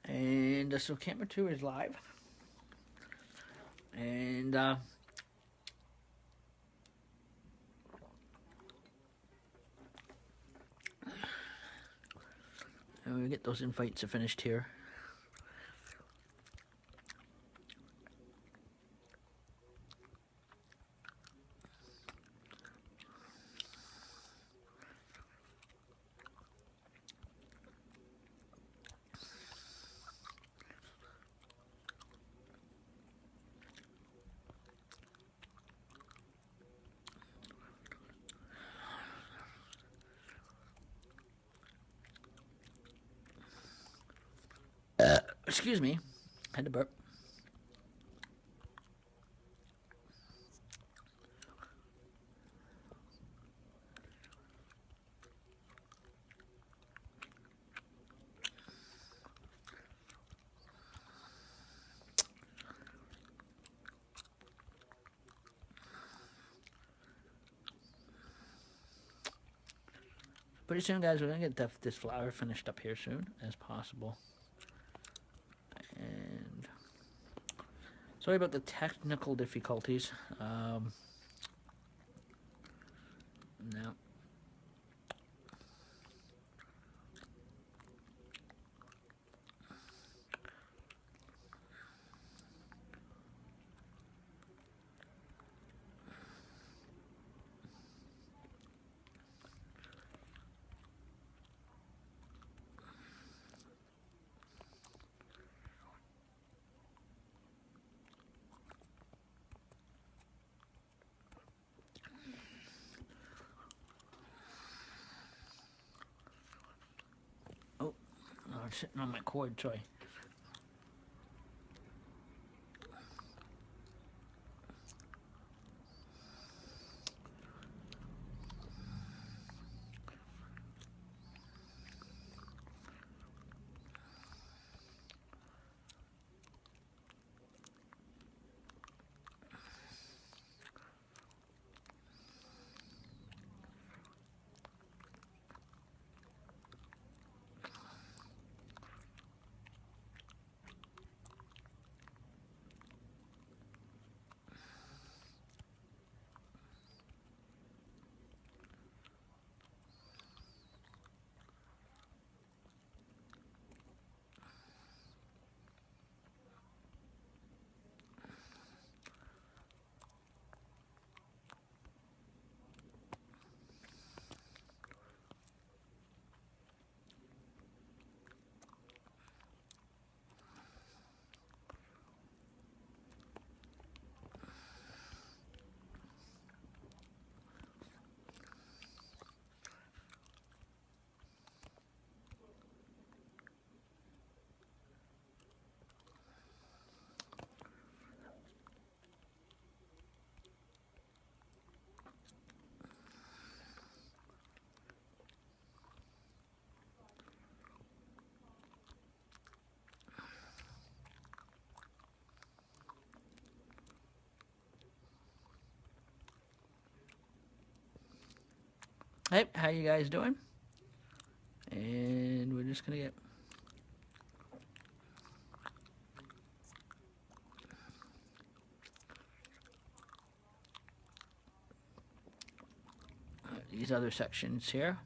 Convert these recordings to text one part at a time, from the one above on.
And so camera 2 is live. And we get those invites finished here. Excuse me, had to burp. Pretty soon, guys, we're gonna get this flower finished up here soon as possible. And sorry about the technical difficulties. No. Oh, I'm sitting on my cord, sorry. Hey, how you guys doing? And we're just gonna get these other sections here.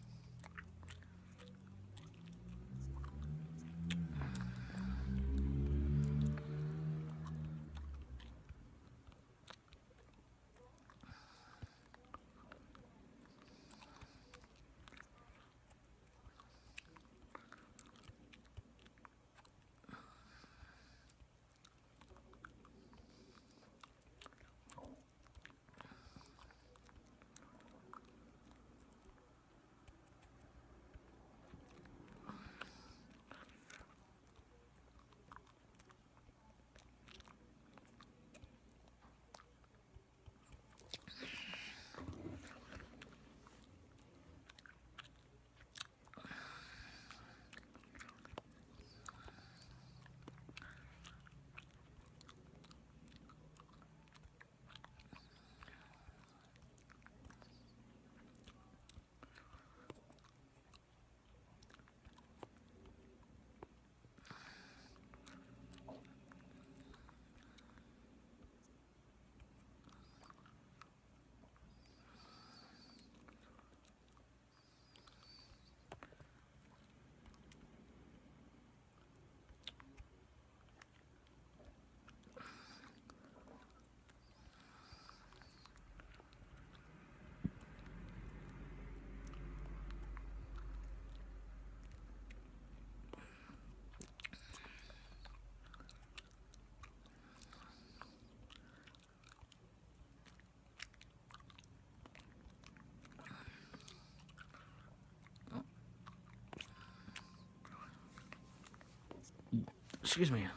Excuse me.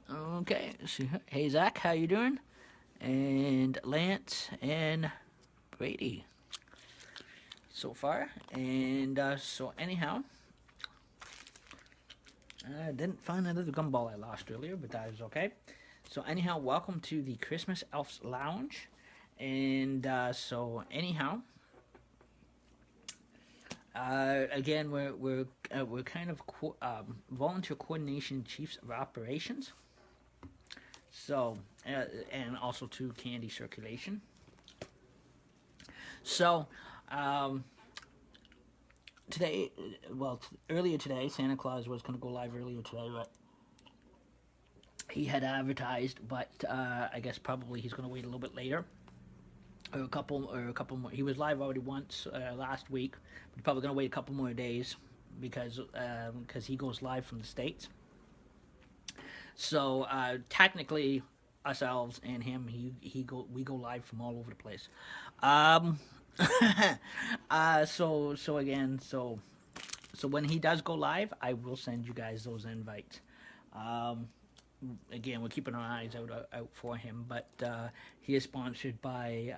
Okay, so, hey Zach, how you doing? And Lance and Brady so far. And so anyhow, I didn't find another gumball I lost earlier, but that is okay. So anyhow, welcome to the Christmas Elves Lounge. And so anyhow, again, we're kind of volunteer coordination chiefs of operations. So and also to candy circulation. So today, well, earlier today, Santa Claus was going to go live earlier today, but he had advertised, but I guess probably he's going to wait a little bit later. Or a couple more. He was live already once last week. But he's probably gonna wait a couple more days because he goes live from the States. So technically, ourselves and him, we go live from all over the place. So when he does go live, I will send you guys those invites. Again, we're keeping our eyes out for him, but he is sponsored by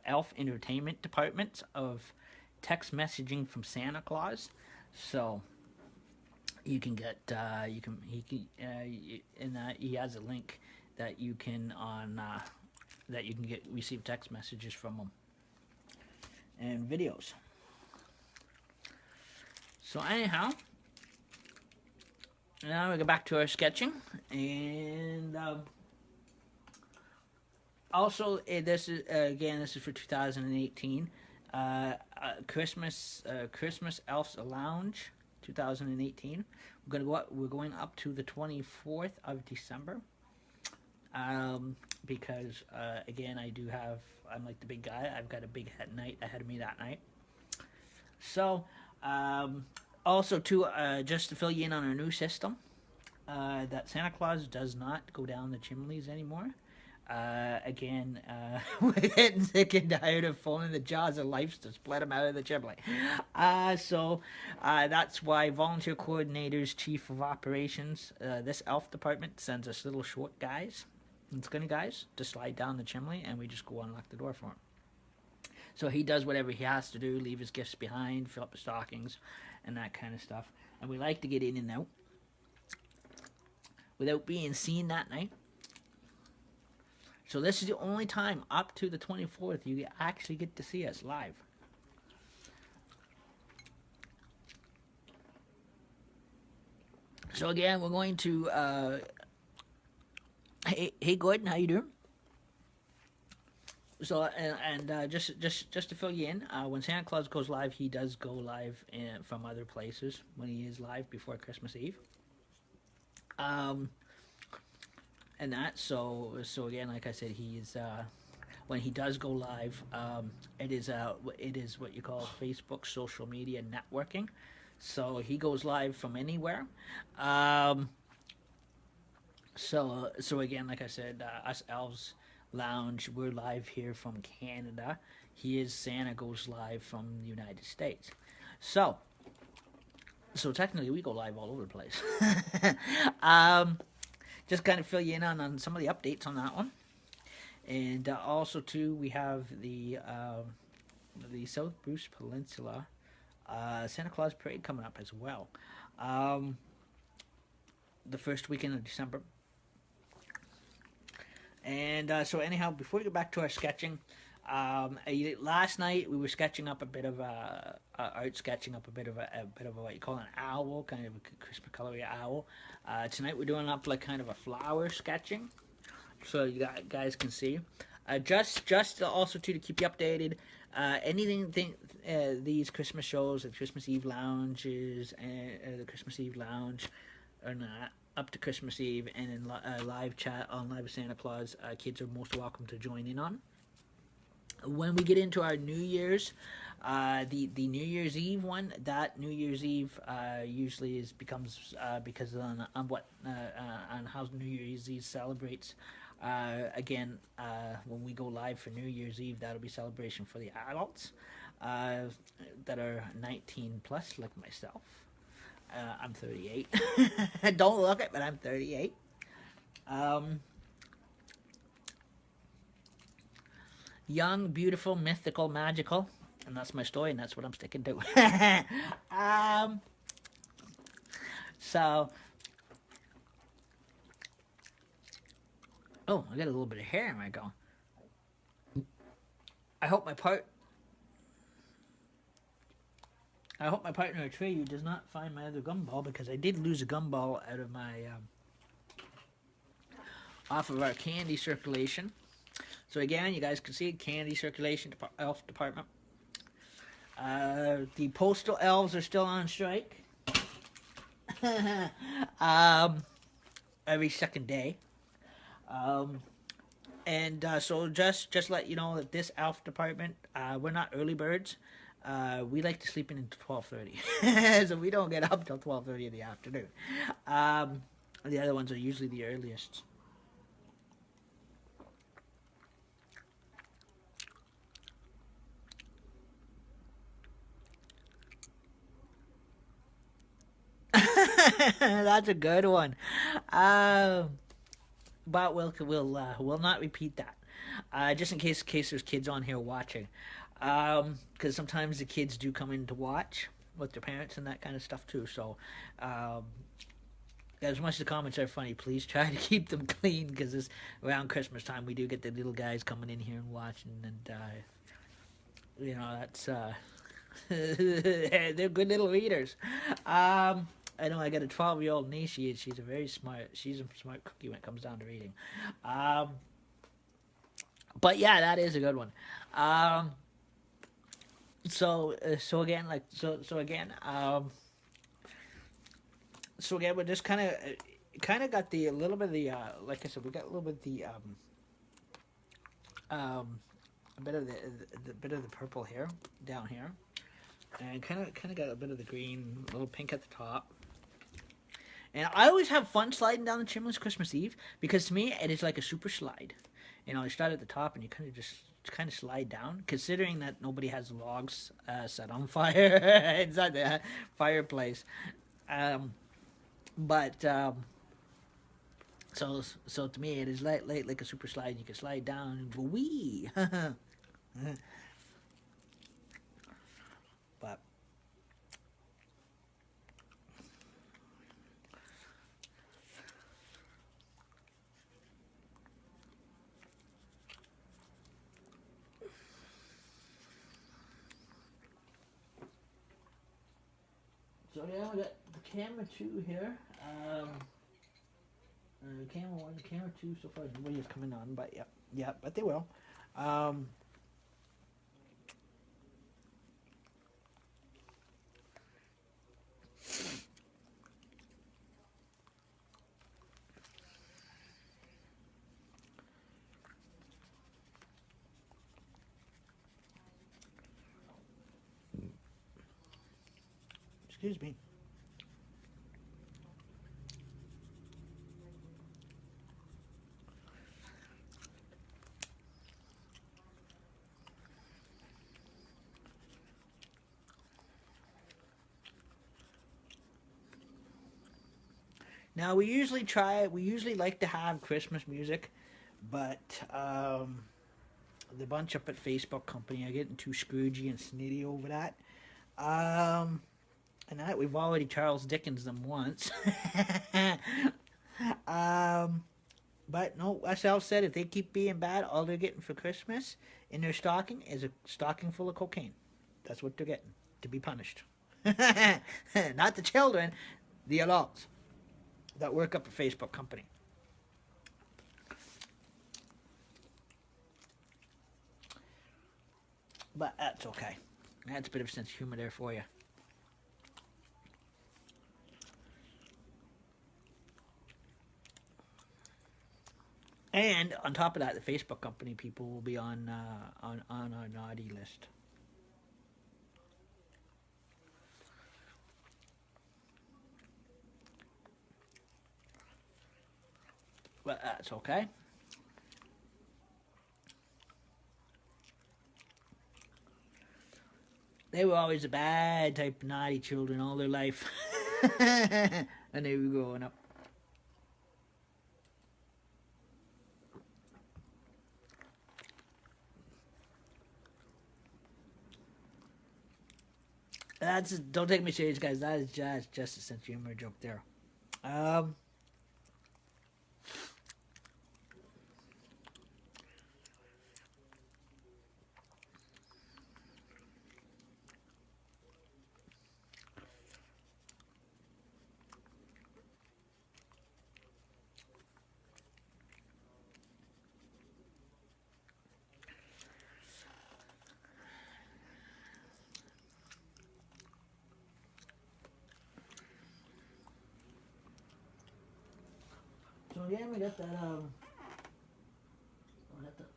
Elf Entertainment Department of Text Messaging from Santa Claus. So you can get he has a link that you can receive text messages from him and videos. So anyhow. Now we go back to our sketching, and also this is for 2018. Christmas Elves Lounge 2018. We're going up to the 24th of December. Because again, I'm like the big guy. I've got a big night ahead of me that night. So. Also, just to fill you in on our new system, that Santa Claus does not go down the chimneys anymore. Again, we're getting sick and tired of pulling the jaws of life to split them out of the chimney. So that's why Volunteer Coordinators, Chief of Operations, this elf department sends us little short guys and skinny guys to slide down the chimney, and we just go unlock the door for him. So he does whatever he has to do, leave his gifts behind, fill up the stockings, and that kind of stuff. And we like to get in and out without being seen that night. So this is the only time up to the 24th you actually get to see us live. So again, we're going to... Hey Gordon, how you doing? So just to fill you in, when Santa Claus goes live, he does go live from other places when he is live before Christmas Eve. And that so again, like I said, he's when he does go live, it is what you call Facebook social media networking. So he goes live from anywhere. So again, like I said, us elves Lounge, we're live here from Canada. Santa goes live from the United States. So technically we go live all over the place. Just kind of fill you in on some of the updates on that one. And also too, we have the South Bruce Peninsula Santa Claus Parade coming up as well. The first weekend of December. And so anyhow, before we get back to our sketching, last night we were sketching up a bit of what you call an owl, kind of a Christmas colory owl. Tonight we're doing up like kind of a flower sketching, so you guys can see. Just also to keep you updated, these Christmas shows, the Christmas Eve lounges, and the Christmas Eve lounge, or not. up to Christmas Eve, and in live chat on Live Santa Claus. Kids are most welcome to join in on. When we get into our New Year's, the New Year's Eve one, that New Year's Eve usually becomes because on how New Year's Eve celebrates. Again, when we go live for New Year's Eve, that'll be celebration for the adults that are 19 plus, like myself. I'm 38. Don't look it, but I'm 38. Young, beautiful, mythical, magical, and that's my story, and that's what I'm sticking to. So, oh, I got a little bit of hair in my go. I hope my partner Atreyu does not find my other gumball, because I did lose a gumball out of my off of our candy circulation. So again, you guys can see candy circulation elf department. The postal elves are still on strike. Every second day. So just let you know that this elf department, we're not early birds. We like to sleep in until 12:30, so we don't get up till 12:30 in the afternoon. The other ones are usually the earliest. That's a good one. But we'll not repeat that. Just in case there's kids on here watching. Because sometimes the kids do come in to watch with their parents and that kind of stuff too. So, as much as the comments are funny, please try to keep them clean, because around Christmas time we do get the little guys coming in here and watching, and that's they're good little readers. I know I got a 12-year-old niece. She's a smart cookie when it comes down to reading. But yeah, that is a good one. So again, we're just kind of got a little bit of the like I said, we got a little bit of the a bit of the purple here down here, and kind of got a bit of the green, a little pink at the top. And I always have fun sliding down the chimneys Christmas Eve, because to me it is like a super slide. You start at the top and you kind of slide down, considering that nobody has logs set on fire inside the fireplace. So to me it is like a super slide. You can slide down and go wee. But so yeah, we got the camera 2 here. Camera 1, camera 2. So far, nobody is coming on, but yeah, but they will. Excuse me. Now we usually like to have Christmas music, but the bunch up at Facebook company are getting too scroogey and snitty over that. And that we've already Charles Dickens them once. But no, as Al said, if they keep being bad, all they're getting for Christmas in their stocking is a stocking full of cocaine. That's what they're getting, to be punished. Not the children, the adults that work up a Facebook company. But that's okay. That's a bit of a sense of humor there for you. And on top of that, the Facebook company people will be on our naughty list. But that's okay. They were always a bad type of naughty children all their life. And they were growing up. Don't take me serious, guys. That is just a sense of humor joke there. Um, so again, we got that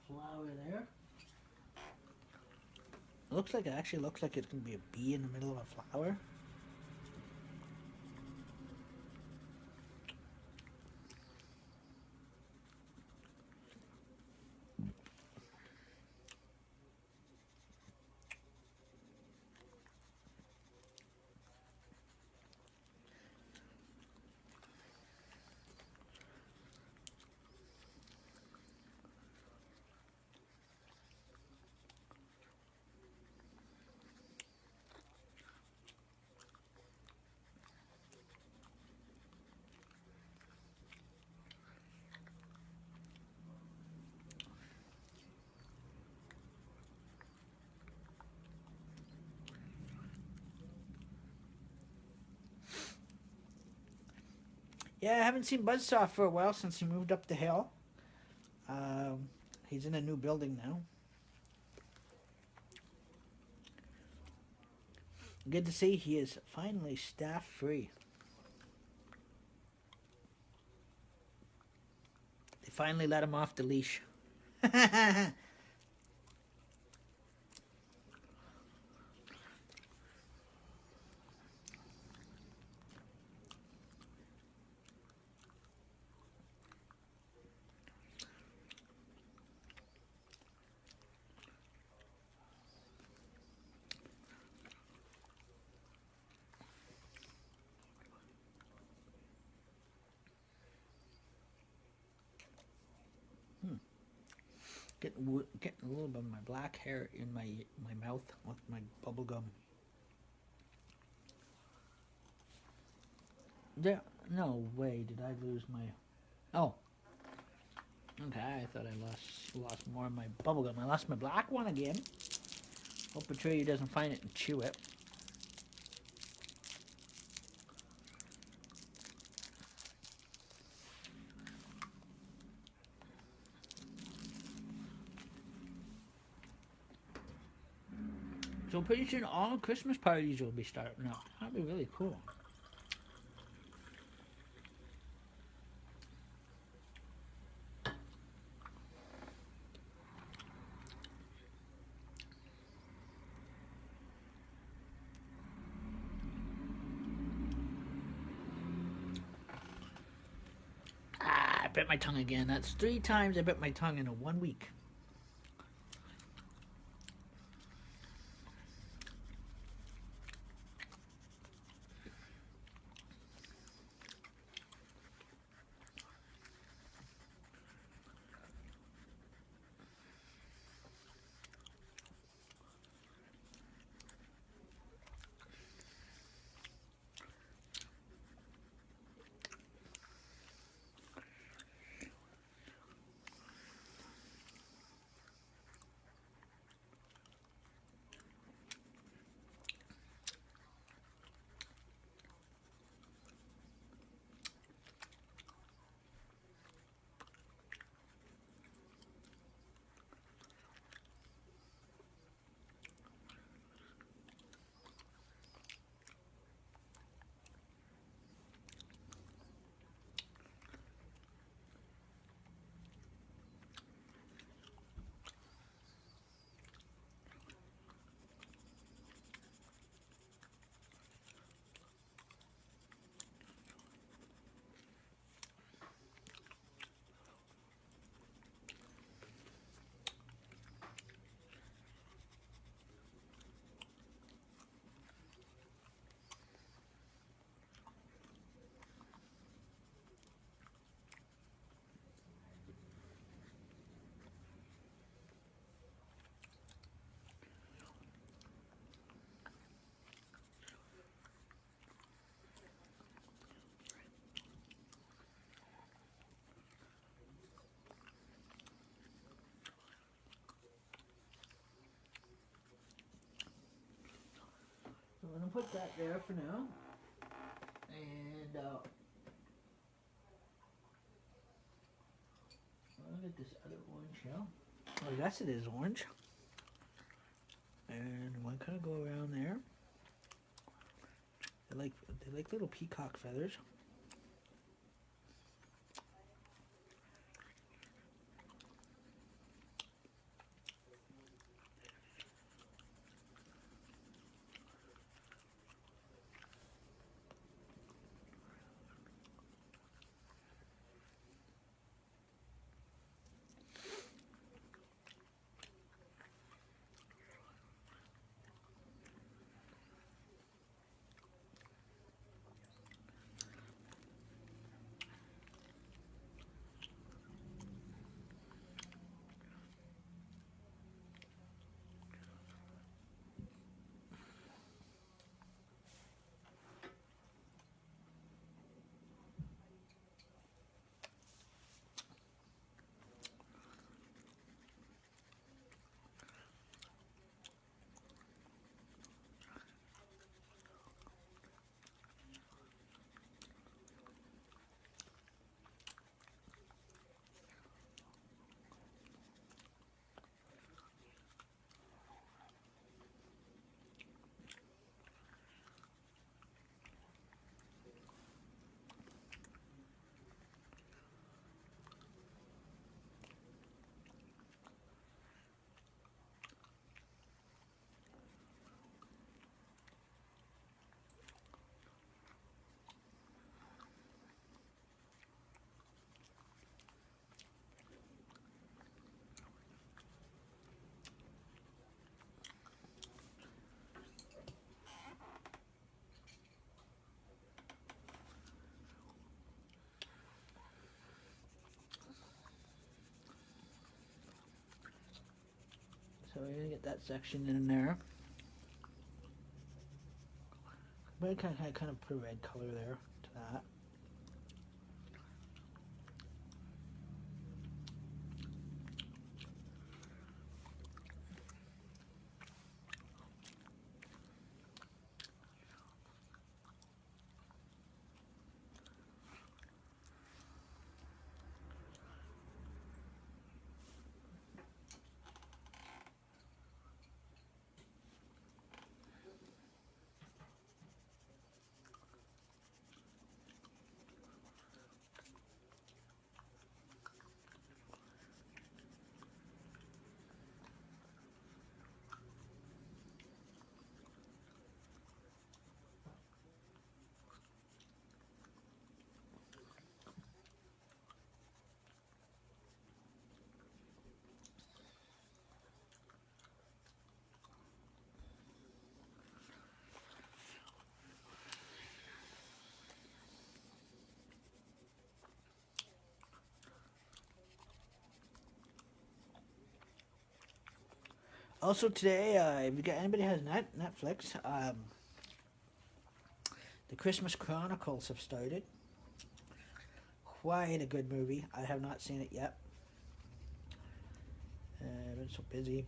flower there. It actually looks like it's gonna be a bee in the middle of a flower. Yeah, I haven't seen Buzzsaw for a while since he moved up the hill. Um, he's in a new building now. Good to see he is finally staff free. They finally let him off the leash. Getting a little bit of my black hair in my mouth with my bubble gum. There, no way did I lose my. Oh, okay. I thought I lost more of my bubble gum. I lost my black one again. Hope Patria doesn't find it and chew it. So pretty soon all Christmas parties will be starting up. That'd be really cool. Ah, I bit my tongue again. That's 3 times I bit my tongue in a 1 week. I'm gonna put that there for now. And look at this other orange here. Oh, I guess it is orange. And one kind of go around there. They like little peacock feathers. So we're gonna get that section in there. But I kind of put a red color there to that. Also today, if you got anybody who has Netflix, the Christmas Chronicles have started. Quite a good movie. I have not seen it yet. I've been so busy.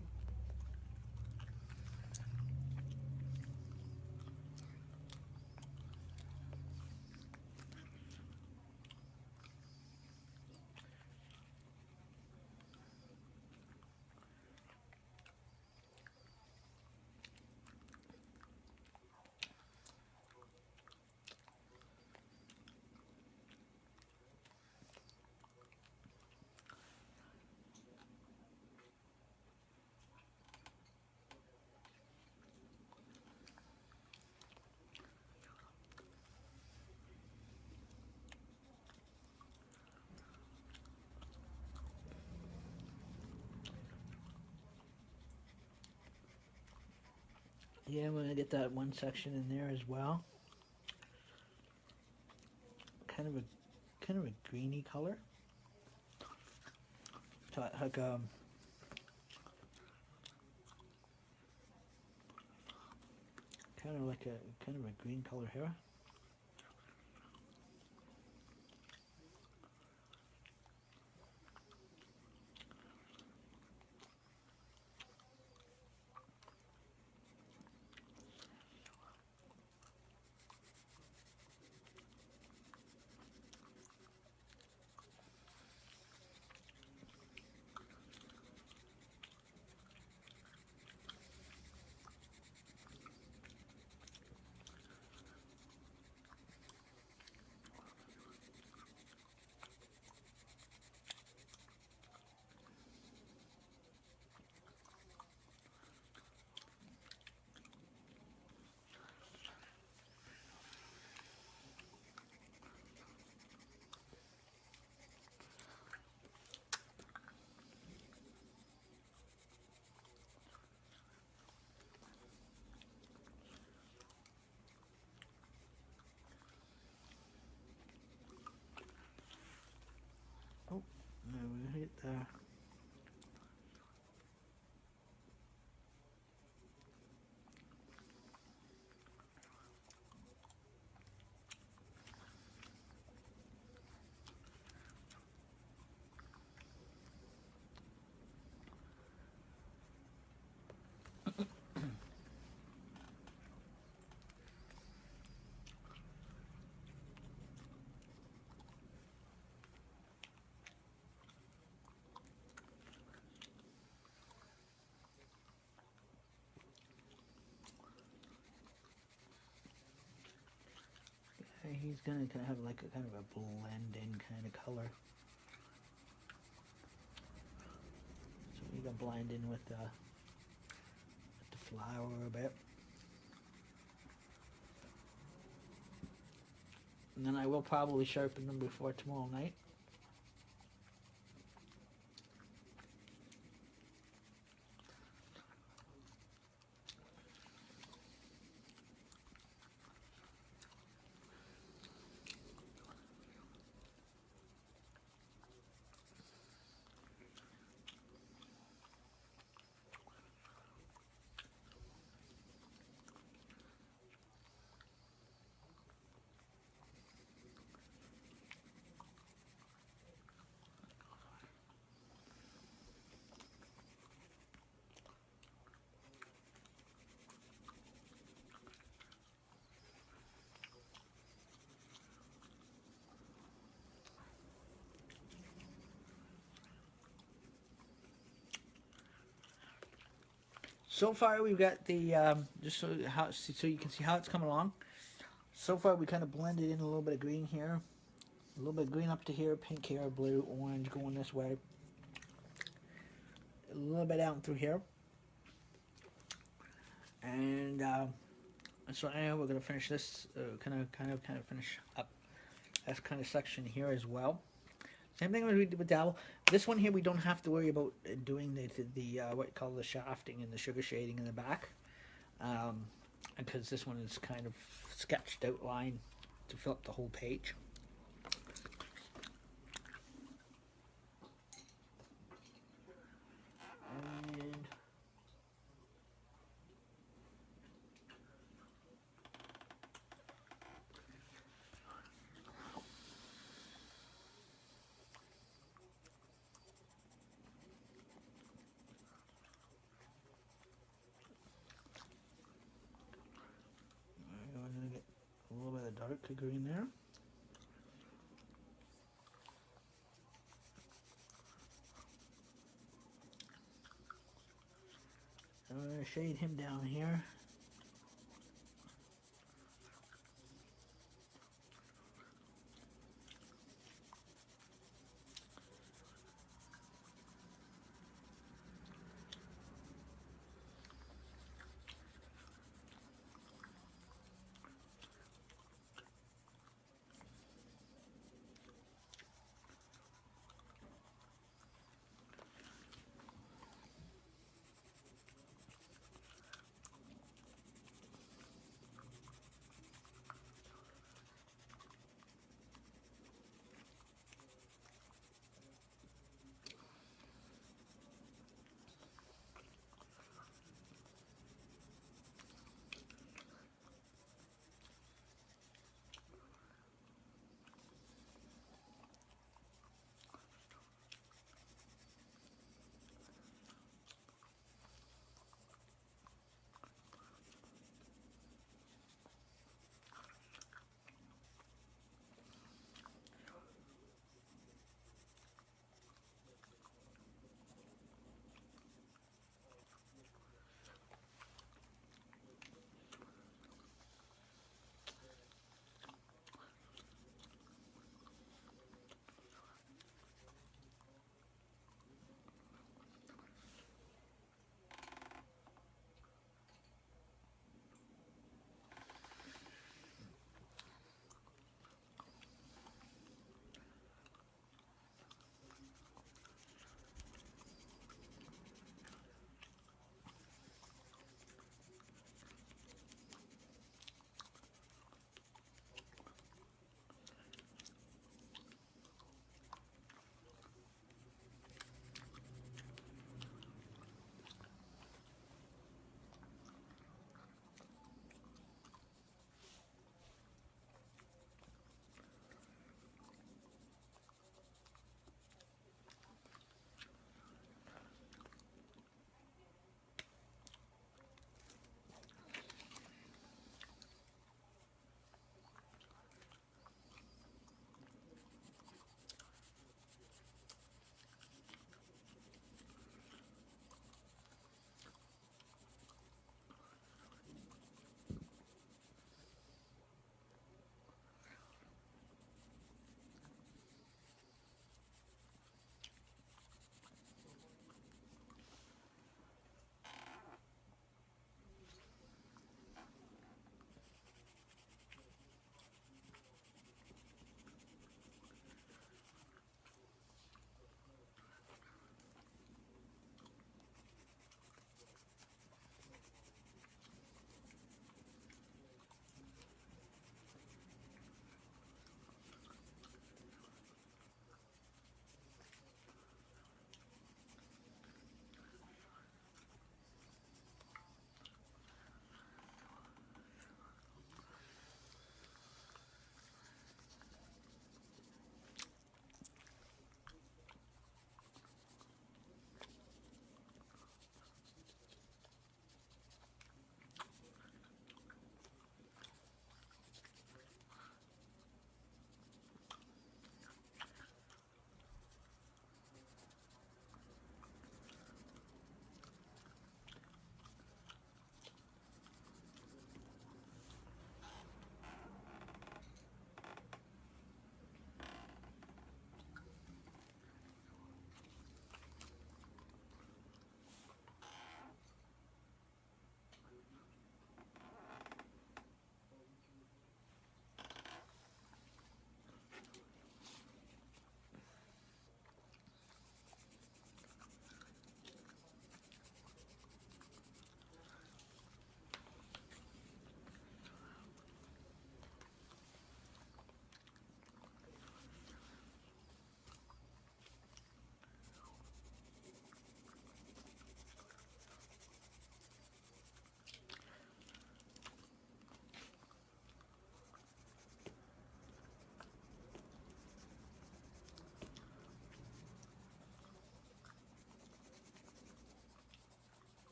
Yeah, I'm gonna get that one section in there as well. Kind of a greeny color. So like kind of like a green color here. right there. He's gonna kind of have like a kind of a blend-in kind of color. So we can blend in with the flower a bit. And then I will probably sharpen them before tomorrow night. So far, we've got the just so you can see how it's coming along. So far, we kind of blended in a little bit of green here, a little bit of green up to here, pink here, blue, orange going this way, a little bit out through here, and so now we're gonna finish this kind of finish up this kind of section here as well. Same thing as we did with dowel. This one here, we don't have to worry about doing the what you call the shafting and the sugar shading in the back, because this one is kind of sketched outline to fill up the whole page. And I'm going to get a little bit of darker green there. I'm going to shade him down here.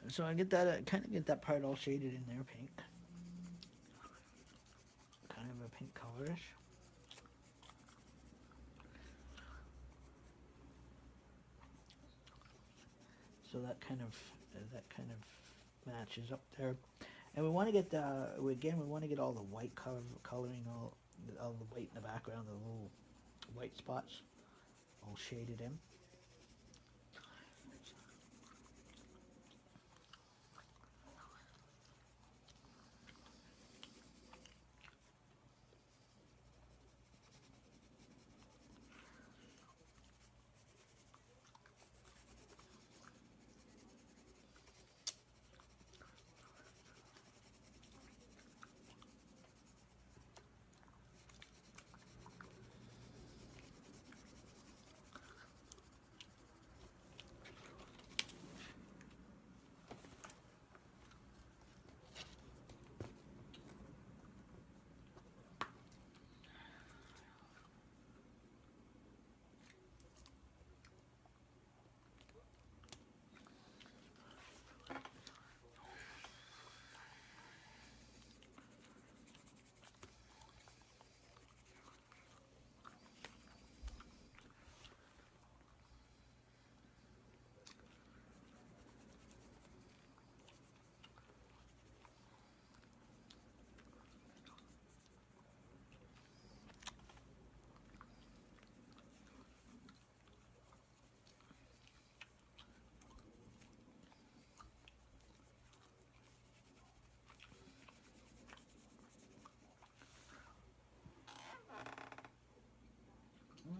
So I get that, kind of get that part all shaded in there, pink. Kind of a pink colorish. So that kind of matches up there. And we want to get again, we want to get all the white coloring, all the white in the background, the little white spots, all shaded in.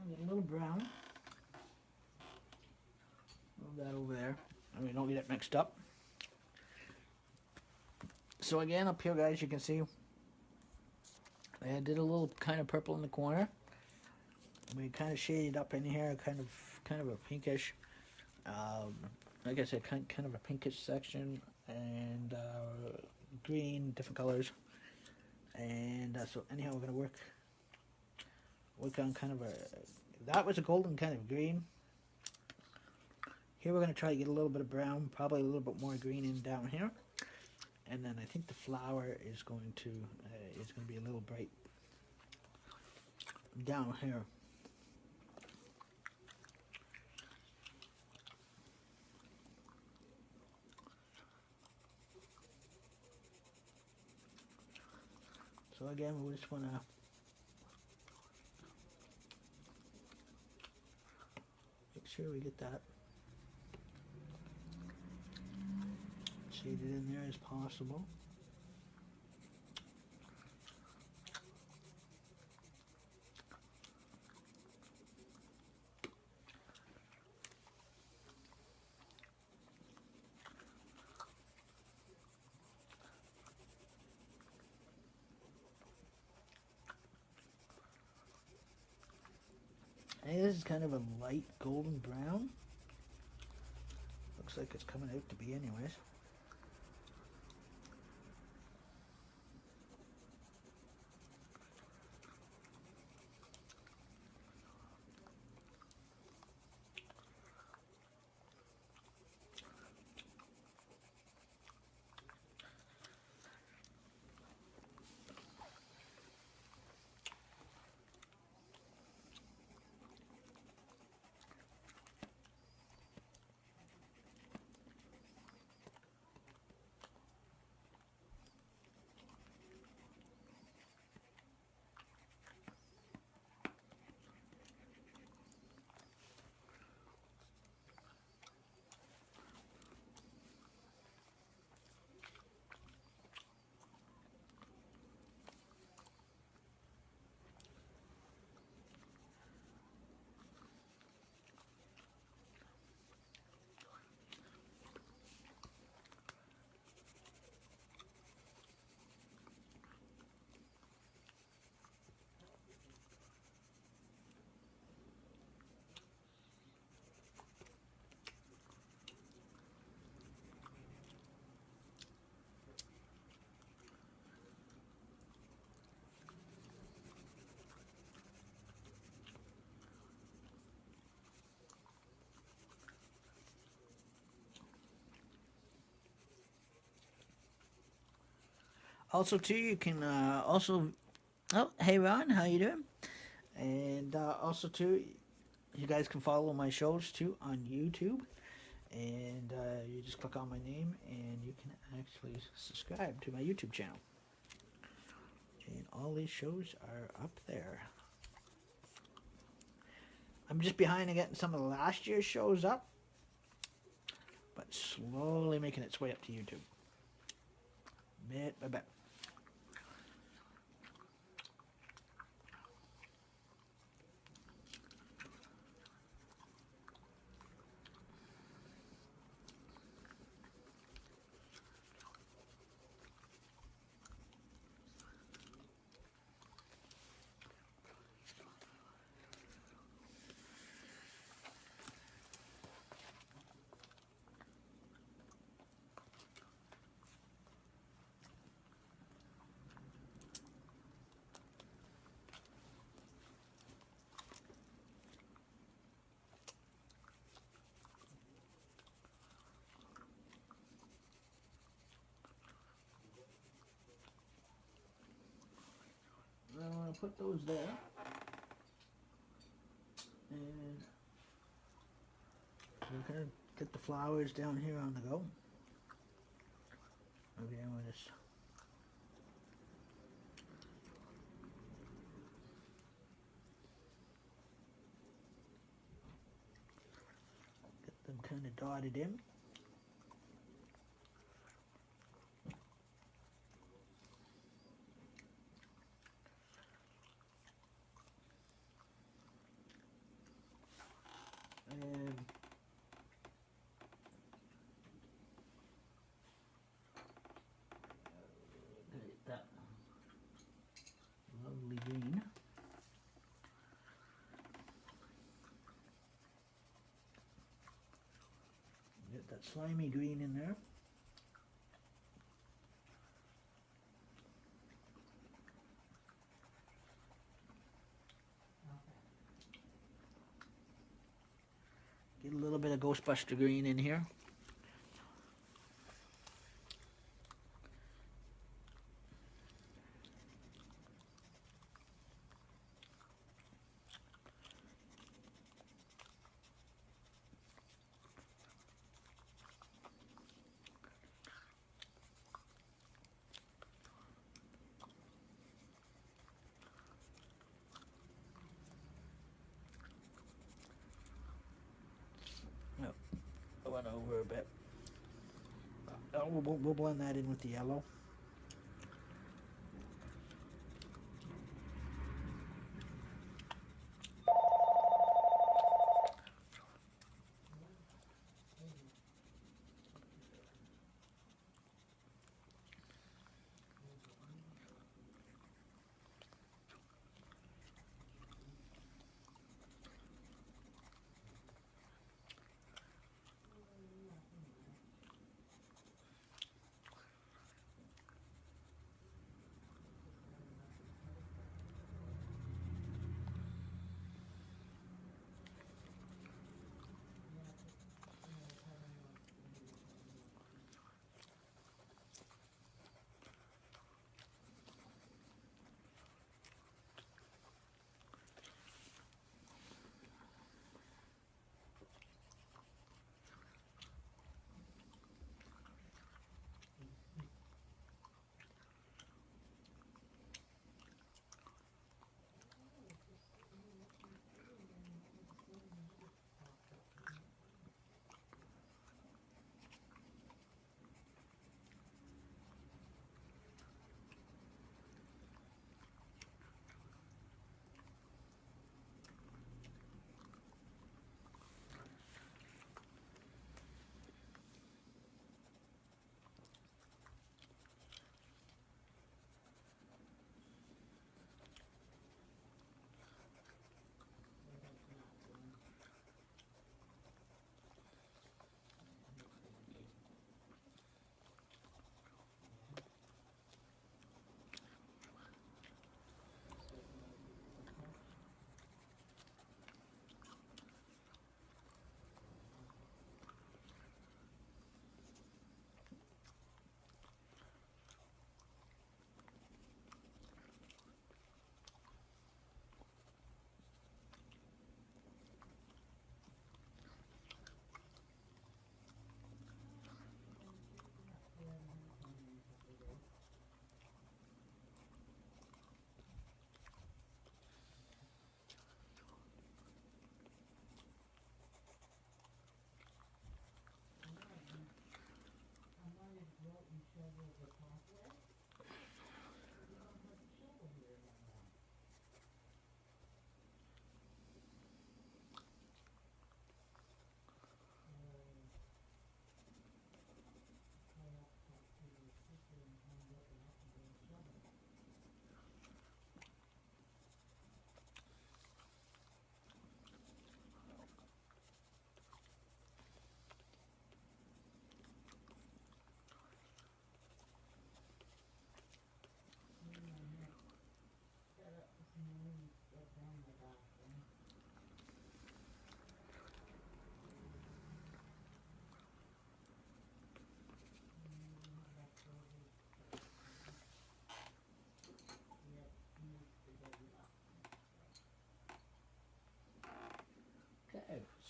Get a little brown. Move that over there, and we don't get it mixed up. So again, up here, guys, you can see I did a little kind of purple in the corner. We kind of shaded up in here, kind of a pinkish. Like I said, kind of a pinkish section, and green, different colors. And so anyhow, we're gonna work on kind of that was a golden kind of green. Here we're going to try to get a little bit of brown, probably a little bit more green in down here. And then I think the flower is going to be a little bright down here. So again, we just want to make sure we get that shaded in there as possible. And this is kind of a light golden brown. Looks like it's coming out to be anyways. Also, too, you can also. Oh, hey Ron, how you doing? And also, too, you guys can follow my shows too on YouTube, and you just click on my name, and you can actually subscribe to my YouTube channel. And all these shows are up there. I'm just behind on getting some of the last year's shows up, but slowly making its way up to YouTube. Bit by bit. I'm going to put those there. And so we're going to get the flowers down here on the go. Okay, I'm going to just get them kind of dotted in. And get that lovely green. Get that slimy green in there. Get a little bit of Ghostbuster green in here. I went over a bit. We'll blend that in with the yellow.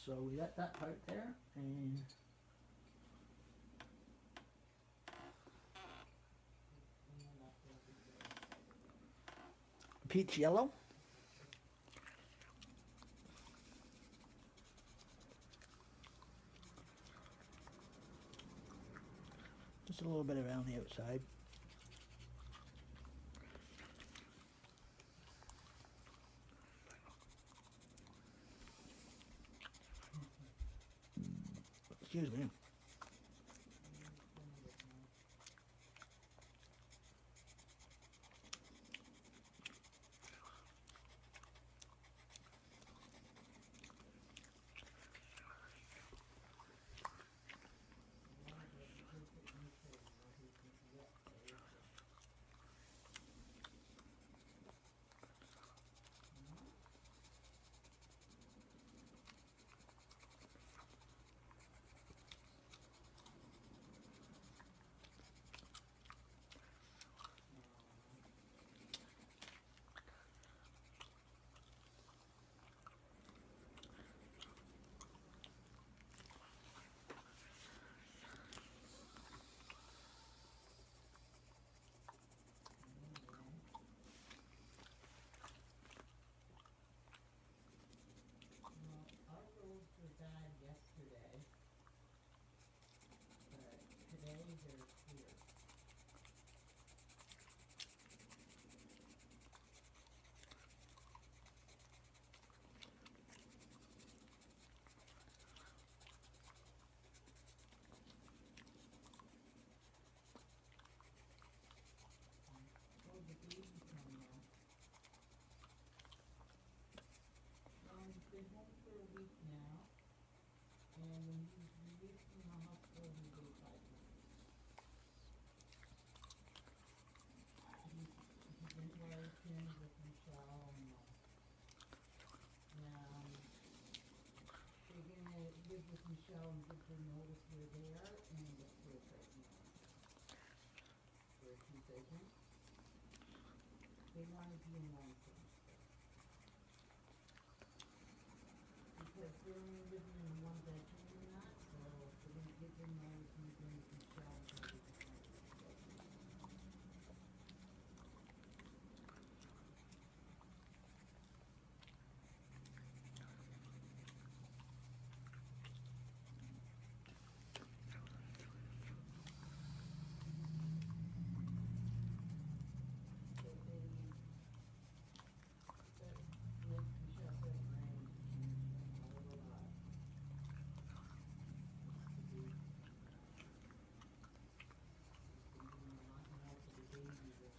So we got that part there, and peach yellow. Just a little bit around the outside. Excuse me.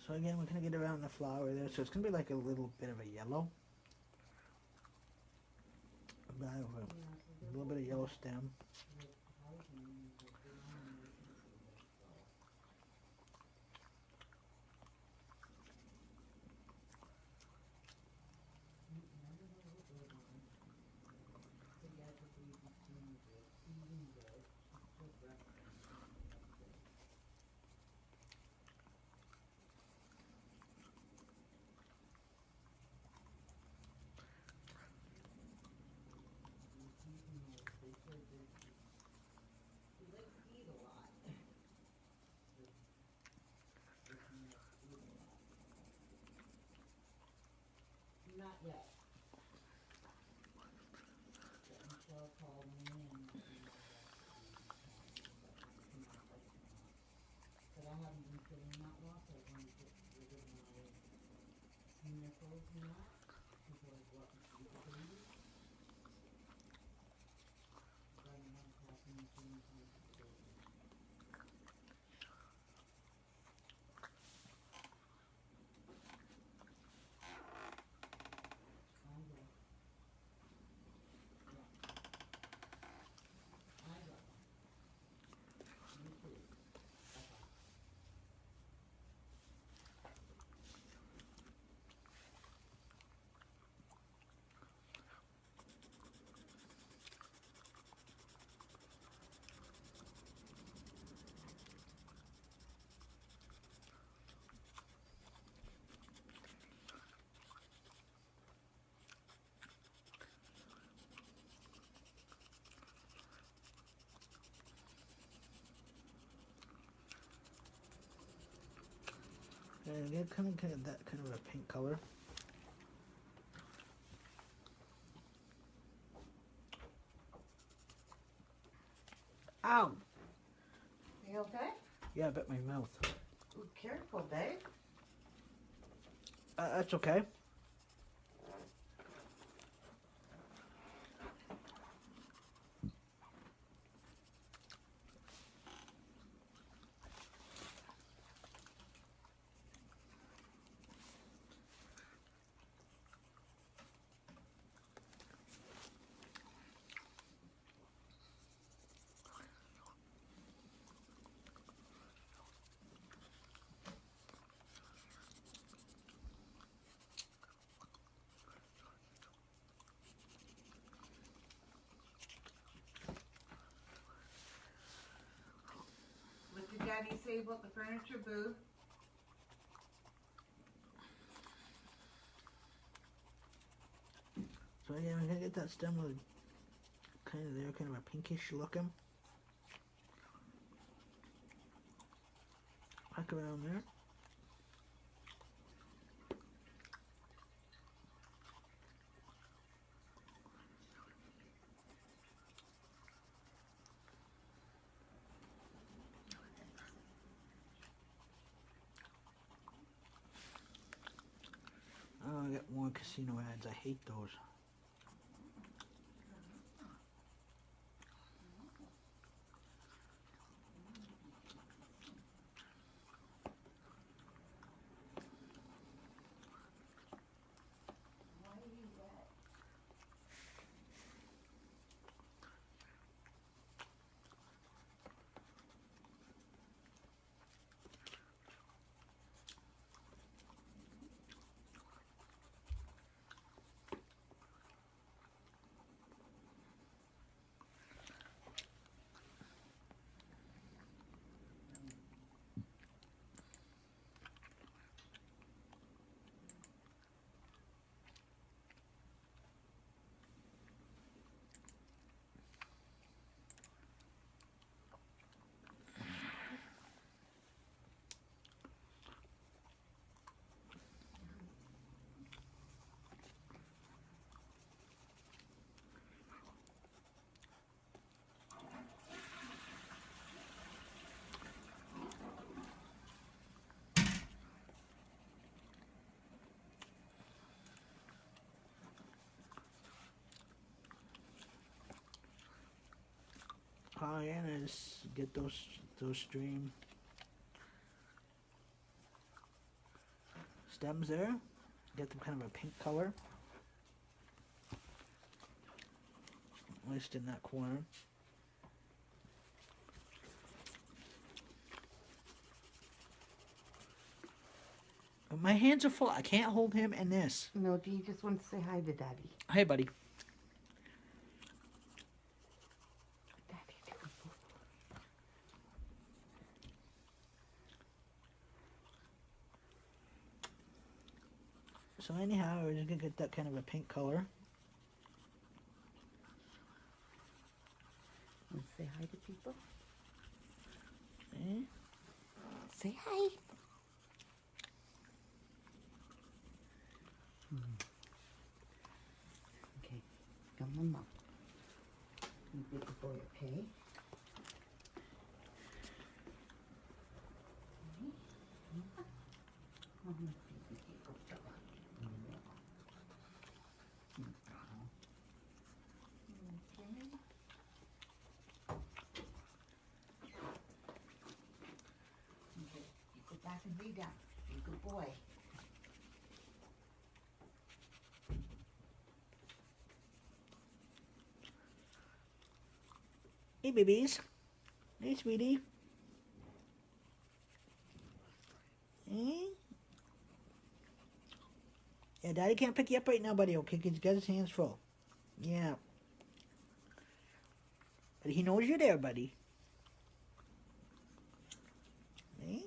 So again, we're going to get around the flower there. So it's going to be like a little bit of a yellow. A little bit of yellow stem. Not yet. Michelle called me and but I haven't been feeling that well, so I want to get rid of my sniffles and that before I go out and see the baby. So I'm not passing the same time to the baby. get kind of that kind of a pink color. Ow! You okay? Yeah, I bit my mouth. Ooh, careful, babe. That's okay. What did Daddy say about the furniture booth? So yeah, I'm gonna get that stem with kind of there, kind of a pinkish looking. Back around there. Oh, I got more casino ads. I hate those. Oh yeah, and just get those stream stems there. Get them kind of a pink color. At least in that corner. But my hands are full. I can't hold him in this. No, do you just want to say hi to Daddy? Hey, buddy. Daddy, So anyhow, we're just gonna get that kind of a pink color. want to say hi to people? Eh? Say hi. Okay, come on, Mom. You big boy, okay? You go back and lay down. You good boy. Hey, babies. Hey, sweetie. Eh? Yeah, Daddy can't pick you up right now, buddy, okay? Because he's got his hands full. Yeah. But he knows you're there, buddy. Eh?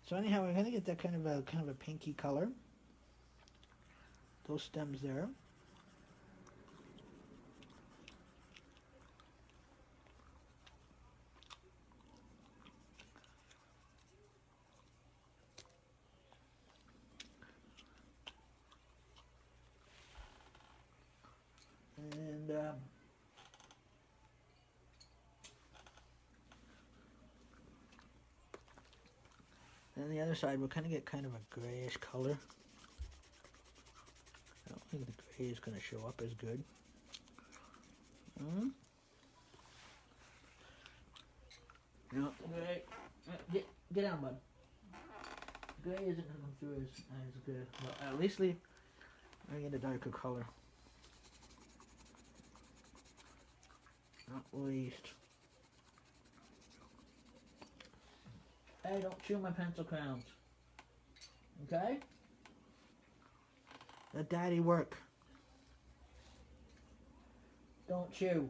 So anyhow, we're gonna get that kind of a pinky color. Those stems there. And the other side, we'll kind of get kind of a grayish color. I don't think the gray is going to show up as good. No, gray. Get down, bud. Gray isn't going to come through as good. Well, at least I get a darker color. At least. Hey, don't chew my pencil crowns. Okay? Let Daddy work. Don't chew.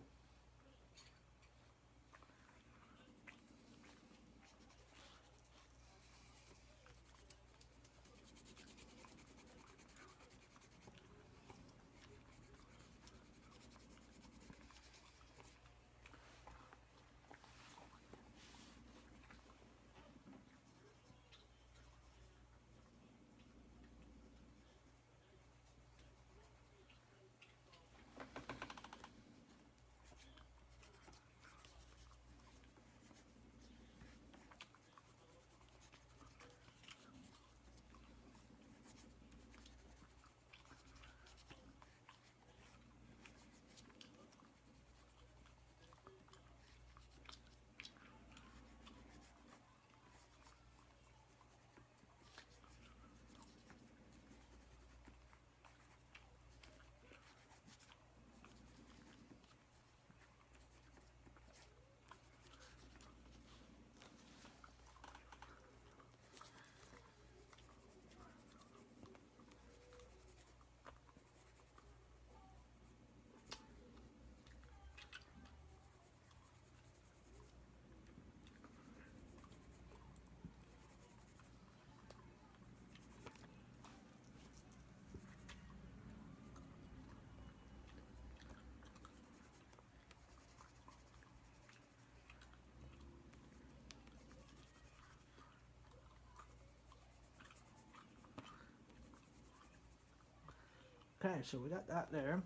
Okay, so we got that there.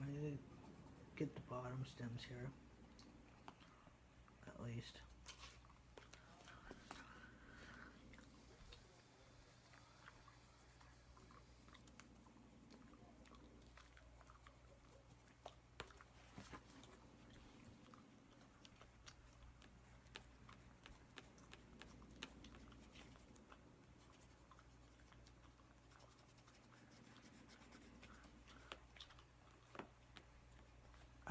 I need to get the bottom stems here. At least.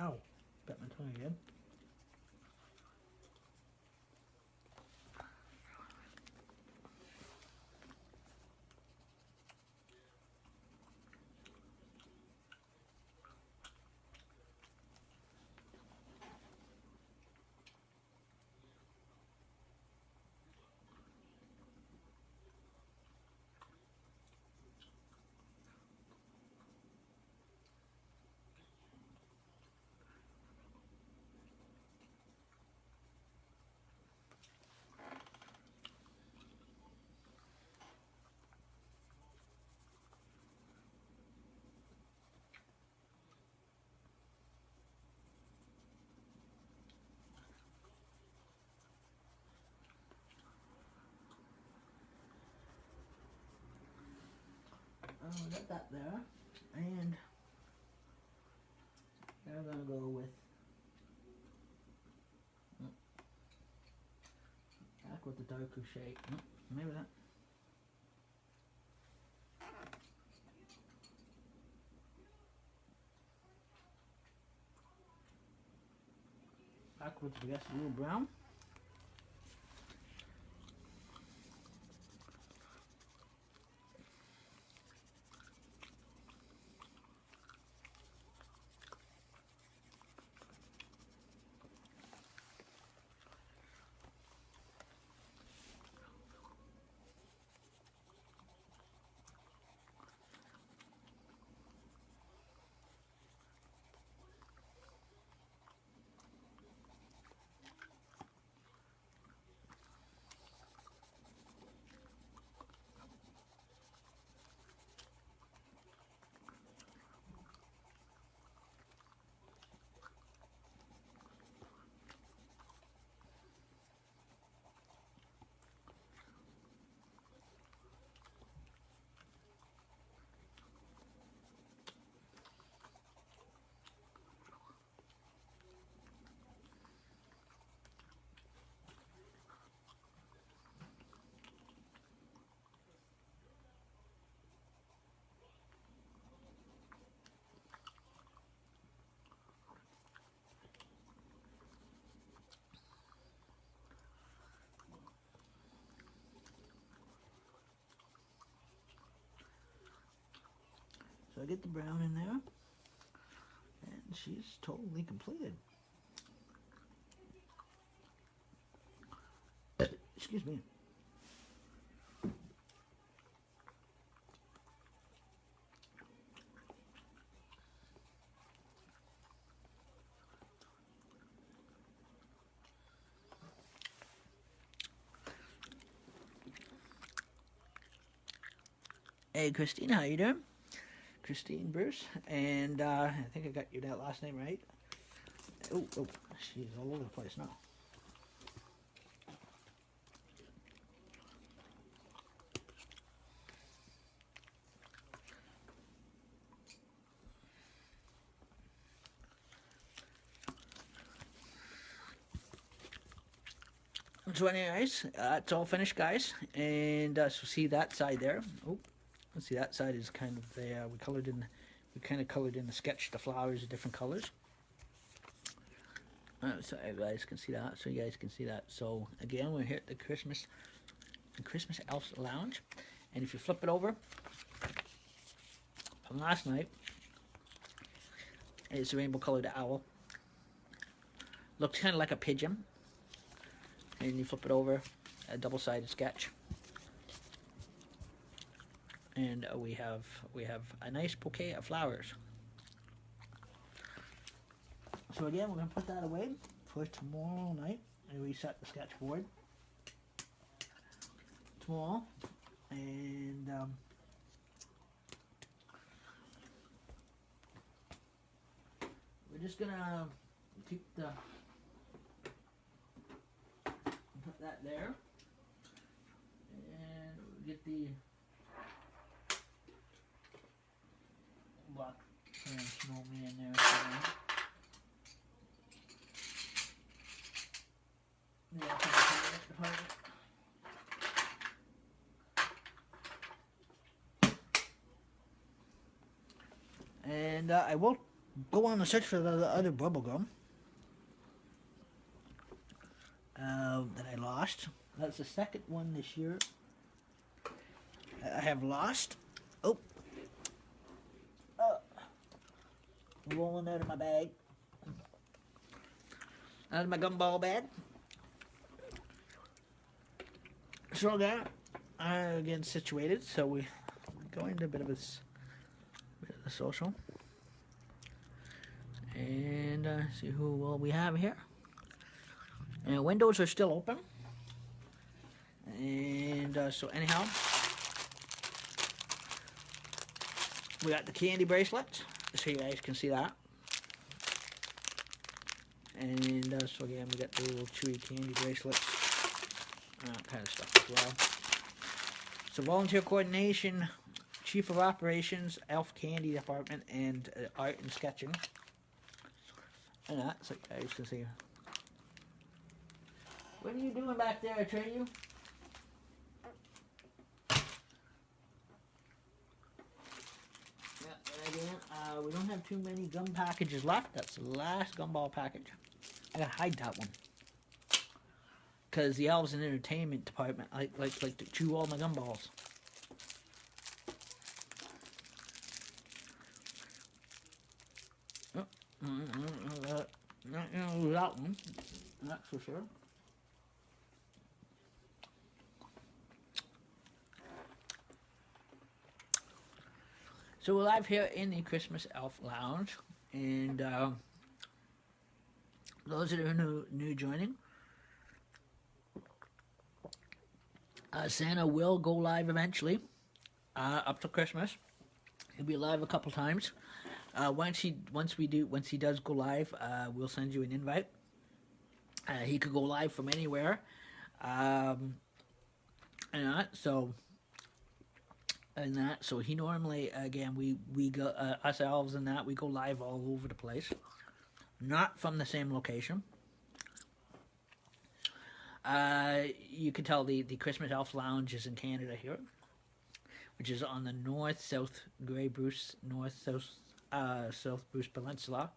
Ow, bit my tongue again. We got that there, and we're gonna go with back with the darker shade. Maybe that. Back with I guess a little brown. So I get the brown in there, and she's totally completed. Excuse me. Hey, Christine, how you doing? Christine Bruce, and I think I got you that last name right. Oh, she's all over the place now. So anyways, it's all finished, guys, and so see that side there. Oh, let's see, that side is kind of the we kind of colored in the sketch the flowers of different colors. So you guys can see that. So you guys can see that. So again, we're here at the Christmas Elf Lounge, and if you flip it over from last night, it's a rainbow colored owl. Looks kind of like a pigeon. And you flip it over, a double-sided sketch, and we have a nice bouquet of flowers. So again, we're gonna put that away for tomorrow night and reset the sketchboard tomorrow, and we're just gonna keep the. Put that there, and we'll get the black snowman there. And I will go on the search for the other bubble gum. That I lost. That's the second one this year I have lost. Oh, rolling out of my bag, out of my gumball bag. So that again situated. So we go into a bit of a social and see who we have here. And windows are still open. And so anyhow, we got the candy bracelets, so you guys can see that. And so again, we got the little chewy candy bracelets, that kind of stuff as well. So volunteer coordination, chief of operations, elf candy department, and art and sketching. And that, so you guys can see. What are you doing back there, Atreyu? Yeah, and again, we don't have too many gum packages left. That's the last gumball package. I gotta hide that one. Because the elves and entertainment department like to chew all my gumballs. Oh, not gonna lose that one. That's for sure. So we're live here in the Christmas Elf Lounge, and those that are new joining, Santa will go live eventually, up to Christmas. He'll be live a couple times. Once he does go live, we'll send you an invite. He could go live from anywhere, and that. So he normally, again, we go us elves and that we go live all over the place, not from the same location. You can tell the Christmas Elf Lounge is in Canada here, which is on the north-south Grey Bruce, South Bruce Peninsula,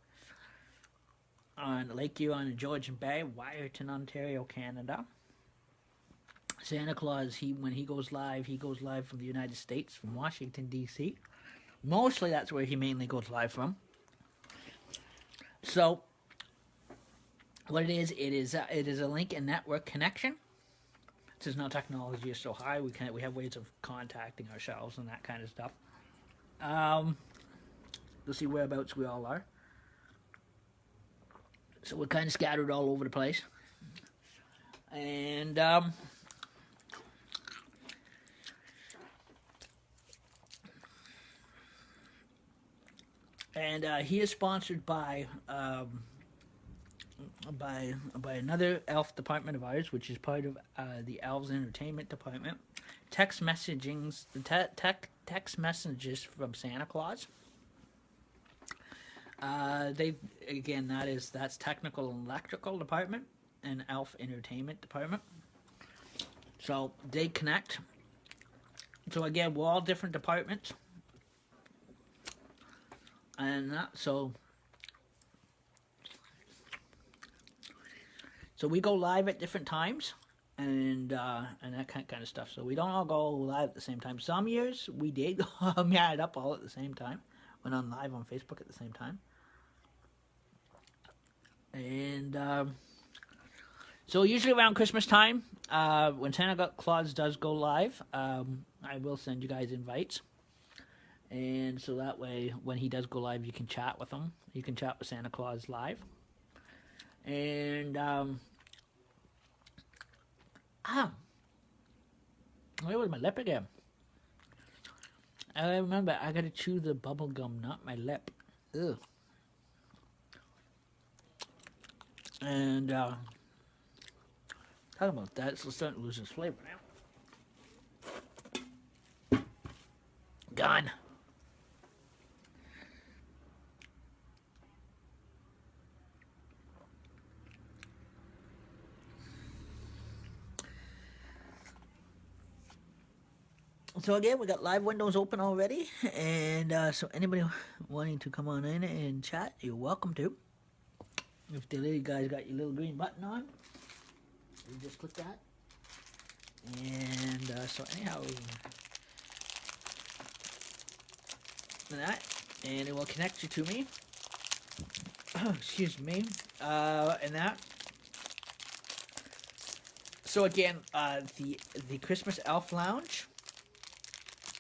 on Lake Huron and Georgian Bay, Wyerton, Ontario, Canada. Santa Claus, when he goes live from the United States, from Washington, D.C. Mostly that's where he mainly goes live from. So what it is a link and network connection. Since now technology is so high, we have ways of contacting ourselves and that kind of stuff. You'll see whereabouts we all are. So we're kind of scattered all over the place. And he is sponsored by another elf department of ours, which is part of the Elves Entertainment Department. Text messages from Santa Claus. That's technical and electrical department and Elf Entertainment Department. So they connect. So again, we're all different departments, and so we go live at different times, and that kind of stuff. So we don't all go live at the same time. Some years we did add up all at the same time, went on live on Facebook at the same time, and so usually around Christmas time, when Santa Claus does go live, I will send you guys invites, and so that way when he does go live, you can chat with him. You can chat with Santa Claus live, and where was my lip again? I remember I gotta chew the bubble gum, not my lip. Ugh. And talking about that, it's starting to lose its flavor now. Gone. So again, we got live windows open already, and so anybody wanting to come on in and chat, you're welcome to. If the little guys got your little green button on, you just click that. And so anyhow, and it will connect you to me. Excuse me, and that. So again, the Christmas Elf Lounge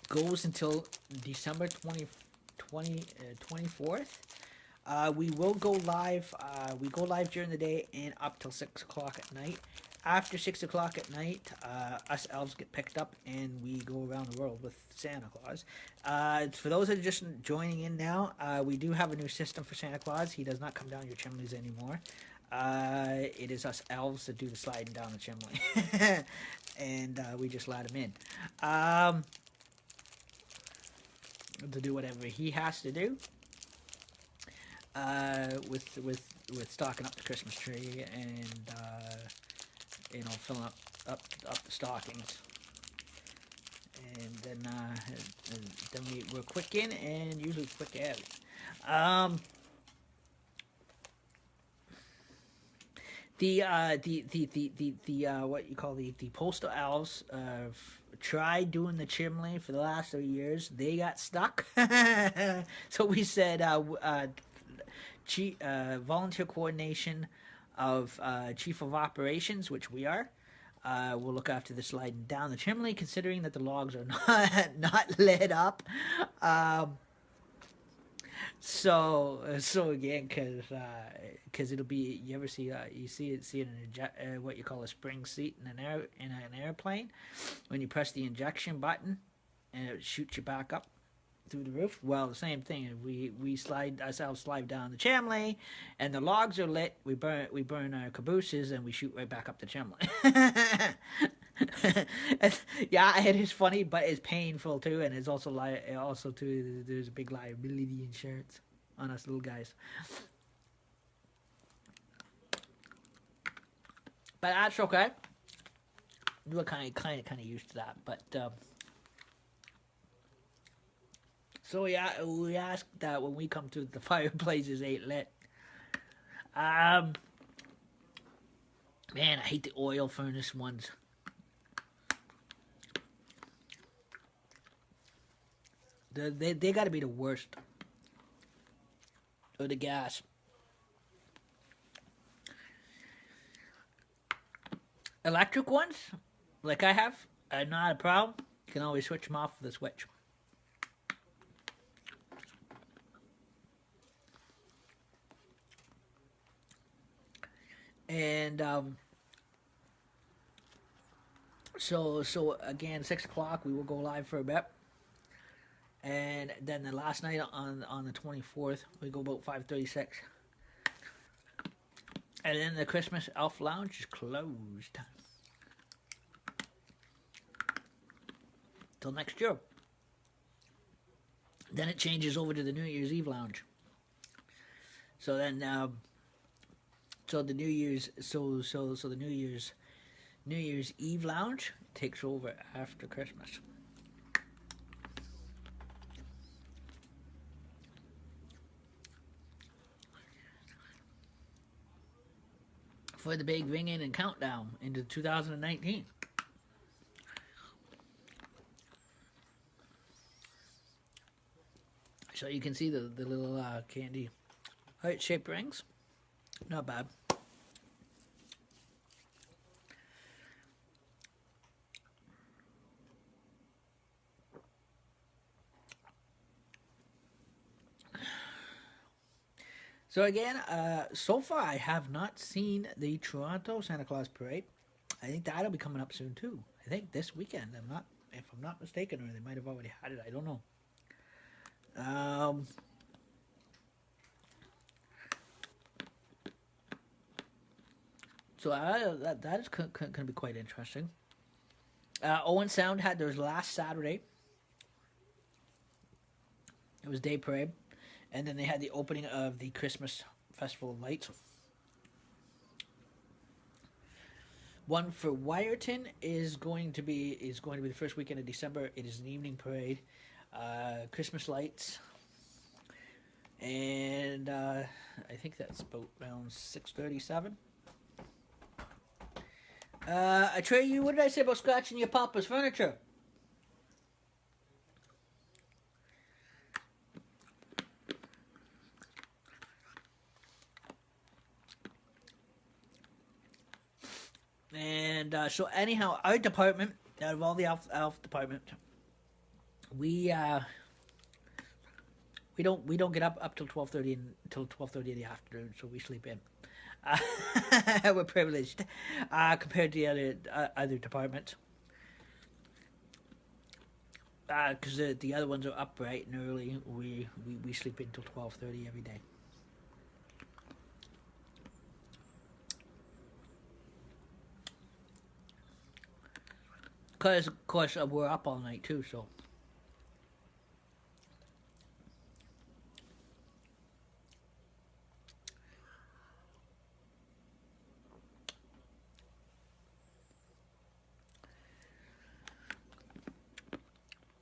goes until December 24th. We will go live. We go live during the day and up till 6 o'clock at night. After 6 o'clock at night, us elves get picked up and we go around the world with Santa Claus. For those that are just joining in now, we do have a new system for Santa Claus. He does not come down your chimneys anymore. It is us elves that do the sliding down the chimney. And we just let him in. To do whatever he has to do. With stocking up the Christmas tree and filling up the stockings, and then we're quick in and usually quick out. The what you call the postal elves tried doing the chimney for the last 3 years. They got stuck. So we said volunteer coordination of chief of operations, which we are, will look after the sliding down the chimney, considering that the logs are not lit up. So again, because it'll be, you ever see what you call a spring seat in an airplane, when you press the injection button and it shoots you back up through the roof? Well, the same thing. We slide down the chimney, and the logs are lit. We burn our cabooses, and we shoot right back up the chimney. Yeah, it is funny, but it's painful too, and it's also there's a big liability insurance on us little guys. But that's okay. We're kind of used to that, but. So yeah, we ask that when we come to the fireplaces ain't lit. Man, I hate the oil furnace ones. They got to be the worst. Or the gas. Electric ones, like I have, are not a problem. You can always switch them off with a switch. And so again, 6 o'clock we will go live for a bit, and then the last night on the 24th we go about 5:36, and then the Christmas Elf Lounge is closed till next year. Then it changes over to the New Year's Eve Lounge. So then, so the New Year's, so the New Year's Eve Lounge takes over after Christmas. For the big ring in and countdown into 2019. So you can see the little candy heart-shaped rings. Not bad. So again, so far I have not seen the Toronto Santa Claus Parade. I think that'll be coming up soon too. I think this weekend. If I'm not mistaken, or they might have already had it. I don't know. So that is going to be quite interesting. Owen Sound had theirs last Saturday. It was day parade, and then they had the opening of the Christmas Festival of Lights. One for Wyerton is going to be the first weekend of December. It is an evening parade, Christmas lights, and I think that's about around 6:37. Trey, what did I say about scratching your papa's furniture? And so anyhow, our department, out of all the elf department, we don't get up till 12:30 until 12:30 in the afternoon, so we sleep in. We're privileged compared to the other departments, because the other ones are up bright and early. We sleep in until 12:30 every day. Because of course we're up all night too, so.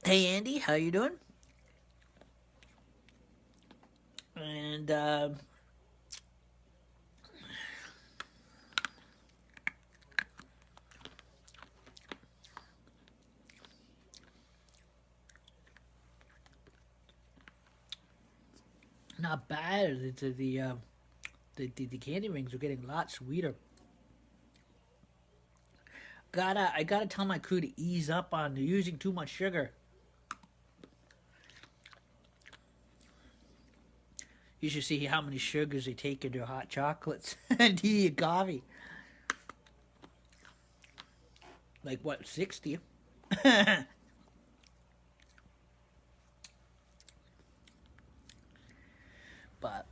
Hey Andy, how you doing? And not bad. The candy rings are getting a lot sweeter. I gotta tell my crew to ease up on using too much sugar. You should see how many sugars they take in their hot chocolates and tea and coffee. Like what, 60? But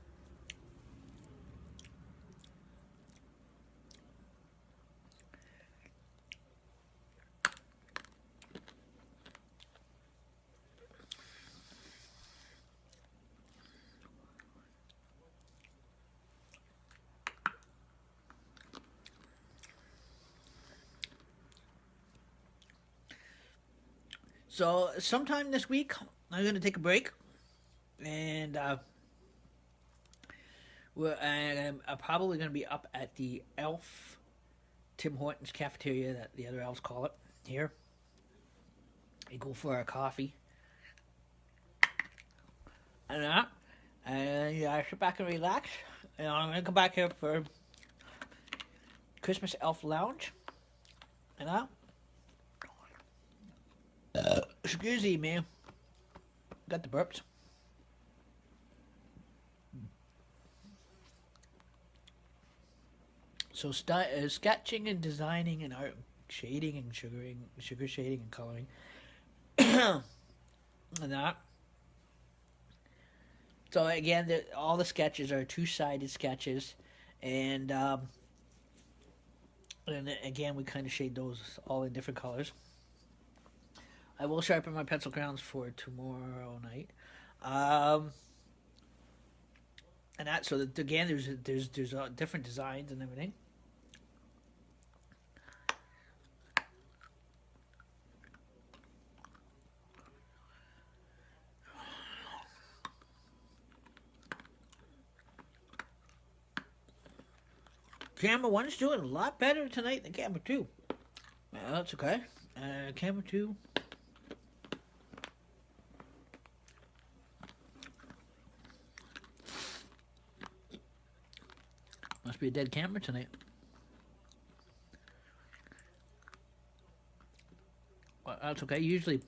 so sometime this week I'm gonna take a break, and I'm probably gonna be up at the Elf Tim Hortons cafeteria, that the other elves call it here. We go for our coffee, and that. And yeah, sit back and relax. And I'm gonna come back here for Christmas Elf Lounge. And that. Excuse me, man. Got the burps. So sketching and designing and art, shading and sugar shading and coloring, and that. So again, all the sketches are two-sided sketches, and again we kind of shade those all in different colors. I will sharpen my pencil crayons for tomorrow night. And that, so that, again, there's different designs and everything. Camera 1's doing a lot better tonight than camera 2. That's okay. Camera 2. Must be a dead camera tonight. Well, that's okay. Usually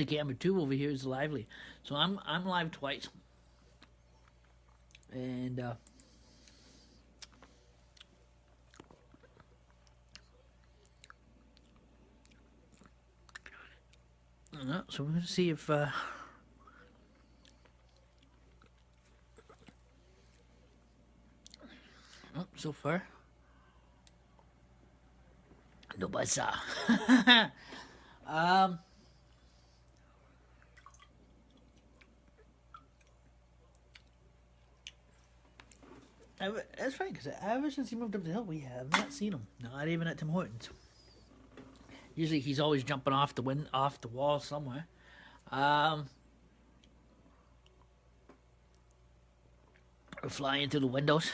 camera 2 over here is lively. So I'm live twice. And so we're gonna see if so far no buzzer. That's funny because ever since he moved up the hill, we have not seen him. Not even at Tim Hortons. Usually, he's always jumping off the wall somewhere. Or flying through the windows,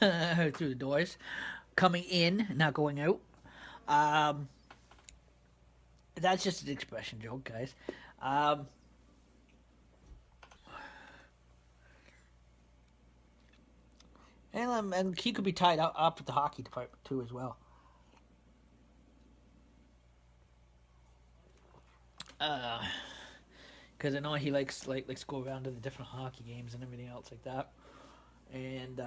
through the doors, coming in, not going out. That's just an expression joke, guys. And he could be tied up with the hockey department too, as well. Because I know he likes to go around to the different hockey games and everything else like that, and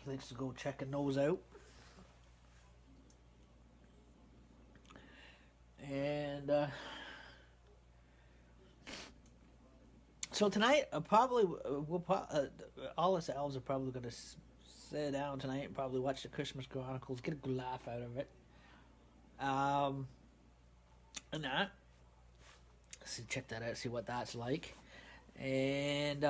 he likes to go checking those out. And so tonight, all us elves are probably gonna sit down tonight and probably watch the Christmas Chronicles, get a good laugh out of it. And that. So check that out, see what that's like. And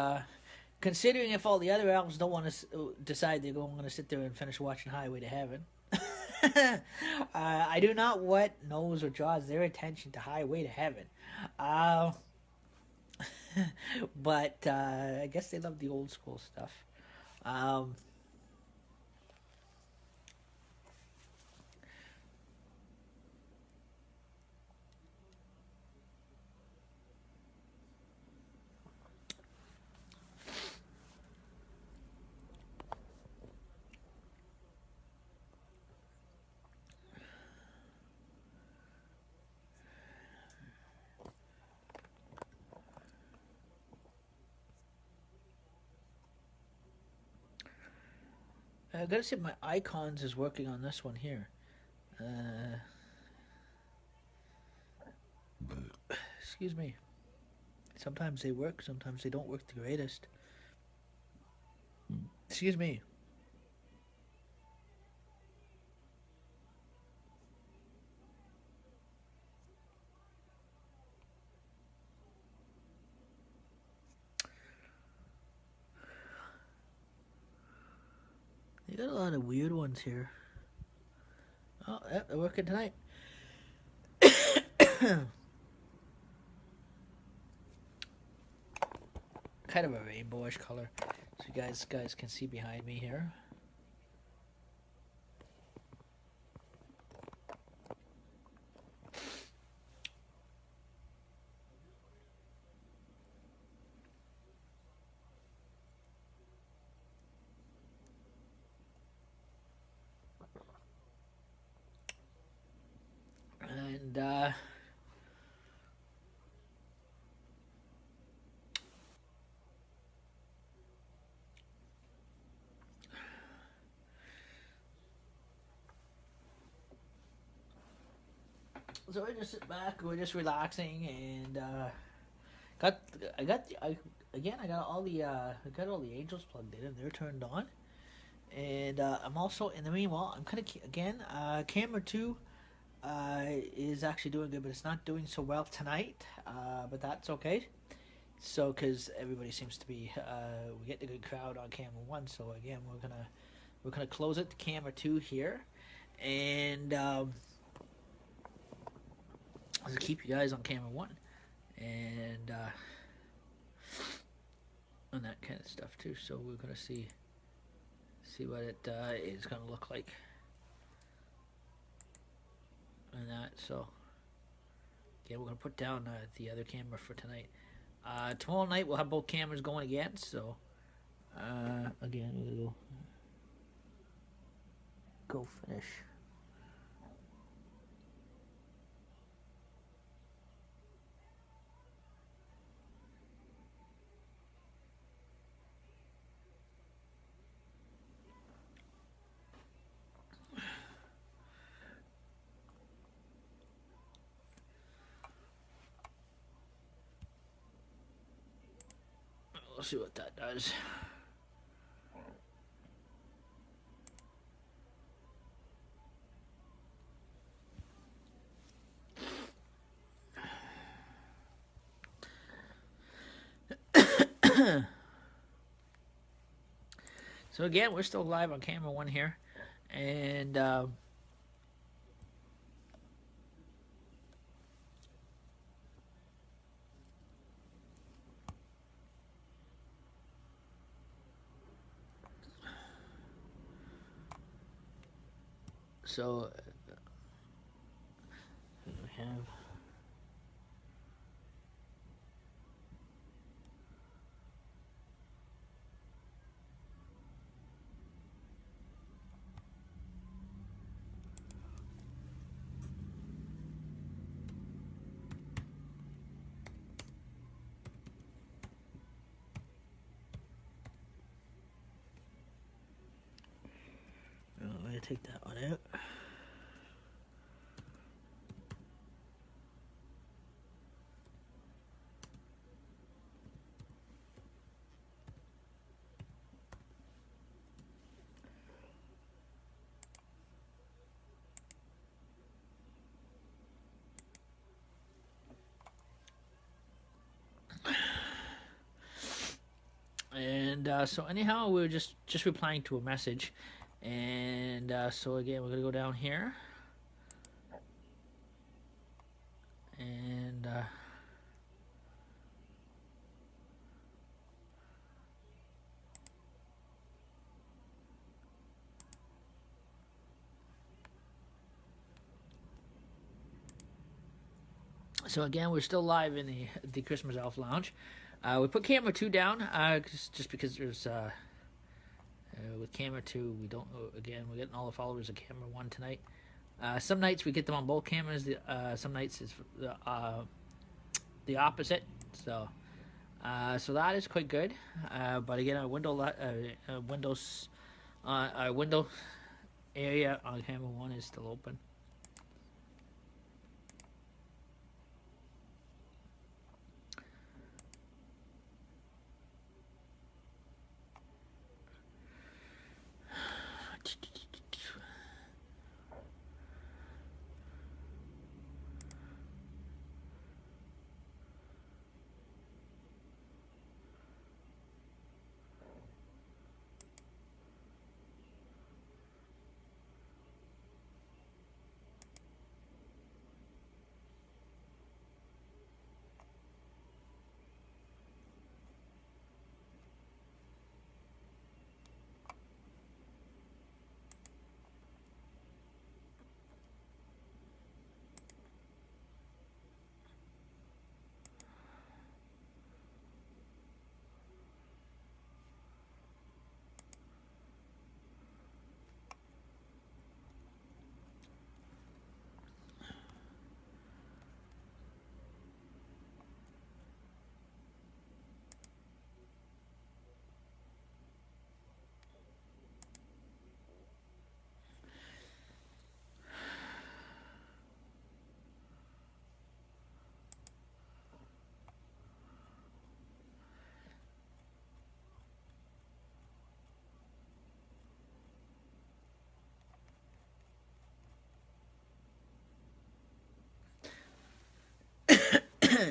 considering if all the other elves don't want to decide they're going to sit there and finish watching Highway to Heaven, I do not what knows or draws their attention to Highway to Heaven. But I guess they love the old school stuff. I gotta see if my icons is working on this one here. Excuse me. Sometimes they work, sometimes they don't work the greatest. Excuse me. They got a lot of weird ones here. Oh, yeah, they're working tonight. Kind of a rainbowish color, so you guys can see behind me here. So we're just sitting back, we're just relaxing, and I got all the angels plugged in, and they're turned on. And I'm also in the meanwhile, I'm kind of again, camera 2 is actually doing good, but it's not doing so well tonight. But that's okay. So because everybody seems to be, we get a good crowd on camera 1. So again, we're gonna close it to camera 2 here, and I'll keep you guys on camera 1, and that kind of stuff too. So we're gonna see what it is gonna look like, and that. So again, we're gonna put down the other camera for tonight. Tomorrow night we'll have both cameras going again. So again, we're gonna go finish. We'll see what that does. So again, we're still live on camera 1 here, and so we have. I'm gonna take that one out. And so anyhow, we're just replying to a message, and so again, we're gonna go down here, and so again, we're still live in the Christmas Elf Lounge. We put camera 2 down just because there's with camera 2 we don't again we're getting all the followers of camera 1 tonight. Some nights we get them on both cameras. Some nights it's the opposite. So so that is quite good. But again, our Windows our window area on camera 1 is still open.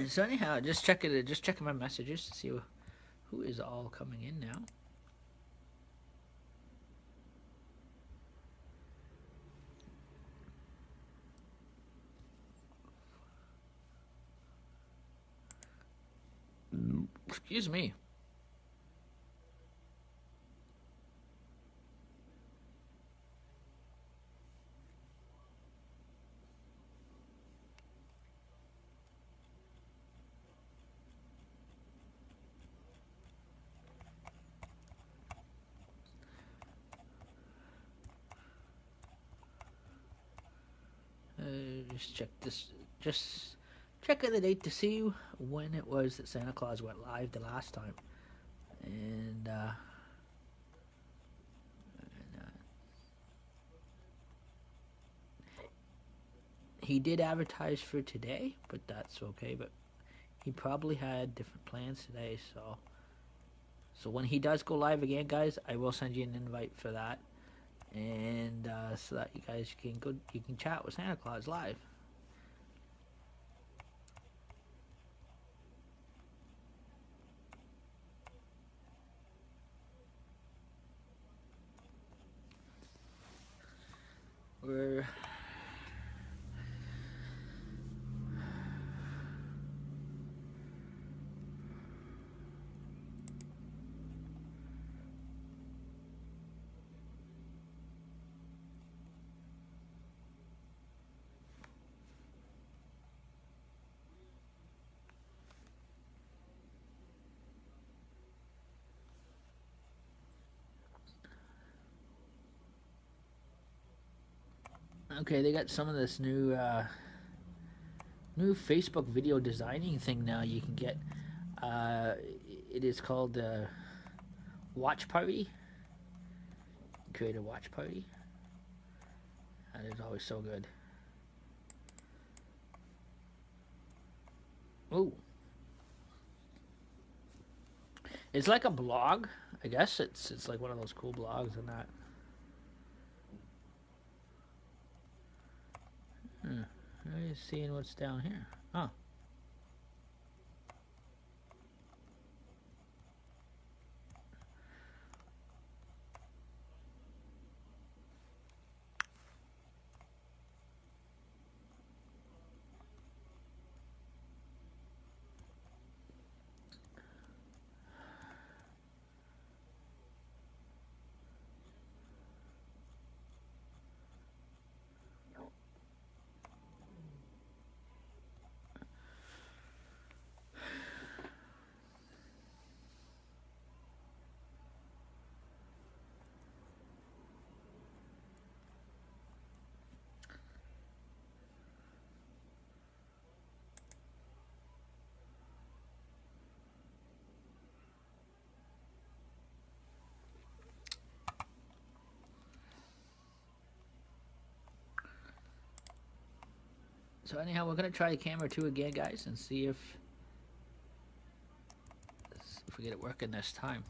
So anyhow, just checking my messages to see who is all coming in now. Excuse me. Just check this. Just checking the date to see when it was that Santa Claus went live the last time, and he did advertise for today, but that's okay. But he probably had different plans today, so when he does go live again, guys, I will send you an invite for that, and so that you guys you can chat with Santa Claus live. We're okay. They got some of this new Facebook video designing thing now. You can get. It is called Watch Party. Create a watch party. That is always so good. Ooh. It's like a blog, I guess. It's like one of those cool blogs and that. I'm seeing what's down here. Oh. So anyhow, we're gonna try the camera 2 again, guys, and see if we get it working this time.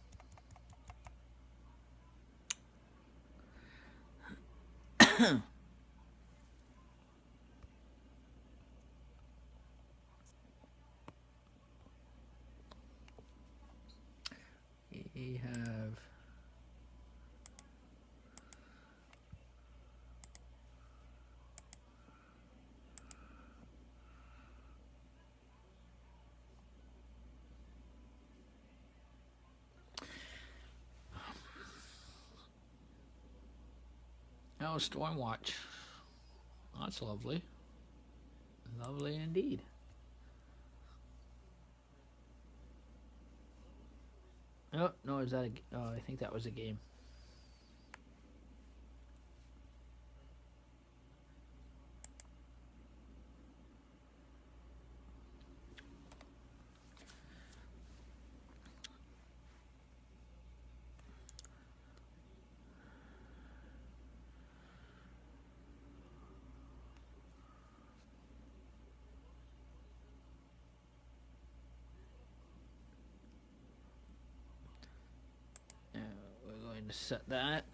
We have. Oh, Stormwatch. That's lovely. Lovely indeed. Oh, no, is that a... Oh, I think that was a game. We're going to set that.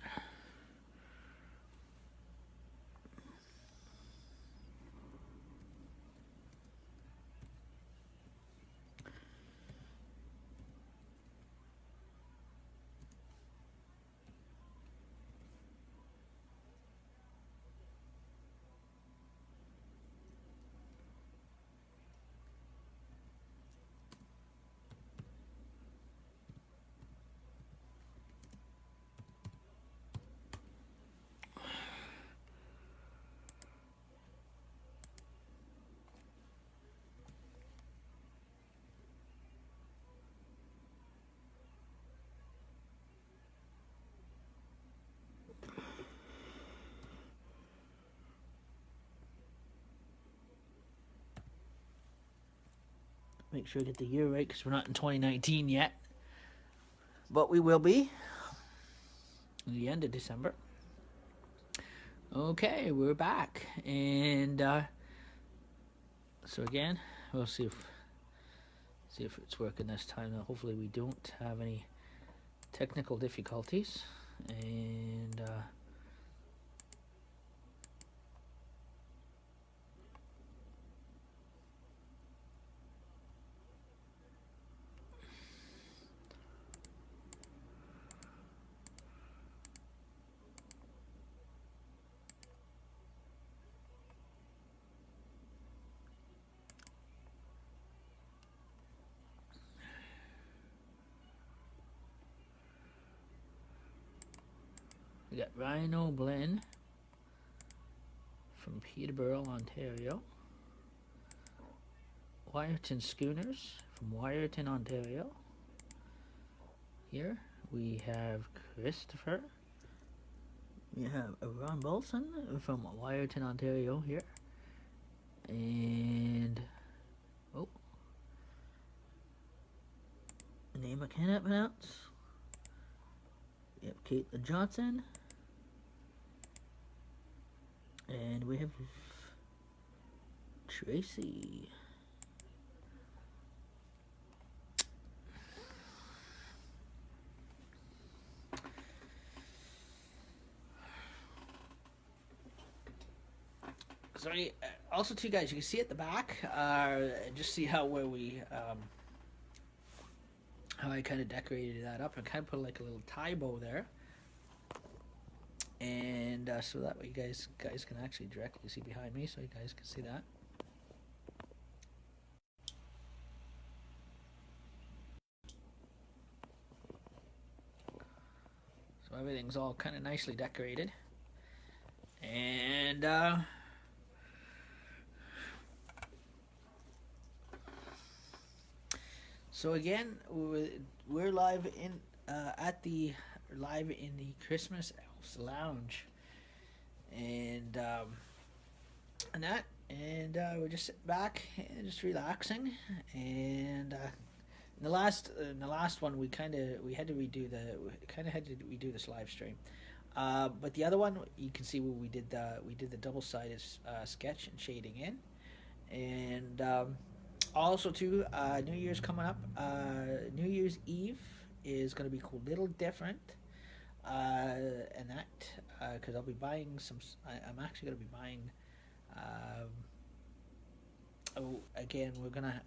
Make sure I get the year right because we're not in 2019 yet. But we will be in the end of December. Okay, we're back. And so again, we'll see if it's working this time. Now, hopefully we don't have any technical difficulties. And we got Ryan O'Blinn from Peterborough, Ontario. Wyerton Schooners from Wyerton, Ontario. Here we have Christopher. We have Ron Bolson from Wyerton, Ontario here. And name I cannot pronounce. We have Caitlin Johnson. And we have Tracy. Sorry. Also, too, guys, you can see at the back. Just see how how I kind of decorated that up. I kind of put like a little tie bow there, and so that way you guys can actually directly see behind me, so you guys can see that. So everything's all kind of nicely decorated, and so again, we're live in the Christmas Elves Lounge, and we're just sitting back and just relaxing. And in the last one, we had to redo this live stream. But the other one, you can see where we did the double-sided sketch and shading in, and also too, New Year's coming up. New Year's Eve is going to be a little different, and that because I'll be buying some. I'm actually going to be buying. Again, we're gonna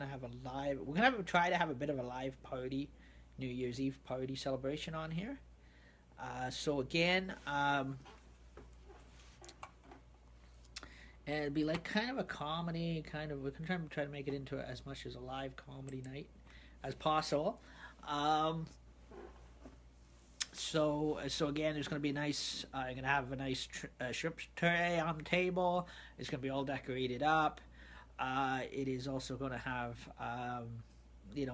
have a live. We're gonna try to have a bit of a live party, New Year's Eve party celebration on here. So again, and it'd be like kind of a comedy, we're gonna try to make it into as much as a live comedy night as possible. So again, there's gonna be a nice. I'm gonna have a nice shrimp tray on the table. It's gonna be all decorated up. It is also gonna have,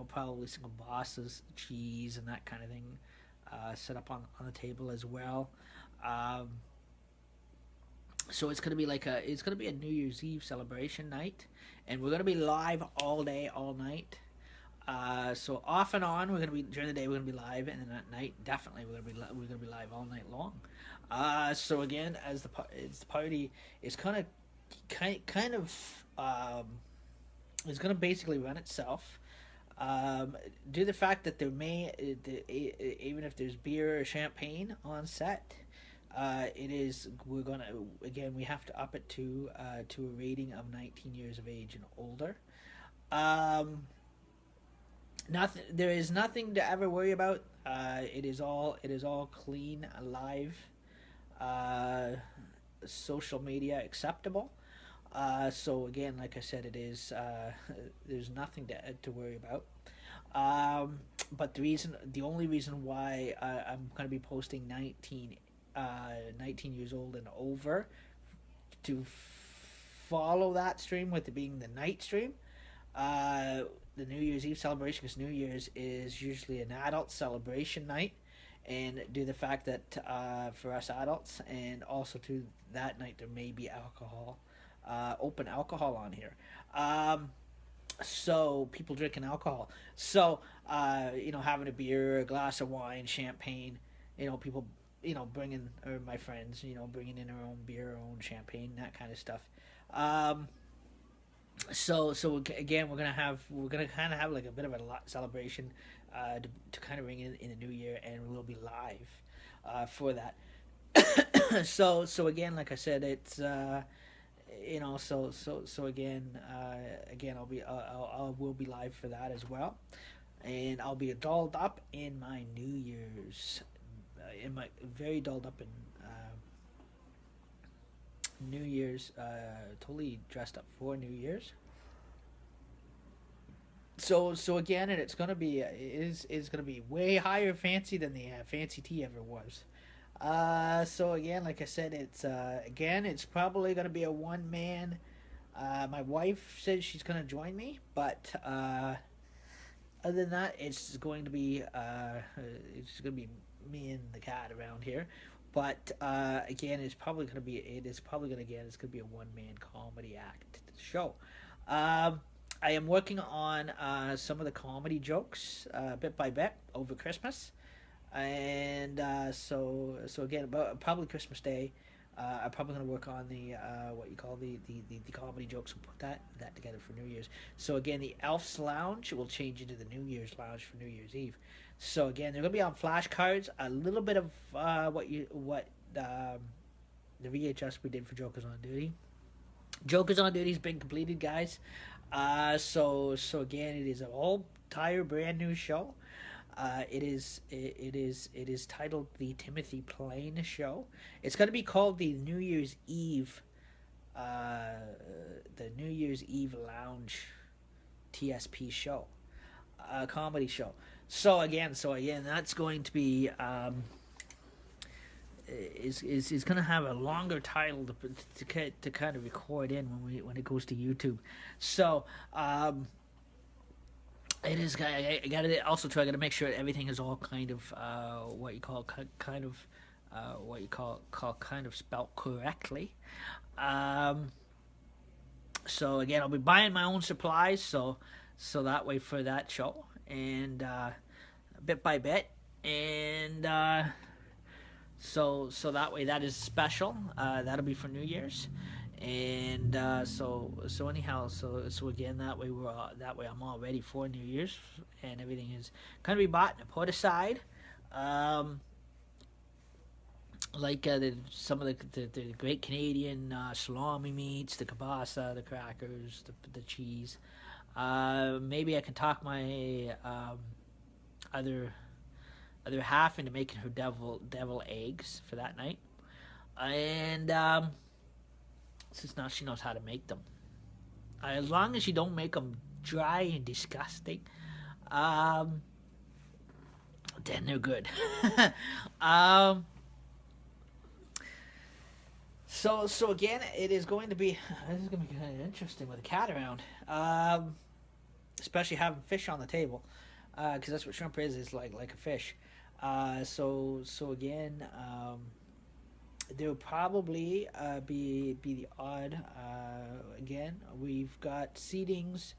probably some bosses, cheese, and that kind of thing, set up on the table as well. So it's gonna be a New Year's Eve celebration night, and we're gonna be live all day, all night. So off and on, during the day we're gonna be live, and then at night definitely we're gonna be live all night long. So again, as the party is kind of is gonna basically run itself. Due to the fact that even if there's beer or champagne on set. We have to up it to a rating of 19 years of age and older. There is nothing to ever worry about. It is all clean, live, social media acceptable. So again, like I said, it is there's nothing to worry about. But the only reason why I'm going to be posting 19 years old and over to follow that stream, with it being the night stream, the New Year's Eve celebration, because New Year's is usually an adult celebration night, and due to the fact that for us adults, and also to that night there may be alcohol, open alcohol on here. So people drinking alcohol. So having a beer, a glass of wine, champagne. People bringing, or my friends, bringing in their own beer, their own champagne, that kind of stuff. Um, so again, we're gonna kind of have like a bit of a celebration to kind of bring in the new year, and we'll be live for that. So again, like I said, it's so again, I will be live for that as well, and I'll be dolled up in my New Year's, in my very dolled up in New Year's, totally dressed up for New Year's. So again, and it's gonna be is gonna be way higher fancy than the fancy tea ever was. So again, like I said, it's probably gonna be a one man. My wife says she's gonna join me, but other than that, it's gonna be me and the cat around here. But again, it's probably gonna again it's gonna be a one man comedy act show. Um, I am working on some of the comedy jokes bit by bit over Christmas, and so again, about probably Christmas Day, I'm probably going to work on the what you call the comedy jokes and put that together for New Year's. So again, the Elf's Lounge will change into the New Year's Lounge for New Year's Eve. So again, they're going to be on flashcards. A little bit of what the VHS we did for Jokers on Duty. Jokers on Duty's been completed, guys. So again, it is an all entire brand new show. It is titled the Timothy Plain Show. It's going to be called the New Year's Eve, Lounge TSP show, comedy show. So again, that's going to be is going to have a longer title to kind of record in when it goes to YouTube. So. It is. I got to also try. I got to make sure everything is all kind of what you call kind of spelt correctly. So again, I'll be buying my own supplies, so that way for that show, and bit by bit, and so that way that is special. That'll be for New Year's. And so anyhow, so again, that way I'm all ready for New Year's, and everything is gonna be bought and put aside. Like some of the great Canadian salami meats, the kielbasa, the crackers, the cheese. Maybe I can talk my other half into making her devil eggs for that night, and since now she knows how to make them. As long as you don't make them dry and disgusting, then they're good. So again, this is going to be kind of interesting with a cat around, especially having fish on the table, because that's what shrimp is like a fish. So again. There will probably be the odd. Again, we've got seatings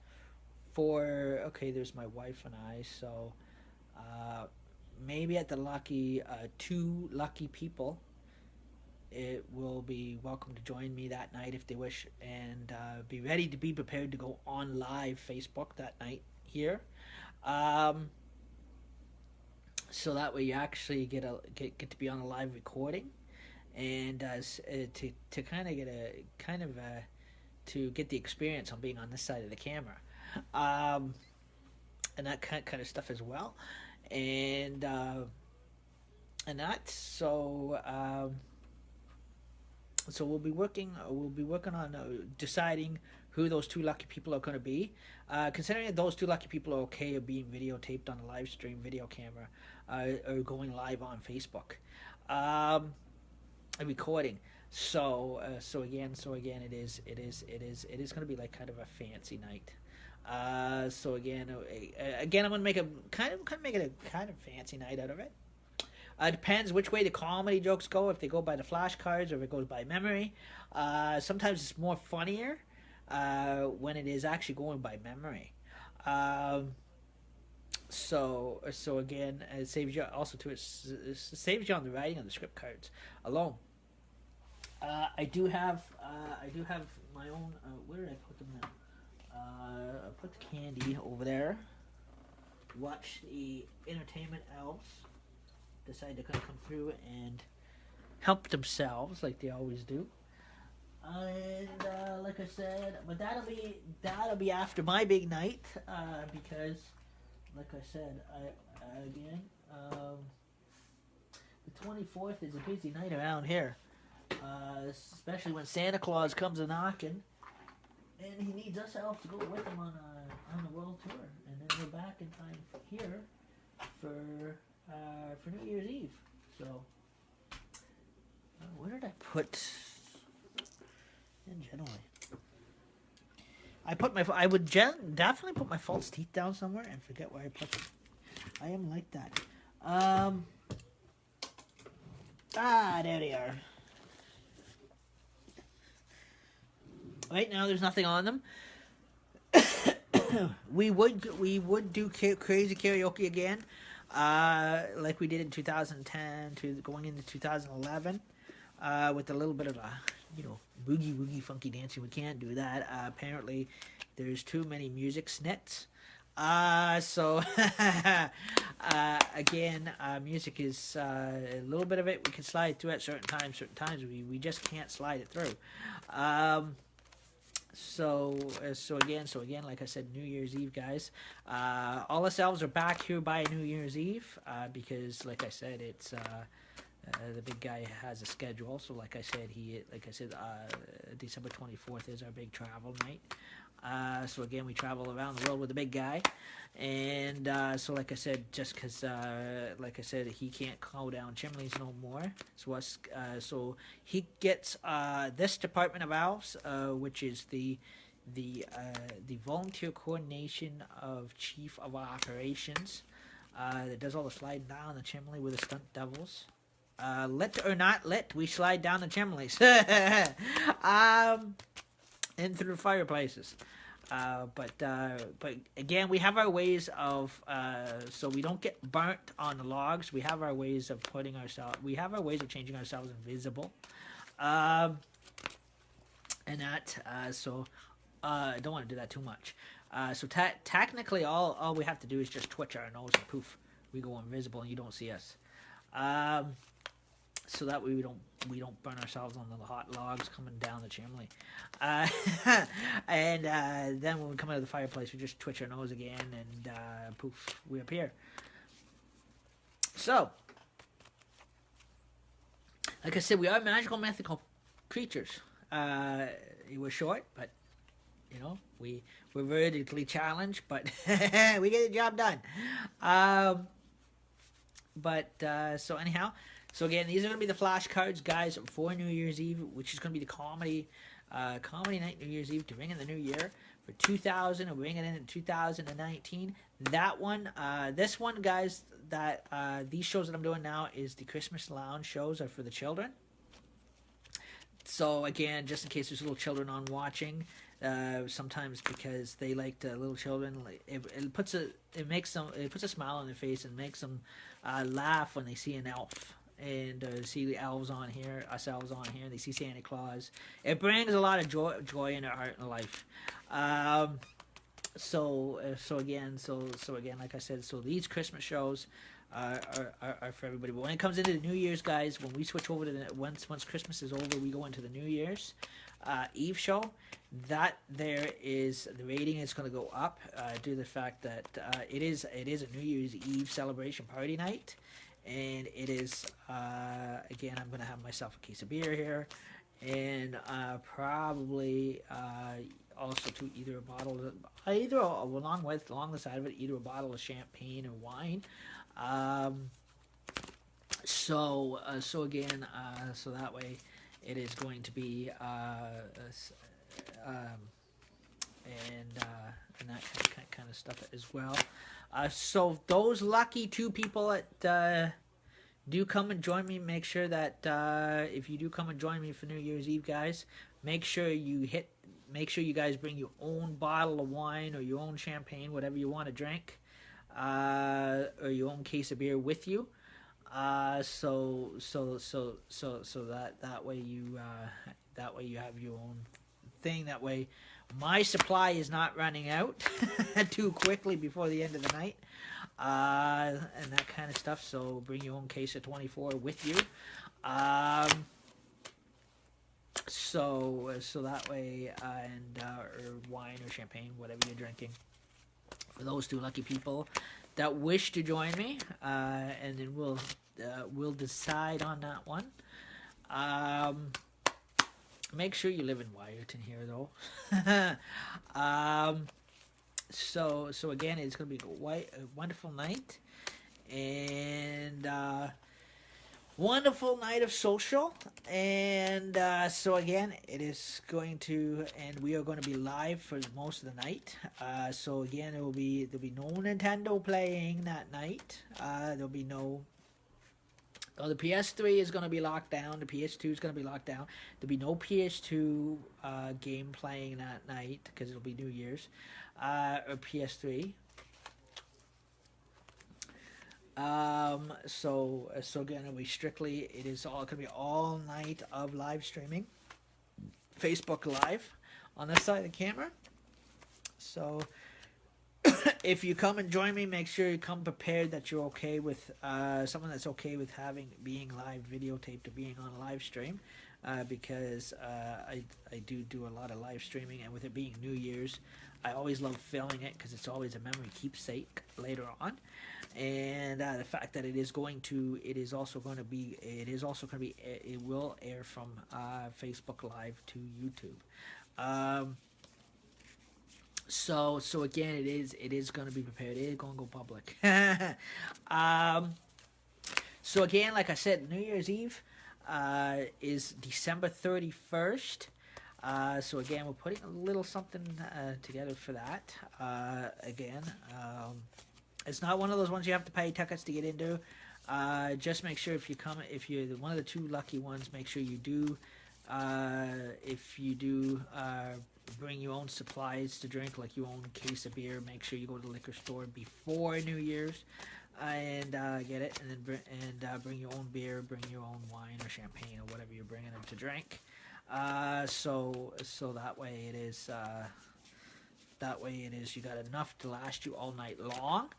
for. Okay, there's my wife and I. So maybe at the lucky 2 lucky people, it will be welcome to join me that night if they wish, and be ready to be prepared to go on live Facebook that night here. So that way you actually get to be on a live recording. And to kind of to get the experience on being on this side of the camera, and that kind of stuff as well, and that so we'll be working on deciding who those 2 lucky people are going to be. Considering that those 2 lucky people are okay of being videotaped on a live stream video camera, or going live on Facebook. A recording. So again, it is going to be like kind of a fancy night. So again, I'm going to make make it a kind of fancy night out of it. Depends which way the comedy jokes go. If they go by the flashcards or if it goes by memory. Sometimes it's more funnier when it is actually going by memory. Um, so again, it saves you also too. It saves you on the writing of the script cards alone. I do have my own. Where did I put them now? I put the candy over there. Watch the entertainment elves decide to kind of come through and help themselves like they always do. And like I said, but that'll be after my big night because, like I said, again the 24th is a busy night around here, especially when Santa Claus comes a knocking, and he needs us elves to go with him on the world tour, and then we're back in time here for New Year's Eve. So where did I put? In generally, I would definitely put my false teeth down somewhere and forget where I put them. I am like that. There they are. Right now, there's nothing on them. we would do crazy karaoke again, like we did in 2010 to going into 2011, with a little bit of a boogie woogie funky dancing. We can't do that. Apparently, there's too many music snits. So again, music is a little bit of it. We can slide through at certain times. Certain times we just can't slide it through. So again, like I said, New Year's Eve, guys. All us elves are back here by New Year's Eve because, like I said, it's. The big guy has a schedule, so like I said, December 24th is our big travel night. So again, we travel around the world with the big guy, and so like I said, just because like I said, he can't go down chimneys no more. So he gets this department of elves, which is the volunteer coordination of chief of operations, that does all the sliding down the chimney with the stunt devils. Lit or not lit, we slide down the chimneys. And through the fireplaces. But again, we have our ways of, so we don't get burnt on the logs. We have our ways of changing ourselves invisible. And that, I don't want to do that too much. So technically, all we have to do is just twitch our nose and poof, we go invisible and you don't see us. So that way we don't burn ourselves on the hot logs coming down the chimney. And then when we come out of the fireplace, we just twitch our nose again, and poof, we appear. So, like I said, we are magical, mythical creatures. It was short, but we're vertically challenged, but we get the job done. So anyhow, so again, these are going to be the flashcards, guys, for New Year's Eve, which is going to be the comedy night New Year's Eve to ring in the new year for 2000 and ring it in 2019. That one, this one, guys, that these shows that I'm doing now is the Christmas Lounge shows are for the children. So again, just in case there's little children on watching, sometimes because they like the little children, it puts a smile on their face and makes them laugh when they see an elf and see the elves on here, us elves on here, and they see Santa Claus. It brings a lot of joy in their heart and life. So again, like I said, so these Christmas shows are for everybody. But when it comes into the New Year's, guys, when we switch over to once Christmas is over, we go into the New Year's Eve show. That there is the rating is going to go up due to the fact that it is a New Year's Eve celebration party night, and it is again, I'm going to have myself a case of beer here, and probably also to either a bottle of, along the side of it, either a bottle of champagne or wine. So that way it is going to be and that kind of stuff as well. So those lucky two people that do come and join me, make sure that if you do come and join me for New Year's Eve, guys, make sure you hit make sure you guys bring your own bottle of wine or your own champagne, whatever you want to drink, or your own case of beer with you. So that way you have your own thing. That way, my supply is not running out too quickly before the end of the night, and that kind of stuff. So bring your own case of 24 with you. So that way, or wine or champagne, whatever you're drinking. For those two lucky people that wish to join me, and then we'll decide on that one. Make sure you live in Wyerton here, though. So again, it's going to be a wonderful night, and wonderful night of social. And so again, it is going to, and we are going to be live for most of the night. So again, there'll be no Nintendo playing that night. There'll be no. Oh, the PS3 is going to be locked down. The PS2 is going to be locked down. There'll be no PS2 game playing that night because it'll be New Year's. Or PS3. So again, it'll be strictly. It is all going to be all night of live streaming. Facebook Live on this side of the camera. So if you come and join me, make sure you come prepared that you're okay with someone that's okay with being live videotaped or being on a live stream, because I do a lot of live streaming, and with it being New Year's, I always love filming it because it's always a memory keepsake later on, and the fact that it will air from Facebook Live to YouTube. So again, it is going to be prepared. It is going to go public. So again, like I said, New Year's Eve is December 31st. So again, we're putting a little something together for that. It's not one of those ones you have to pay tickets to get into. Just make sure if you're one of the two lucky ones, make sure you do. If you do bring your own supplies to drink, like your own case of beer, make sure you go to the liquor store before New Year's and get it, and then bring your own beer, bring your own wine or champagne or whatever you're bringing them to drink. So that way it is. You got enough to last you all night long.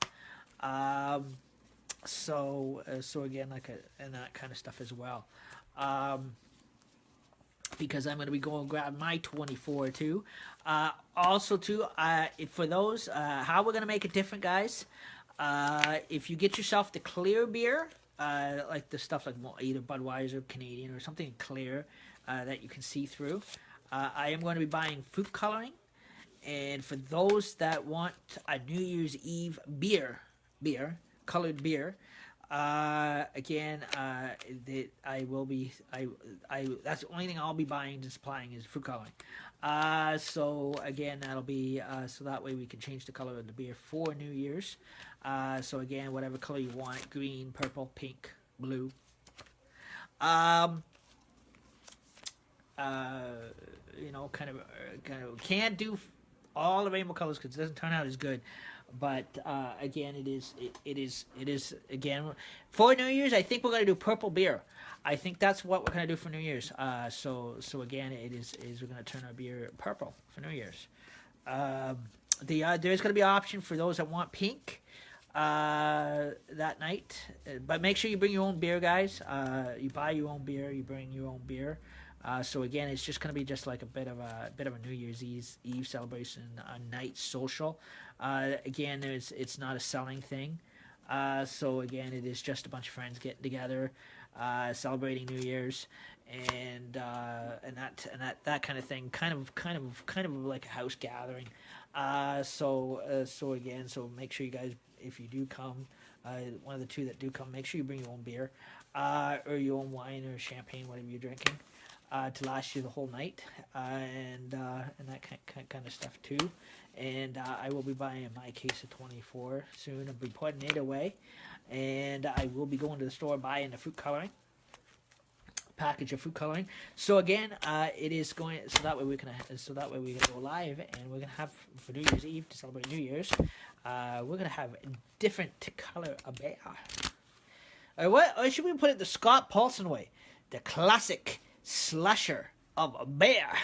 So again, and that kind of stuff as well. Because I'm going to be going to grab my 24 too. Also too, for those, how we're going to make it different, guys. If you get yourself the clear beer, like the stuff like either Budweiser, Canadian, or something clear that you can see through, I am going to be buying fruit coloring. And for those that want a New Year's Eve colored beer, again, I will be. That's the only thing I'll be buying and supplying is fruit coloring. So again, that'll be so that way we can change the color of the beer for New Year's. So again, whatever color you want: green, purple, pink, blue. Kind of can't do all the rainbow colors because it doesn't turn out as good. But again, it is again for New Year's. I think we're gonna do purple beer. I think that's what we're gonna do for New Year's. So again, we're gonna turn our beer purple for New Year's. There's gonna be an option for those that want pink that night, but make sure you bring your own beer, guys. You buy your own beer. You bring your own beer. So again, it's just going to be just like a bit of a New Year's Eve celebration, a night social. Again, it's not a selling thing. So again, it is just a bunch of friends getting together, celebrating New Year's, and that kind of thing, kind of like a house gathering. So again, so make sure you guys, if you do come, one of the two that do come, make sure you bring your own beer, or your own wine or champagne, whatever you're drinking. To last you the whole night, and that kind of stuff too. And I will be buying my case of 24 soon. I'll be putting it away, and I will be going to the store buying the fruit coloring. package of food coloring. So again, it is going so that way we can go live, and we're gonna have for New Year's Eve to celebrate New Year's. We're gonna have different to color a bear. Or should we put it the Scott Paulson way, the classic slasher of a bear?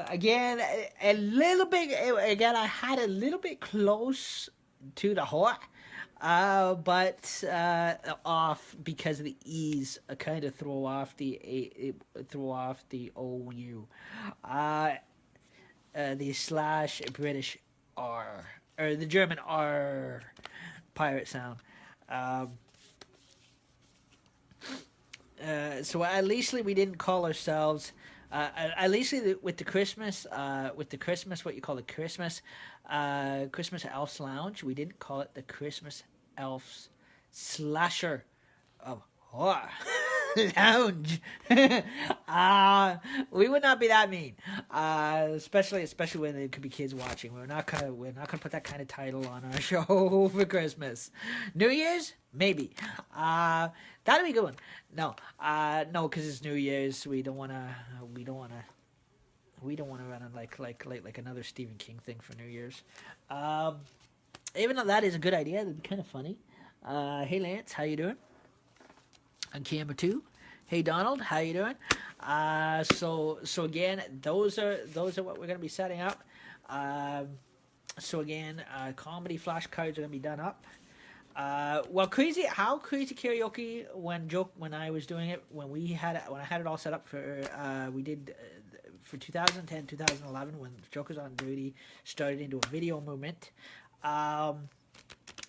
Again, a little bit. Again, I had a little bit close to the horror, but off because of the E's. Kind of throw off the OU. The slash British R or the German R pirate sound. So at least we didn't call ourselves. At least with the Christmas, what you call the Christmas Elves Lounge, we didn't call it the Christmas Elves Slasher of Horror Lounge. We would not be that mean, especially when there could be kids watching. We're not gonna put that kind of title on our show for Christmas. New Year's, maybe. That'd be a good one. No, because it's New Year's. We don't wanna run like another Stephen King thing for New Year's. Even though that is a good idea, that'd be kind of funny. Hey Lance, how you doing? On camera 2. Hey Donald, how you doing? So again, those are what we're gonna be setting up. So again, comedy flashcards are gonna be done up. Well, crazy karaoke when I was doing it, when I had it all set up for we did for 2010 2011 when Jokers on Duty started into a video movement.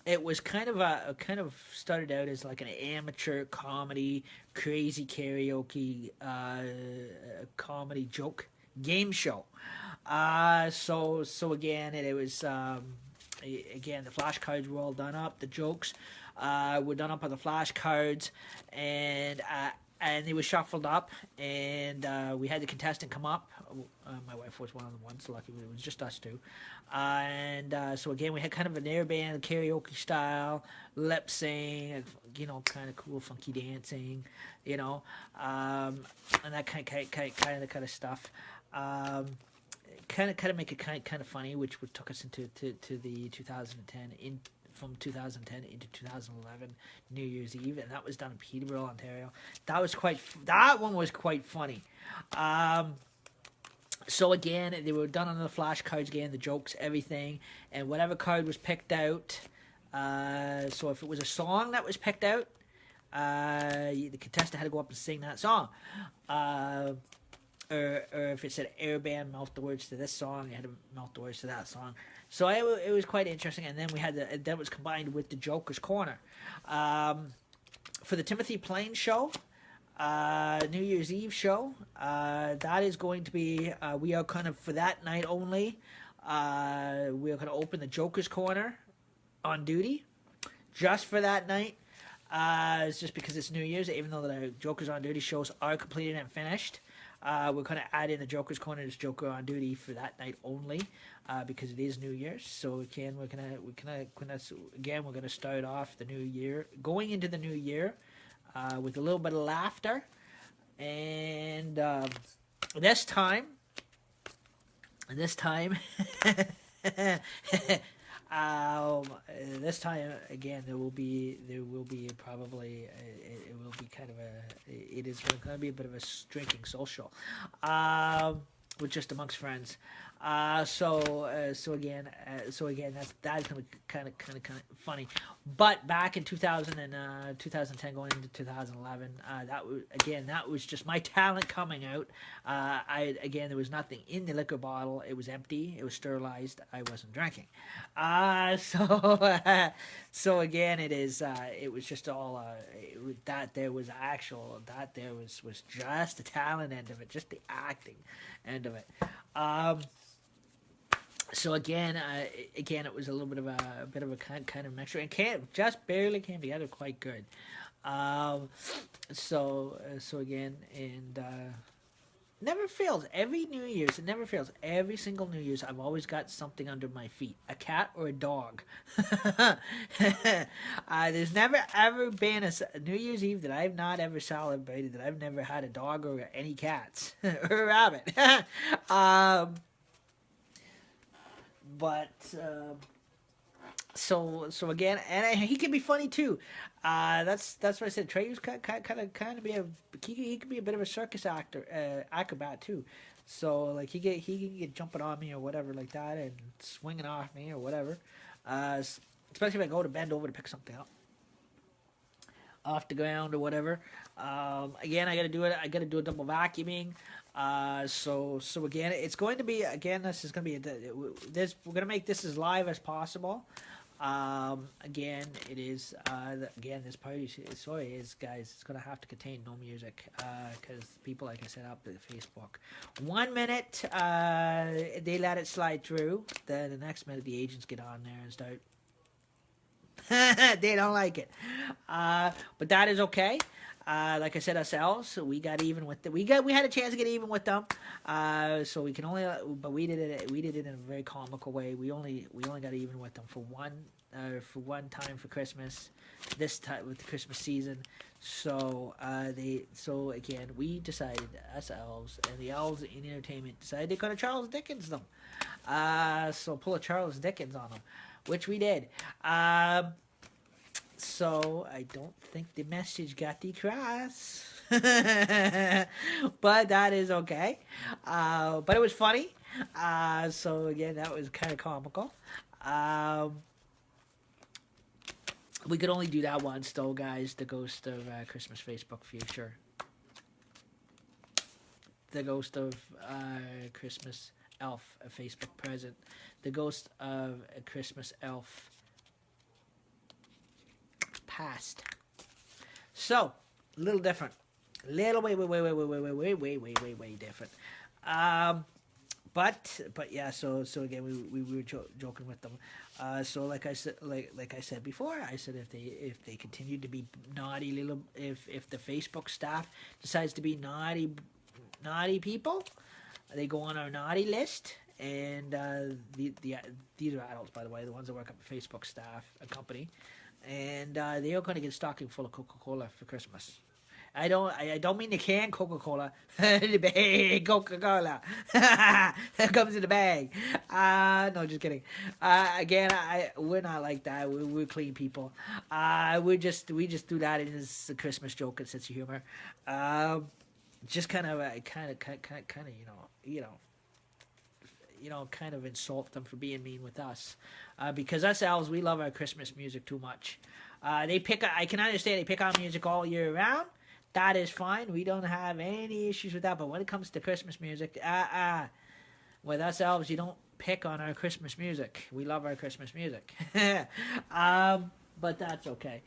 It was kind of started out as like an amateur comedy, crazy karaoke, comedy joke game show. So again, it was again the flashcards were all done up. The jokes were done up on the flashcards, and they were shuffled up, and we had the contestant come up. My wife was one of the ones. Luckily, it was just us two. So again, we had kind of an air band, karaoke style, lip sync, kind of cool, funky dancing, and that kind of stuff. Kind of make it kind of funny, which took us into the 2010 from 2010 into 2011 New Year's Eve, and that was done in Peterborough, Ontario. That one was quite funny. So again, they were done on the flashcards again, the jokes, everything, and whatever card was picked out. So if it was a song that was picked out, the contestant had to go up and sing that song. Or if it said air band, mouth the words to this song, you had to mouth the words to that song. So it was quite interesting, and then that was combined with the Joker's Corner. For the Timothy Plain show, New Year's Eve show, that is going to be, we are kind of, for that night only, we are going to open the Joker's Corner on duty, just for that night. It's just because it's New Year's, even though the Joker's on Duty shows are completed and finished. We're going to add in the Joker's Corner as Joker on Duty for that night only, because it is New Year's. So again, we're gonna start off the new year, going into the new year, with a little bit of laughter, and this time, this time again, there will be probably it will be kind of it is going to be a bit of a drinking social, with just amongst friends. So again, that's going to be kind of funny. But back in 2010 going into 2011, that was just my talent coming out. There was nothing in the liquor bottle. It was empty. It was sterilized. I wasn't drinking. So again, it was just all was just the talent end of it, just the acting end of it. So again, it was a little bit of a kind of mixture, and just barely came together quite good. So again, and Never fails. Every New Year's, it never fails. Every single New Year's, I've always got something under my feet, a cat or a dog. There's never ever been a New Year's Eve that I've not ever celebrated that I've never had a dog or any cats or a rabbit. But so again, and he can be funny too. That's what I said. Trey was kind of be a he could be a bit of a circus acrobat too. So like he can get jumping on me or whatever like that and swinging off me or whatever. Especially if I go to bend over to pick something up off the ground or whatever. Again, I got to do a double vacuuming. So again, it's going to be this is going to be we're going to make this as live as possible. Again, it is this party is guys, it's going to have to contain no music because people, like I said, up at Facebook 1 minute they let it slide through, then the next minute the agents get on there and start they don't like it, but that is okay. Like I said, ourselves, we got even with we had a chance to get even with them. So we can only, but we did it in a very comical way. We only got even with them for one time for Christmas, this time with the Christmas season. So again, we decided, us elves and the elves in entertainment decided they're gonna Charles Dickens them. So pull a Charles Dickens on them, which we did. So I don't think the message got across, but that is okay. But it was funny. So again, that was kind of comical. We could only do that once, though, guys. The Ghost of Christmas Facebook Future. The Ghost of Christmas Elf, a Facebook present. The Ghost of a Christmas Elf past. So, a little different. Little way different. But yeah. So again, we were joking with them. So like I said before, I said if they continue to be naughty little, if the Facebook staff decides to be naughty people, they go on our naughty list. And these are adults, by the way, the ones that work up at Facebook staff, a company. And they are going to get a stocking full of Coca-Cola for Christmas. I don't mean the canned Coca-Cola. The bag Coca-Cola. That comes in the bag. No, just kidding. Again, we're not like that. We're clean people. We just do that as a Christmas joke and sense of humor. Just kind of kind of insult them for being mean with us. Because us elves, we love our Christmas music too much. I can understand they pick on music all year round. That is fine. We don't have any issues with that. But when it comes to Christmas music, with us elves, you don't pick on our Christmas music. We love our Christmas music. But that's okay.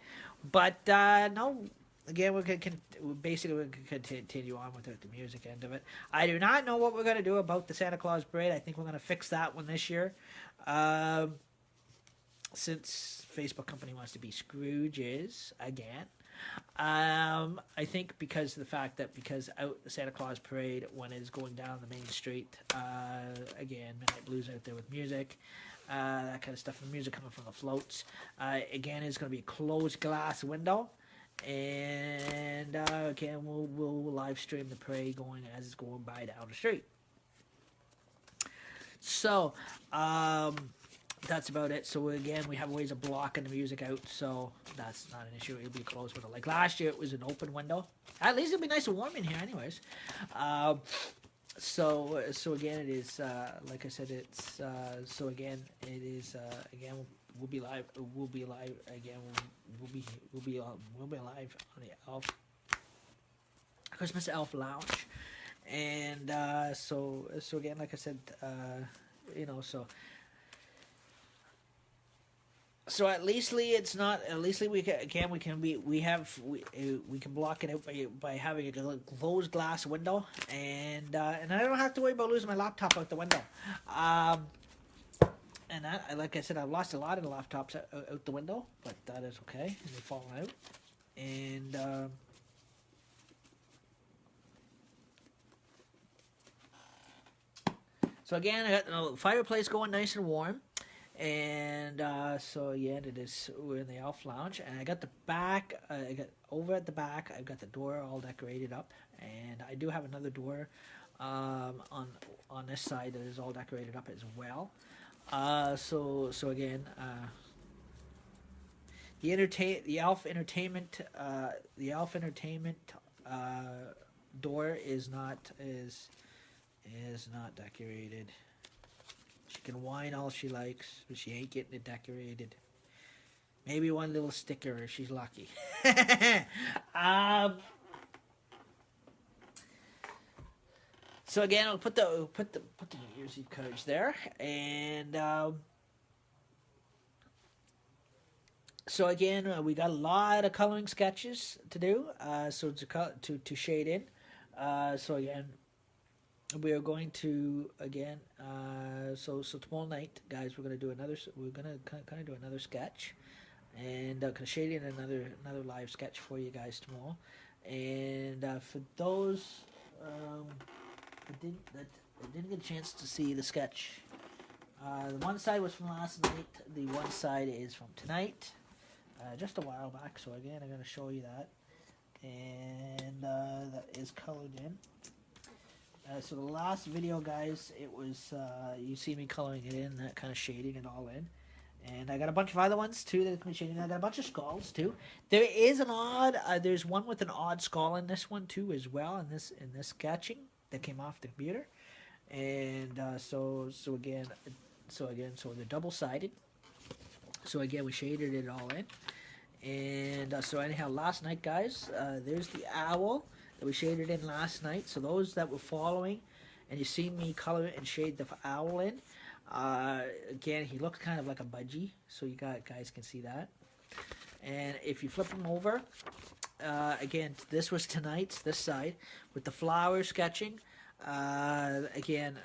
But no. Again, we can continue on with the music end of it. I do not know what we're going to do about the Santa Claus parade. I think we're going to fix that one this year. Since Facebook company wants to be Scrooges again. I think because of the fact that out the Santa Claus parade, when it's going down the main street, again, Midnight Blues out there with music, that kind of stuff, the music coming from the floats. Again, it's going to be a closed glass window. And again, we'll live stream the parade going as it's going by down the street. So that's about it. So again, we have ways of blocking the music out, so that's not an issue. It'll be a closed window. Like last year, it was an open window. At least it'll be nice and warm in here, anyways. So again, it is like I said. It's so again, it is again. We'll be live. We'll be live again. We'll be live on the Christmas Elf Lounge, and so again, like I said, so at leastly it's not. At leastly we can block it out by having a closed glass window, and I don't have to worry about losing my laptop out the window. And like I said, I've lost a lot of the laptops out the window, but that is okay. They fall out. And So again, I got the fireplace going nice and warm. And so again, we're in the Elf Lounge, and I got the back. I got over at the back. I've got the door all decorated up, and I do have another door on this side that is all decorated up as well. So again, the Elf Entertainment door is not decorated. She can whine all she likes, but she ain't getting it decorated. Maybe one little sticker if she's lucky. So again, I'll put the New Year's Eve cards there, and so again, we got a lot of coloring sketches to do. So to shade in. So again, we are going to so tomorrow night, guys, we're gonna do another. We're gonna kind of do another sketch, and gonna shade in another live sketch for you guys tomorrow. And for those that didn't get a chance to see the sketch, the one side was from last night. The one side is from tonight, just a while back. So again, I'm gonna show you that, and that is colored in. So the last video, guys, it was, you see me coloring it in, that kind of shading it all in. And I got a bunch of other ones, too, that can be shading. I got a bunch of skulls, too. There is an odd, there's one with an odd skull in this one, too, as well, in this sketching that came off the computer. And so they're double-sided. So again, we shaded it all in. And so anyhow, last night, guys, there's the owl that we shaded in last night. So those that were following, and you see me color and shade the owl in. Again, he looks kind of like a budgie, so you guys can see that. And if you flip him over, again, this was tonight's, this side, with the flower sketching. Again,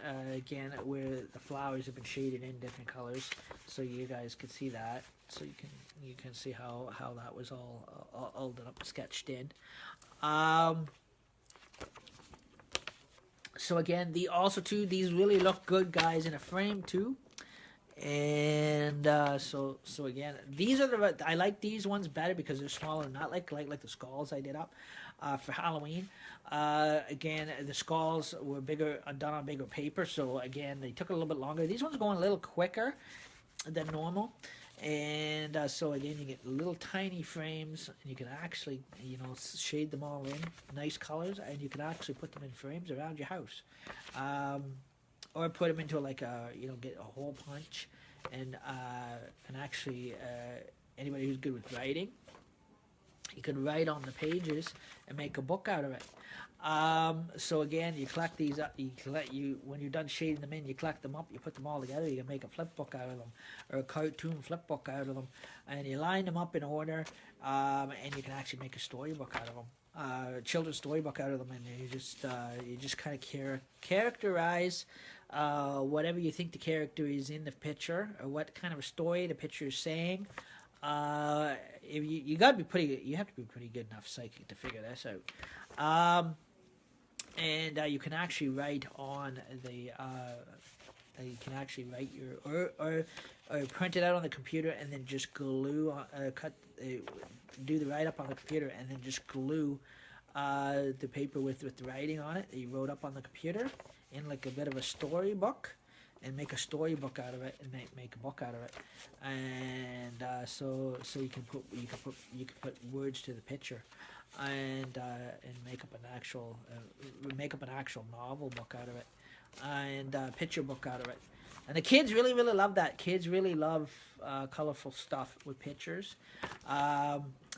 where the flowers have been shaded in different colors, so you guys can see that. So you can see how that was all done up, sketched in. So again, these really look good, guys, in a frame too. And so again, these are I like these ones better because they're smaller, not like the skulls I did up for Halloween. Again, the skulls were bigger, done on bigger paper, so again, they took a little bit longer. These ones going a little quicker than normal. And so again, you get little tiny frames, and you can actually, shade them all in nice colors, and you can actually put them in frames around your house, or put them into get a hole punch, and actually, anybody who's good with writing, you can write on the pages and make a book out of it. So again, you collect these up. When you're done shading them in, you collect them up. You put them all together. You can make a flip book out of them, or a cartoon flip book out of them, and you line them up in order. And you can actually make a storybook out of them, children's storybook out of them, and you just kind of characterize whatever you think the character is in the picture, or what kind of a story the picture is saying. If you have to be pretty good enough psychic to figure this out. And you can actually write on the you can actually write your or print it out on the computer, and then just glue do the write up on the computer, and then just glue the paper with the writing on it that you wrote up on the computer in like a bit of a storybook, and make a storybook out of it, and make a book out of it. And so you can put words to the picture, and make up an actual novel book out of it, and picture book out of it. And the kids really love that. Kids really love colorful stuff with pictures,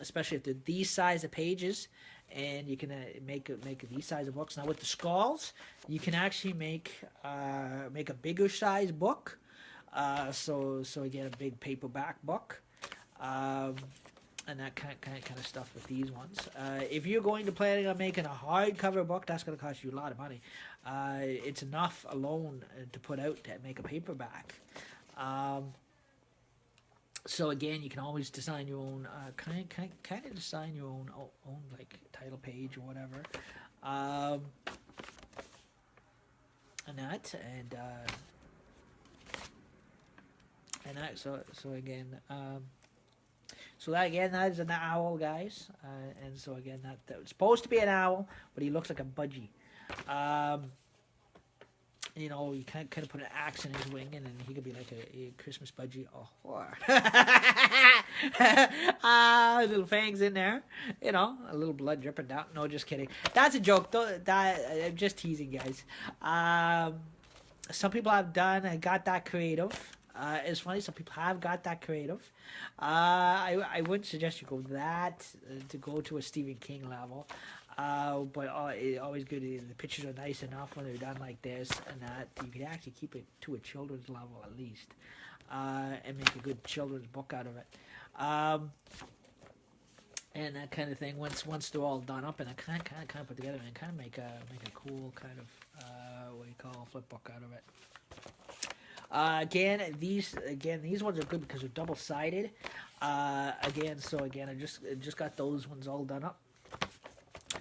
especially if they're these size of pages. And you can make these size of books. Now with the skulls, you can actually make a bigger size book. So again, a big paperback book, and that kind of stuff with these ones. If you're planning on making a hardcover book, that's going to cost you a lot of money. It's enough alone to put out to make a paperback. So again, you can always design your own kind of design your own like title page or whatever. and that, and that. So again, so that again, that is an owl, guys. And so again, that's supposed to be an owl, but he looks like a budgie. You know, you kind of put an axe in his wing, and then he could be like a Christmas budgie. Oh, little fangs in there. You know, a little blood dripping down. No, just kidding. That's a joke. Though, I'm just teasing, guys. Some people have got that creative. It's funny. Some people have got that creative. I wouldn't suggest you go to go to a Stephen King level. But it's always good. The pictures are nice enough when they're done like this, and that you can actually keep it to a children's level at least, and make a good children's book out of it, and that kind of thing. Once they're all done up and kind of put together, and kind of make a cool kind of what do you call flip book out of it. Again, these ones are good because they're double sided. Again, I just got those ones all done up.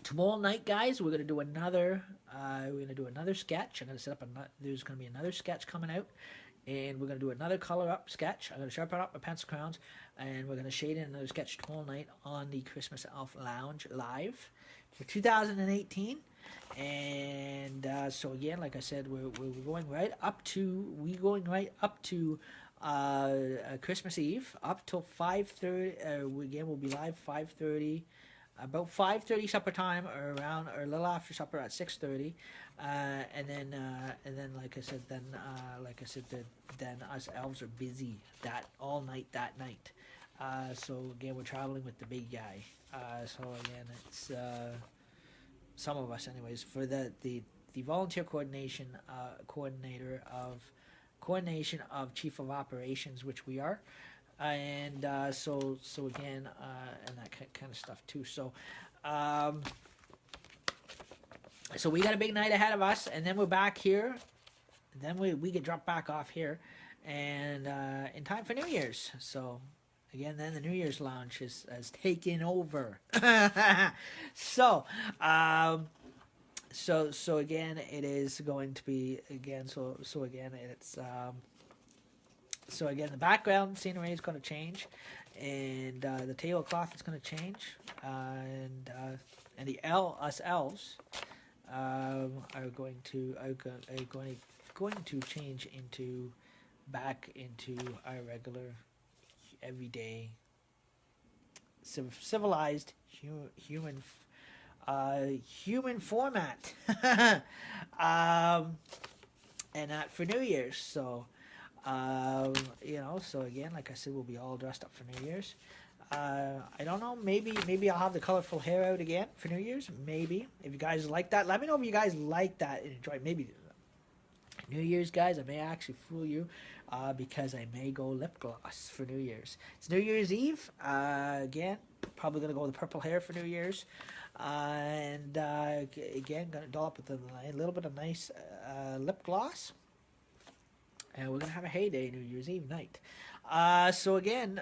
Tomorrow night, guys, we're gonna do another. Sketch. I'm gonna set up there's gonna be another sketch coming out, and we're gonna do another color up sketch. I'm gonna sharpen up my pencil crowns, and we're gonna shade in another sketch tomorrow night on the Christmas Elf Lounge live for 2018. And so again, like I said, we're going right up to Christmas Eve up till 5:30. Again, we'll be live 5:30. About 5:30 supper time, or a little after supper at 6:30, and then like I said, then us elves are busy all night that night. So again, we're traveling with the big guy. So again, it's some of us, anyways, for the volunteer coordination of chief of operations, which we are. And so again, and that kind of stuff too. So we got a big night ahead of us, and then we're back here. Then we get dropped back off here, and in time for New Year's. So again, then the New Year's lounge has taken over. So again, it is going to be again. So again, it's. So again, the background scenery is going to change, and the tablecloth is going to change, and us elves are going to change back into our regular, everyday, civilized human format, and that for New Year's. So. So again, like I said, we'll be all dressed up for New Year's. I don't know, maybe I'll have the colorful hair out again for New Year's. Maybe. If you guys like that, let me know if you guys like that and enjoy. Maybe New Year's, guys, I may actually fool you, because I may go lip gloss for New Year's. It's New Year's Eve. Again, probably going to go with the purple hair for New Year's. And again, going to doll up with a little bit of nice lip gloss. And we're going to have a heyday New Year's Eve night. So again,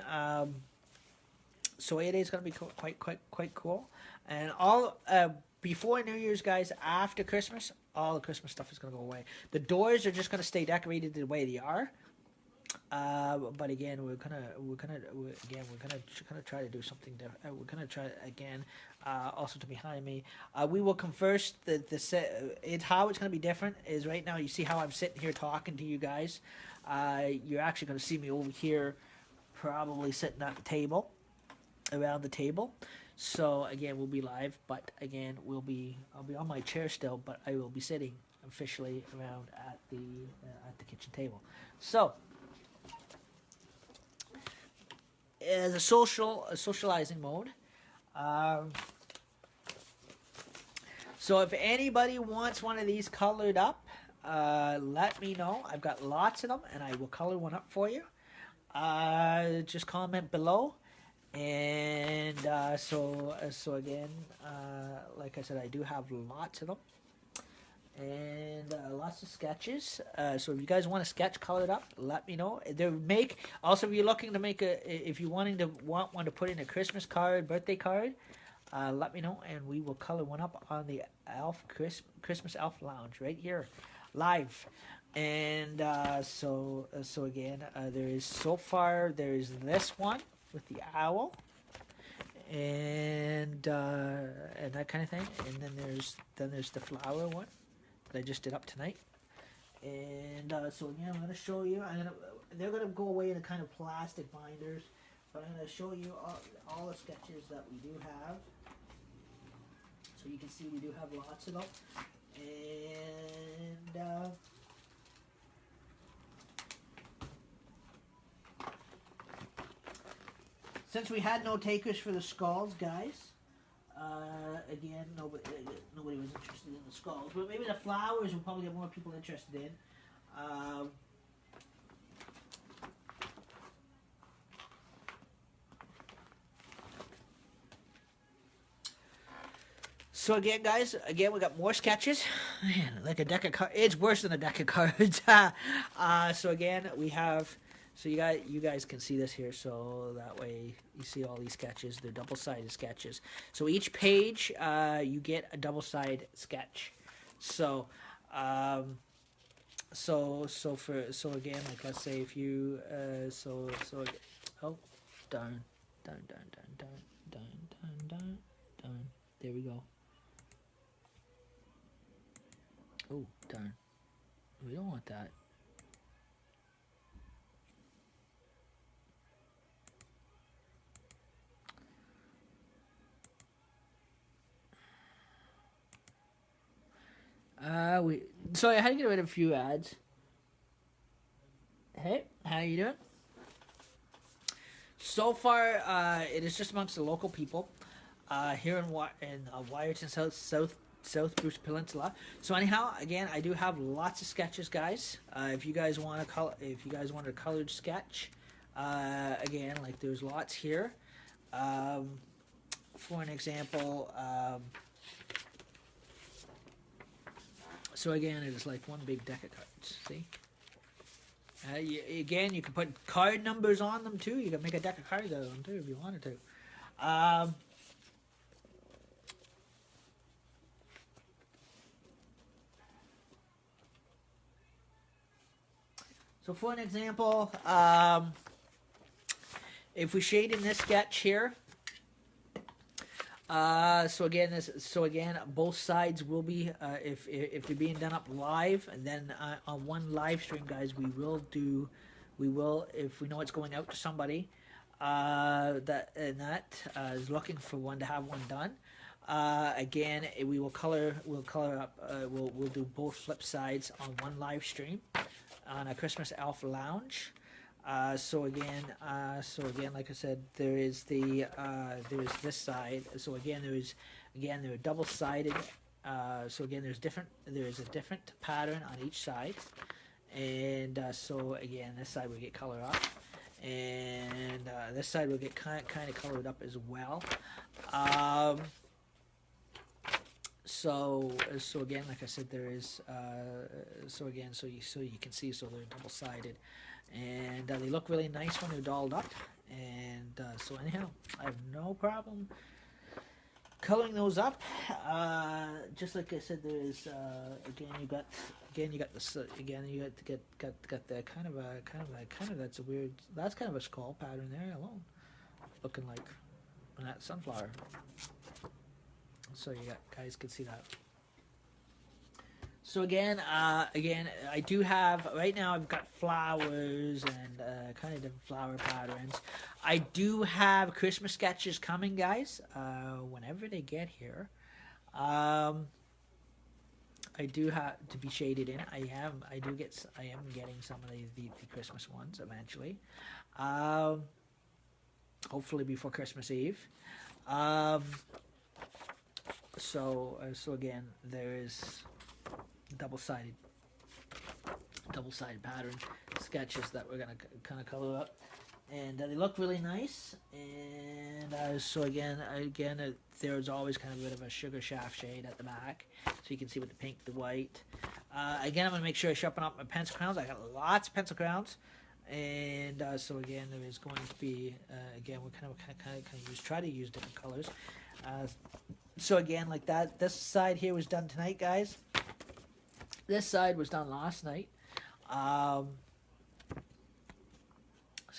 so heyday is going to be quite cool. And all before New Year's, guys, after Christmas, all the Christmas stuff is going to go away. The doors are just going to stay decorated the way they are. But again, we're gonna try to do something different. We're gonna try again. Also to behind me, we will converse the set. How it's gonna be different is right now. You see how I'm sitting here talking to you guys. You're actually gonna see me over here, probably sitting at the table, around the table. So again, we'll be live, but again, I'll be on my chair still, but I will be sitting officially around at the kitchen table. So. As a socializing mode. So if anybody wants one of these colored up, let me know. I've got lots of them, and I will color one up for you. Just comment below. And so again, like I said, I do have lots of them. And lots of sketches. So if you guys want a sketch colored up, let me know. Also, if you're looking to if you want one to put in a Christmas card, birthday card, let me know, and we will color one up on the Christmas Elf Lounge right here. live. And so again, there is so far there is this one with the owl, and that kind of thing, and then there's the flower one that I just did up tonight. And so again, I'm going to show you. They're going to go away in a kind of plastic binders, but I'm going to show you all the sketches that we do have. So you can see we do have lots of them, and since we had no takers for the skulls, guys, again, nobody was interested in the skulls, but maybe the flowers will probably get more people interested in. So again, guys, we got more sketches. Man, like a deck of cards. It's worse than a deck of cards. So again, we have. So you guys can see this here. So that way you see all these sketches. They're double-sided sketches. So each page, you get a double-sided sketch. So, so again, like let's say if you oh, darn. There we go. Oh, darn. We don't want that. Sorry, I had to get rid of a few ads. Hey, how you doing? So far, it is just amongst the local people here in Wyerton, South Bruce Peninsula. So anyhow, again, I do have lots of sketches, guys. If you guys want a colored sketch, again, like there's lots here. For an example, so again, it is like one big deck of cards. See? Again, you can put card numbers on them too. You can make a deck of cards out of them too if you wanted to. So for an example, if we shade in this sketch here, so again, both sides will be if they're being done up live, and then on one live stream, guys, we will if we know it's going out to somebody that is looking for one to have one done. Again, we'll color up. We'll do both flip sides on one live stream on a Christmas Elf Lounge. So again, like I said, there is this side. So again, they're double-sided. So again, there is a different pattern on each side, and so again, this side will get colored up, and this side will get kind of colored up as well. So again, like I said, there is so you can see, so they're double-sided. And they look really nice when they're dolled up, and so anyhow, I have no problem coloring those up. Just like I said, there is you got the kind of that's kind of a skull pattern there alone, looking like that sunflower. So guys can see that. So again, I do have, right now I've got flowers and kind of different flower patterns. I do have Christmas sketches coming, guys, whenever they get here. I do have to be shaded in. I am getting some of the Christmas ones eventually. Hopefully before Christmas Eve. So again, there is double-sided pattern sketches that we're gonna kind of color up, and they look really nice. And so again, there's always kind of a bit of a sugar shaft shade at the back, so you can see with the pink, the white. Again, I'm gonna make sure I sharpen up my pencil crowns. I got lots of pencil crowns, and so again, there is going to be again, we're try to use different colors. So again, like that, this side here was done tonight, guys. This side was done last night. So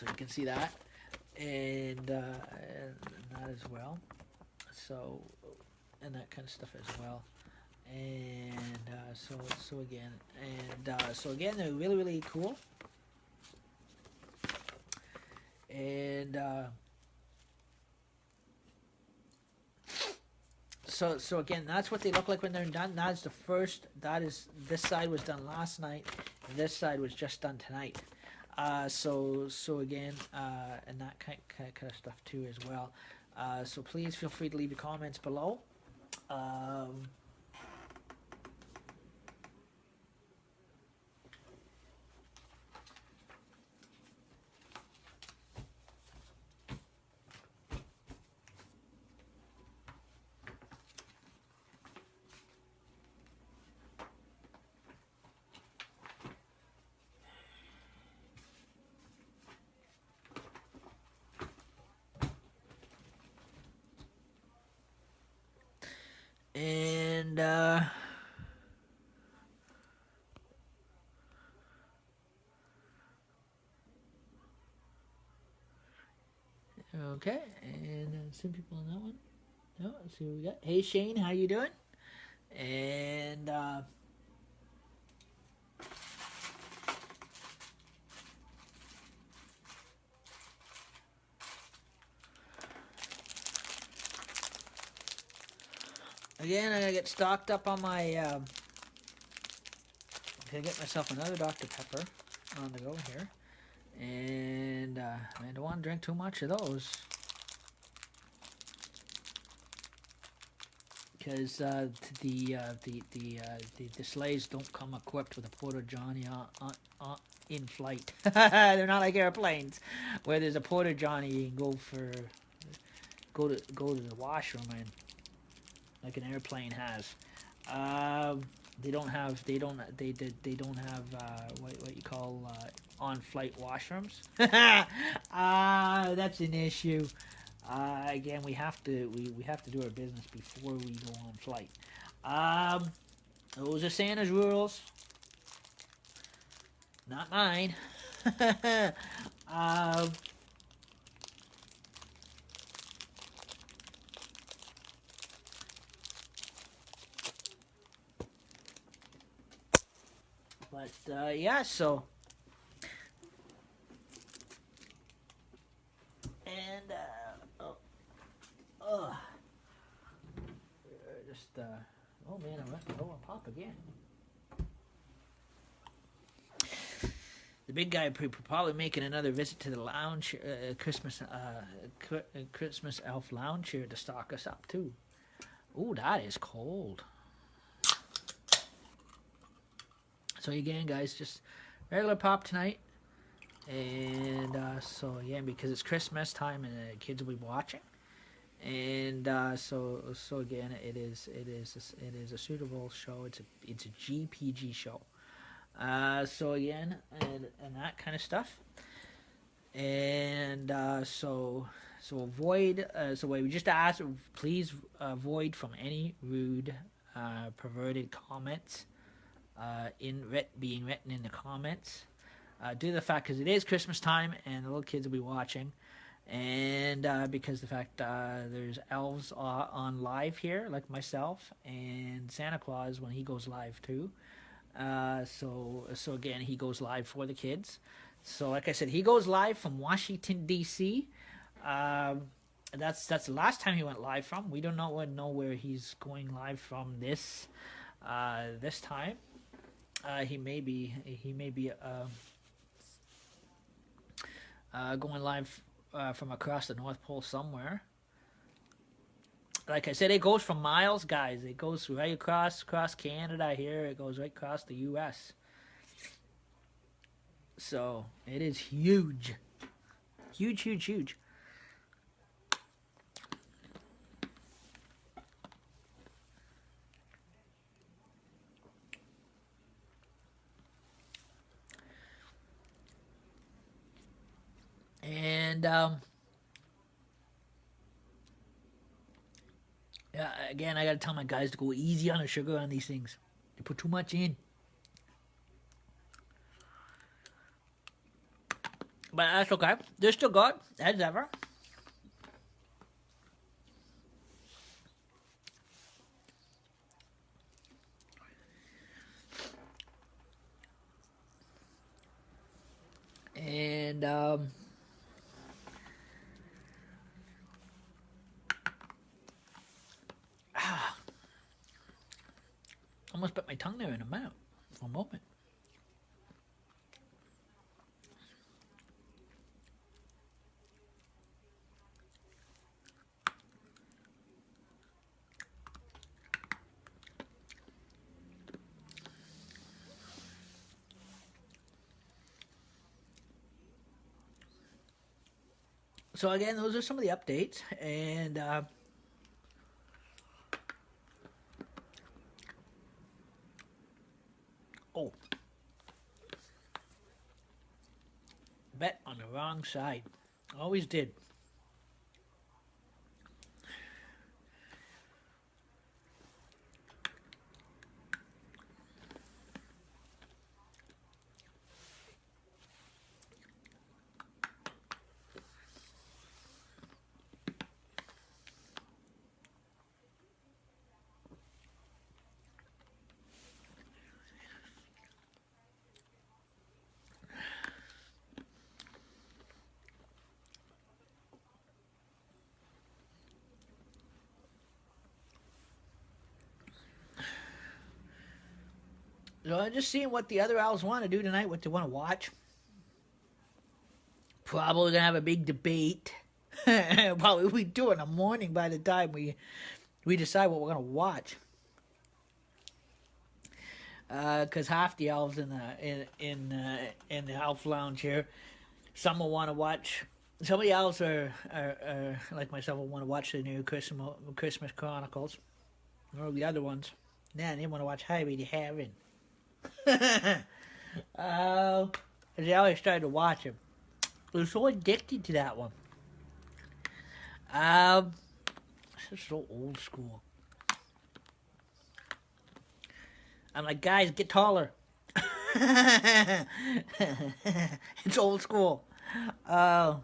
you can see that, and that as well. So, and that kind of stuff as well. And so again, they're really, really cool. And so again, that's what they look like when they're done. That's the first. This side was done last night, and this side was just done tonight. So again, and that kind of stuff too as well. So please feel free to leave your comments below. And okay, and some people on that one. No, let's see what we got. Hey Shane, how you doing? And again, I gotta get stocked up on my. Gotta get myself another Dr. Pepper on the go here, and I don't want to drink too much of those because the sleighs don't come equipped with a porta johny in flight. They're not like airplanes where there's a porta johny you can go to the washroom in, like an airplane has. They don't have what you call on-flight washrooms. That's an issue. Again, we have to do our business before we go on flight. Those are Santa's rules, not mine. But yeah, so and just oh man, I went to pop again. The big guy probably making another visit to the lounge, Christmas elf lounge here to stock us up too. Ooh, that is cold. So again, guys, just regular pop tonight, and so again, because it's Christmas time and the kids will be watching, and so again, it is a suitable show. It's a GPG show. So again, and that kind of stuff, and so avoid. So we just ask, please avoid from any rude, perverted comments. Being written in the comments, due to the fact because it is Christmas time and the little kids will be watching, and because the fact there's elves on live here like myself and Santa Claus when he goes live too. So again, he goes live for the kids. So like I said, he goes live from Washington D.C. That's the last time he went live from. We don't know where he's going live from this time. He may be going live from across the North Pole somewhere. Like I said, it goes for miles, guys. It goes right across Canada here. It goes right across the U.S. So it is huge, huge, huge, huge. And yeah, again, I gotta tell my guys to go easy on the sugar on these things. They put too much in. But that's okay. They're still good, as ever. And almost put my tongue there in a mouth for a moment. So again, those are some of the updates, and oh, bet on the wrong side. Always did. So I'm just seeing what the other owls want to do tonight, what they want to watch. Probably gonna have a big debate. Probably we do it in the morning by the time we decide what we're gonna watch. Because half the elves in the elf lounge here, some will want to watch. Some of the elves are like myself will want to watch the new Christmas Chronicles, or the other ones. Nah, they want to watch Highway to Heaven. They always started to watch him. They're so addicted to that one. This is so old school. I'm like, guys, get taller. It's old school. But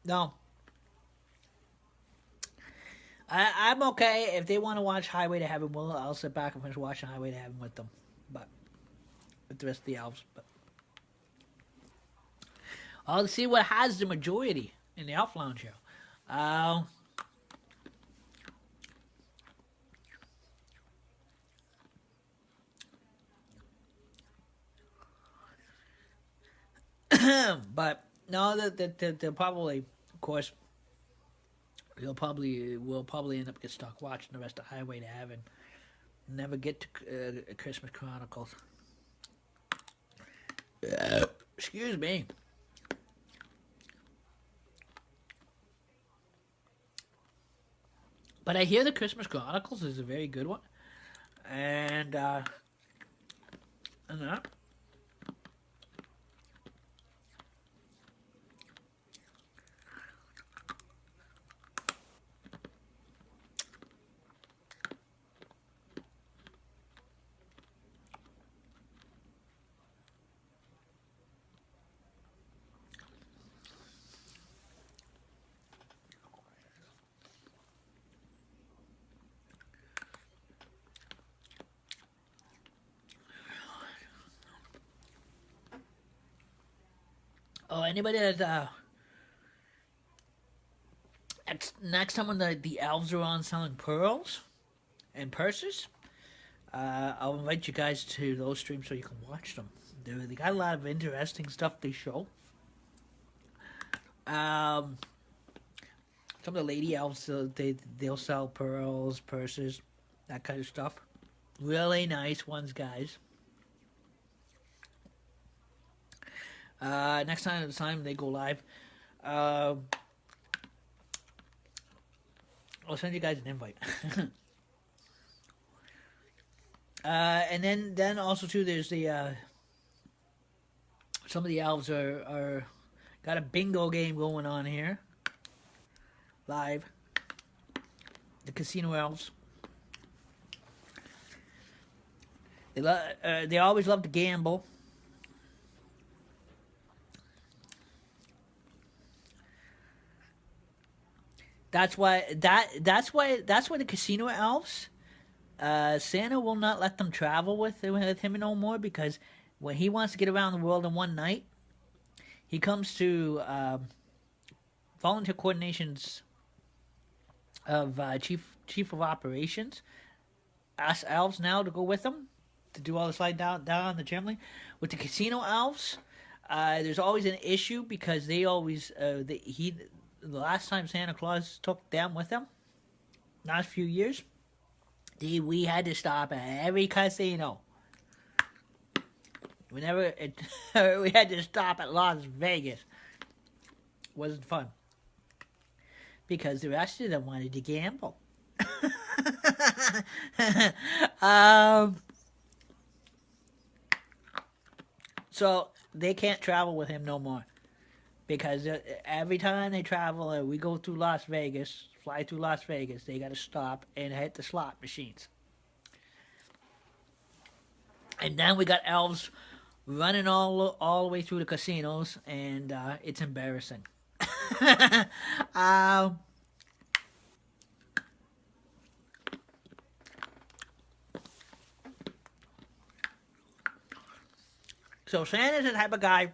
no. I'm okay if they want to watch Highway to Heaven. Well, I'll sit back and finish watching Highway to Heaven with them, but with the rest of the elves. But I'll see what has the majority in the elf lounge here. But no, they'll probably, of course, will probably end up get stuck watching the rest of Highway to Heaven. Never get to Christmas Chronicles. Excuse me. But I hear the Christmas Chronicles is a very good one, and that. Oh, anybody that next time when the elves are on selling pearls and purses, I'll invite you guys to those streams so you can watch them. They got a lot of interesting stuff they show. Some of the lady elves they'll sell pearls, purses, that kind of stuff. Really nice ones, guys. Next time they go live, I'll send you guys an invite. And then also too, there's the some of the elves are got a bingo game going on here live. The casino elves. They always love to gamble. That's why the casino elves. Santa will not let them travel with him no more because when he wants to get around the world in one night, he comes to volunteer coordinations of chief of operations. Ask elves now to go with him to do all the slide down the chimney. With the casino elves, there's always an issue because they always the last time Santa Claus took them with him, last few years, we had to stop at every casino. We had to stop at Las Vegas. Wasn't fun because the rest of them wanted to gamble. So they can't travel with him no more because every time they travel, we go through Las Vegas, fly through Las Vegas, they got to stop and hit the slot machines. And then we got elves running all the way through the casinos, and it's embarrassing. So Santa's the type of guy.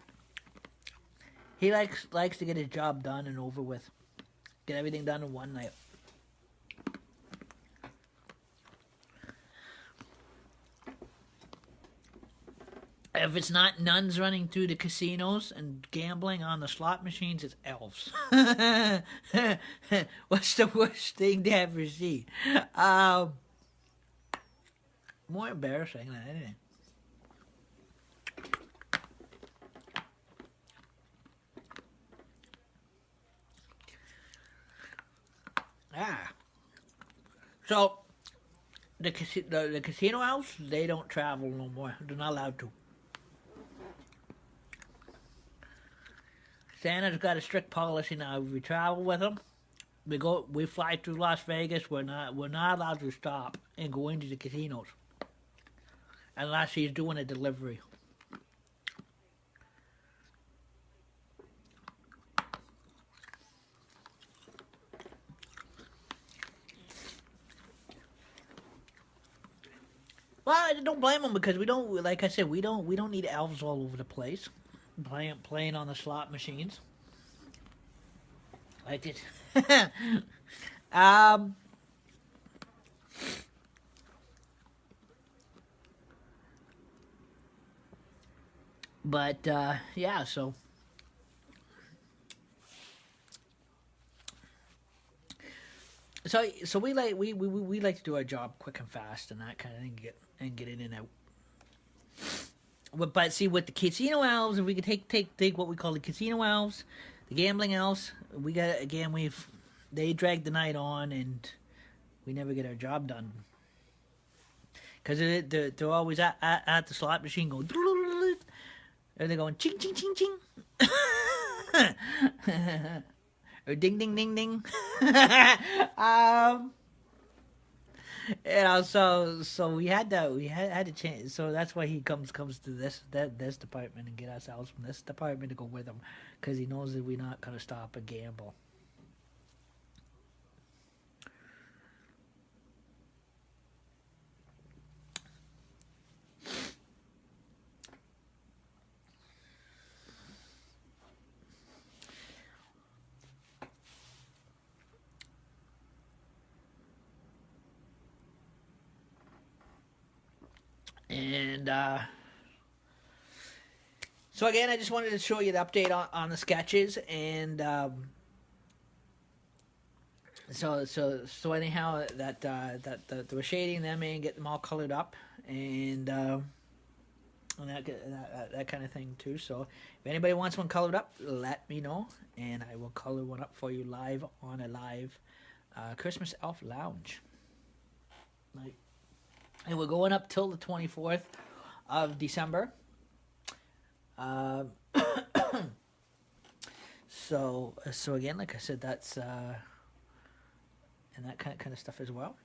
He likes to get his job done and over with. Get everything done in one night. If it's not nuns running through the casinos and gambling on the slot machines, it's elves. What's the worst thing to ever see? More embarrassing than anything. So, the casino elves, they don't travel no more. They're not allowed to. Santa's got a strict policy now. If we travel with him, we fly through Las Vegas. We're not allowed to stop and go into the casinos unless he's doing a delivery. Well, I don't blame him because we don't, like I said, we don't need elves all over the place playing on the slot machines. Like it. But yeah, so we like to do our job quick and fast and that kind of thing, get in and out. But see, with the casino elves, if we could take what we call the casino elves, the gambling elves, they drag the night on and we never get our job done because they're always at the slot machine going, or they're going ching ching ching ching. Or ding ding ding ding. So we had to change. So that's why he comes to this department and get us out from this department to go with him, because he knows that we're not gonna stop and gamble. And so again, I just wanted to show you the update on the sketches, and so anyhow, that we're shading them and get them all colored up, and that kind of thing too. So if anybody wants one colored up, let me know, and I will color one up for you live on a live Christmas Elf Lounge. Like. And we're going up till the 24th of December. So again, like I said, that's and that kind of stuff as well.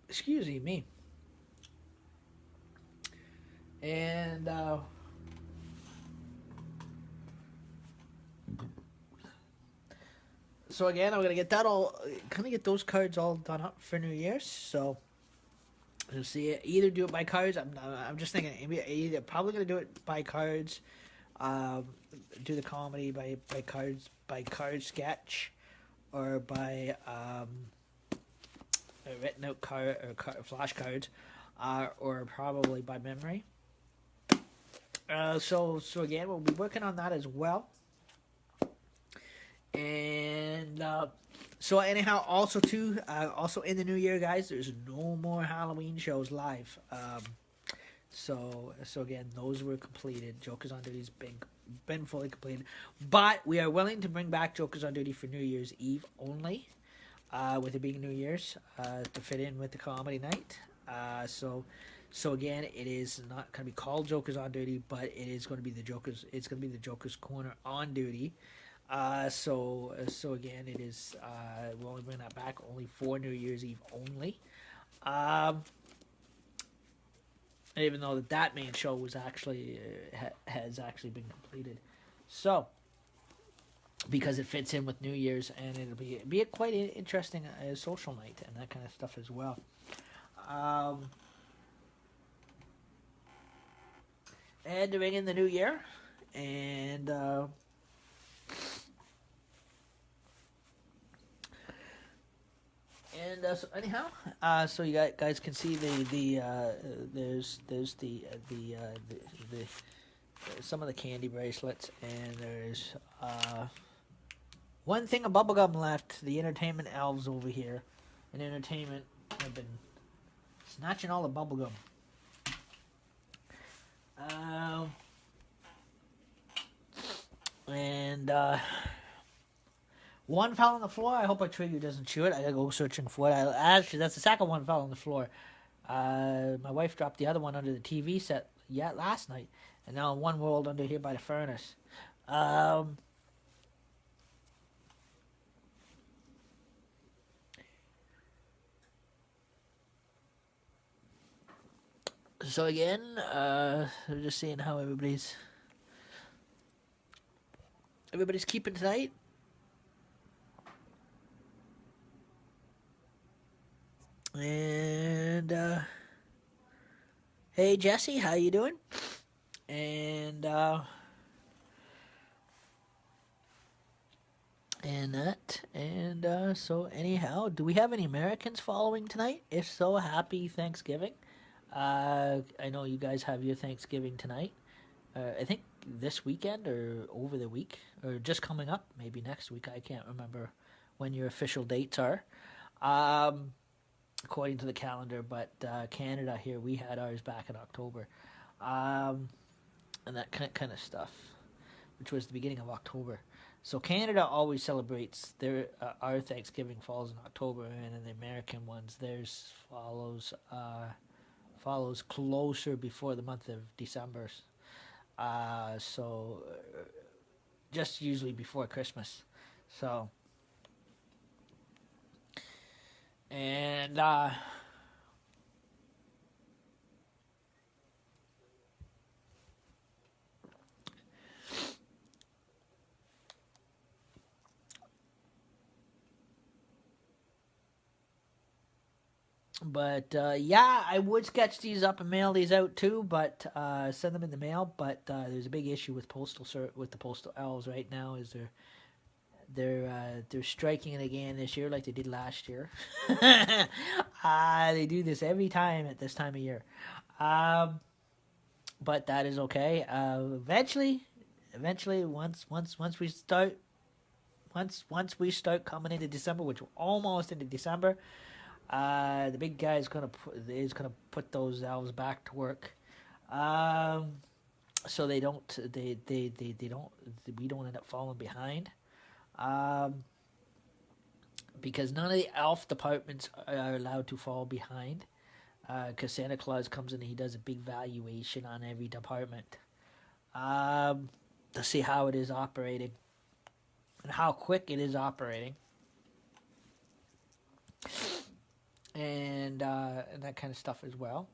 Excuse me. And so again, I'm gonna get that all, kind of get those cards all done up for New Year's. So you'll see it. Either do it by cards. I'm just thinking either probably gonna do it by cards. Um, do the comedy by cards, by card sketch, or by a written out card or flashcards, or probably by memory. So again, we'll be working on that as well. And so anyhow, also too, also in the new year, guys, there's no more Halloween shows live. So again, those were completed. Jokers on Duty's been fully completed, but we are willing to bring back Jokers on Duty for New Year's Eve only, with it being New Year's, to fit in with the comedy night. So again, it is not going to be called Jokers on Duty, but it is going to be the Jokers. It's going to be the Jokers Corner on Duty. So again, it is. We'll only bring that back only for New Year's Eve only. Even though that main show was actually has actually been completed, so because it fits in with New Year's, and it'll be a quite interesting social night and that kind of stuff as well. And to ring in the new year, and so anyhow, so you guys can see there's the some of the candy bracelets, and there's one thing of bubblegum left. The entertainment elves over here, and entertainment have been snatching all the bubblegum. And one fell on the floor. I hope a trigger doesn't chew it. I gotta go searching for it. Actually, that's the second one fell on the floor. My wife dropped the other one under the TV set last night, and now one rolled under here by the furnace. So again, we're just seeing how everybody's keeping tonight. And hey Jesse, how you doing? And so anyhow, do we have any Americans following tonight? If so, happy Thanksgiving. I know you guys have your Thanksgiving tonight. I think this weekend or over the week or just coming up, maybe next week. I can't remember when your official dates are, according to the calendar. But Canada here, we had ours back in October, and that kind of stuff, which was the beginning of October. So Canada always celebrates our Thanksgiving falls in October, and then the American ones, theirs follows closer before the month of December. So just usually before Christmas. So and but yeah, I would sketch these up and mail these out too, but send them in the mail. But there's a big issue with the postal elves right now. Is they're striking it again this year like they did last year. They do this every time at this time of year, but that is okay. Eventually, once we start coming into December, which we're almost into December. The big guy is gonna put those elves back to work, so we don't end up falling behind. because none of the elf departments are allowed to fall behind. Because Santa Claus comes in and he does a big valuation on every department to see how it is operating and how quick it is operating, and that kind of stuff as well.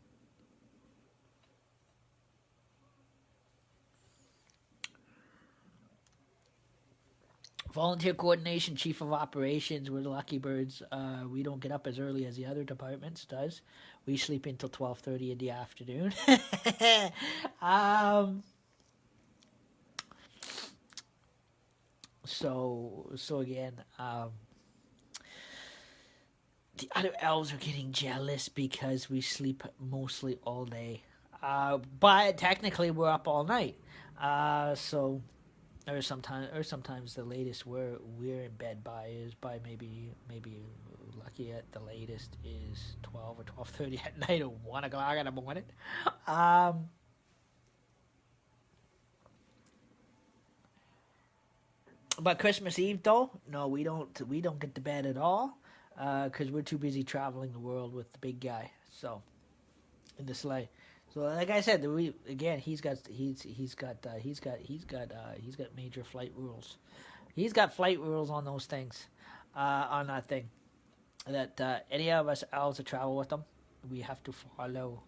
Volunteer coordination, chief of operations. We're the Lucky Birds. We don't get up as early as the other departments does. We sleep until 12:30 in the afternoon. So again, the other elves are getting jealous because we sleep mostly all day. But technically, we're up all night. So. Or sometimes the latest we're in bed by maybe lucky at the latest is 12 or 12:30 at night or 1 o'clock in the morning. But Christmas Eve though, no, we don't get to bed at all because we're too busy traveling the world with the big guy. So in the sleigh. So, like I said, he's got major flight rules. He's got flight rules on those things, on that thing. That any of us elves that travel with them, we have to follow.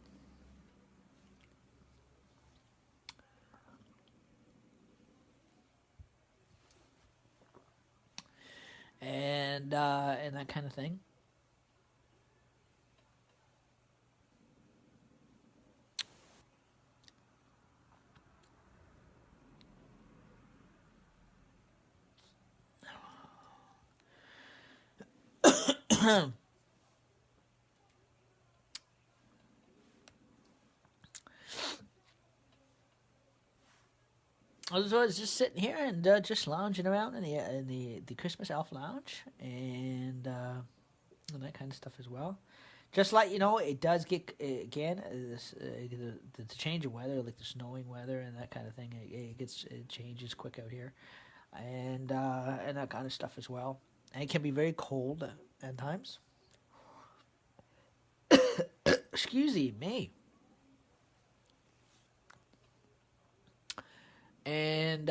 And that kind of thing. So I was just sitting here and just lounging around in the Christmas Elf Lounge and that kind of stuff as well. Just like, you know, it does get, again, the change of weather, like the snowing weather and that kind of thing, it changes quick out here. And that kind of stuff as well. And it can be very cold at times. Excuse me. And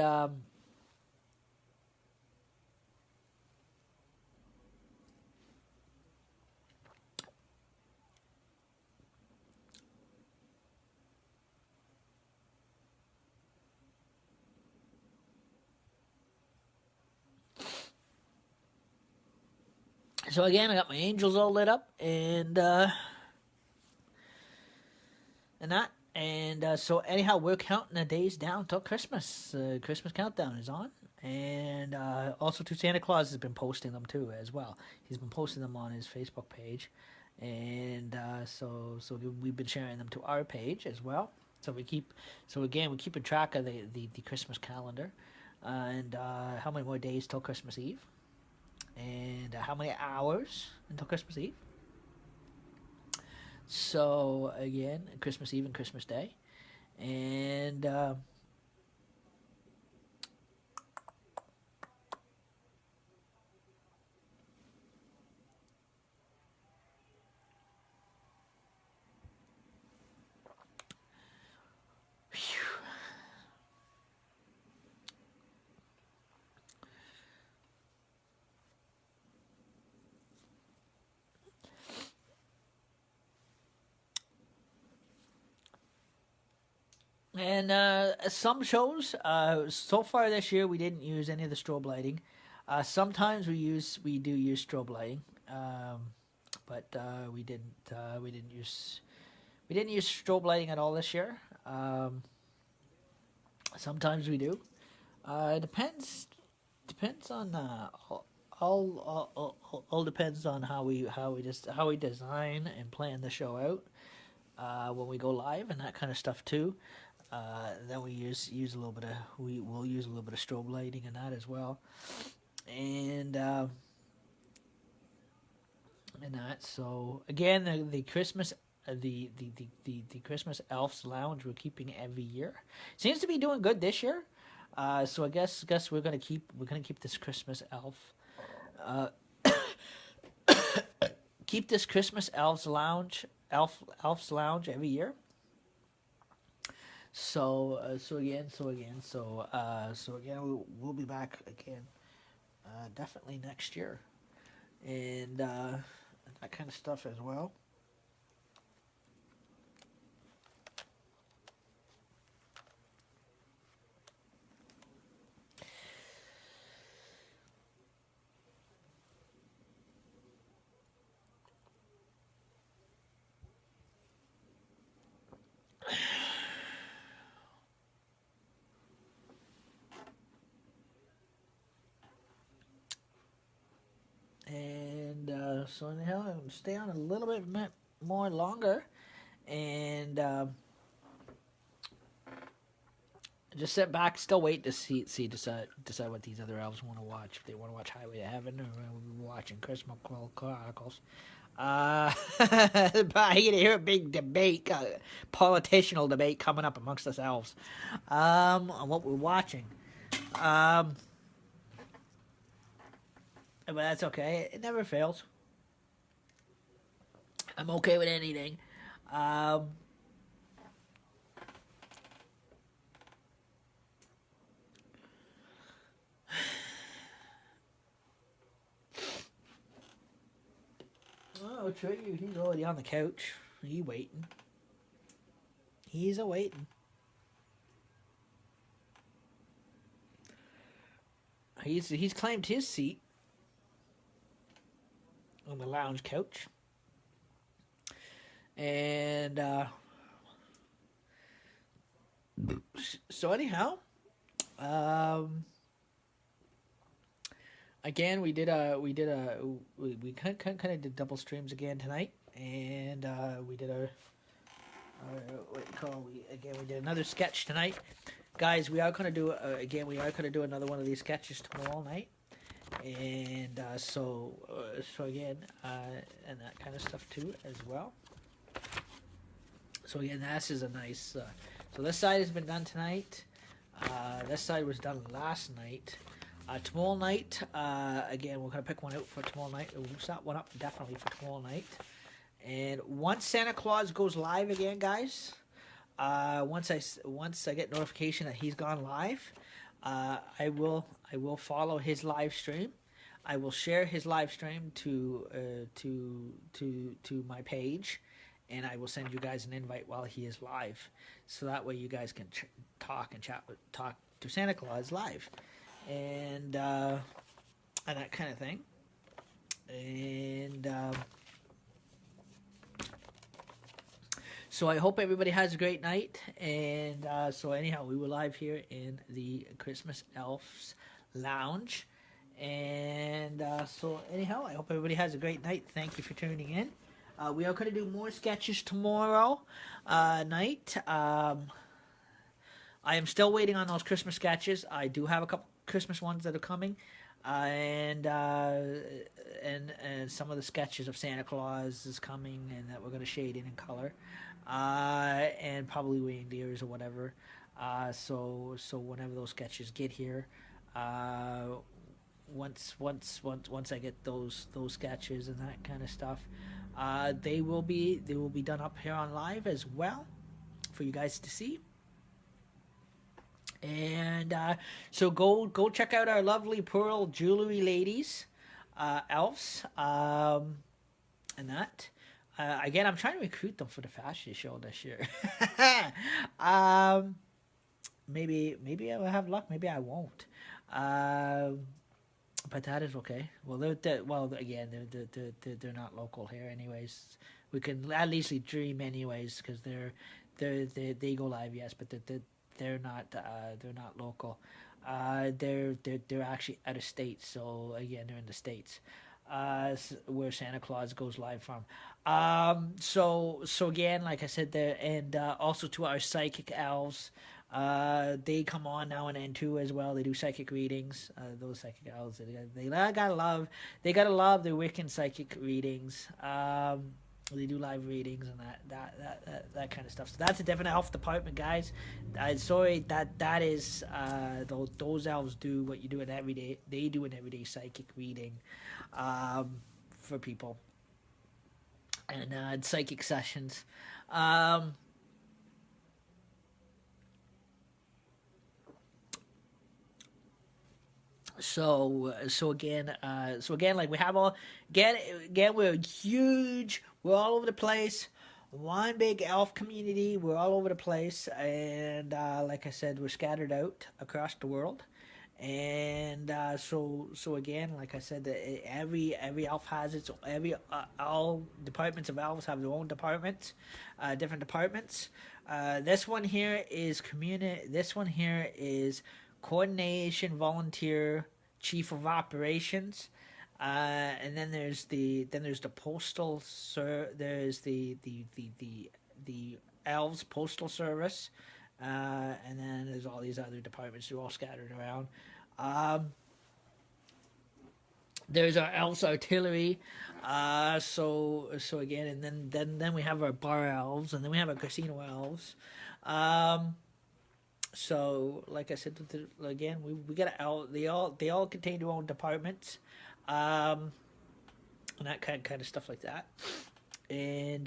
so again, I got my angels all lit up and that. And so anyhow, we're counting the days down till Christmas. Christmas countdown is on. And also, too, Santa Claus has been posting them, too, as well. He's been posting them on his Facebook page. And so we've been sharing them to our page as well. So we're keeping track of the Christmas calendar. And how many more days till Christmas Eve. And how many hours until Christmas Eve. So again, Christmas Eve and Christmas Day, and And some shows, so far this year, we didn't use any of the strobe lighting. Sometimes we do use strobe lighting, but we didn't use strobe lighting at all this year. Sometimes we do. It depends on all depends on how we design and plan the show out when we go live and that kind of stuff too. Then we use a little bit of we'll use a little bit of strobe lighting in that as well, and that. So again, the Christmas the Christmas Elves Lounge we're keeping every year seems to be doing good this year. So I guess we're gonna keep this Christmas Elf keep this Christmas Elves Lounge every year. So again, we'll be back again, definitely next year, and that kind of stuff as well. And so anyhow, I'm stay on a little bit more longer, and just sit back, still wait to decide what these other elves want to watch. If they want to watch Highway to Heaven, or we're watching Christmas Chronicles. But I can hear a big debate, politicianal debate coming up amongst us elves, on what we're watching. But that's okay. It never fails. I'm okay with anything. Oh, Trey, he's already on the couch. He's waiting. He's a-waiting. He's claimed his seat on the lounge couch. And so anyhow, again we kind of did double streams again tonight, and we did we did another sketch tonight, guys. We are gonna do another one of these sketches tomorrow night. And so again, and that kind of stuff too as well. So again, this is a nice. So this side has been done tonight. This side was done last night. Tomorrow night, again, we're gonna pick one out for tomorrow night. We'll set one up definitely for tomorrow night. And once Santa Claus goes live again, guys, once I get notification that he's gone live, I will follow his live stream. I will share his live stream to my page, and I will send you guys an invite while he is live, so that way you guys can talk to Santa Claus live, and that kind of thing. And so I hope everybody has a great night. And so anyhow, we were live here in the Christmas Elves Lounge. And so anyhow, I hope everybody has a great night. Thank you for tuning in. We are going to do more sketches tomorrow night. I am still waiting on those Christmas sketches. I do have a couple Christmas ones that are coming. And some of the sketches of Santa Claus is coming, and that we're going to shade in color. And probably reindeers or whatever. So whenever those sketches get here, once I get those sketches and that kind of stuff, they will be done up here on live as well for you guys to see. And so go check out our lovely Pearl Jewelry ladies, elves, and that. Again, I'm trying to recruit them for the fashion show this year. Maybe I will have luck. Maybe I won't. But that is okay. Well, they're not local here, anyways. We can at least dream, anyways, because they go live, yes, but they're not local. They're actually out of state. So again, they're in the States. Where Santa Claus goes live from. So again, like I said there, and also to our psychic elves, they come on now and then too as well. They do psychic readings. Those psychic elves, they gotta love their Wiccan psychic readings. They do live readings and that kind of stuff. So that's a different elf department, guys. Sorry, that is those elves do what you do in everyday. They do an everyday psychic reading for people. and psychic sessions. Um, so again, like we have all again, we're huge. We're all over the place. One big elf community. We're all over the place, and like I said, we're scattered out across the world. And so again, like I said, every elf has its all departments of elves have their own departments, different departments. This one here is community. This one here is coordination volunteer chief of operations. And then there's the postal there's the elves postal service. And then there's all these other departments who are all scattered around. There's our elves artillery. So again, and then we have our bar elves, and then we have our casino elves. So like I said, again, we got they all contain their own departments, and that kind of stuff like that. And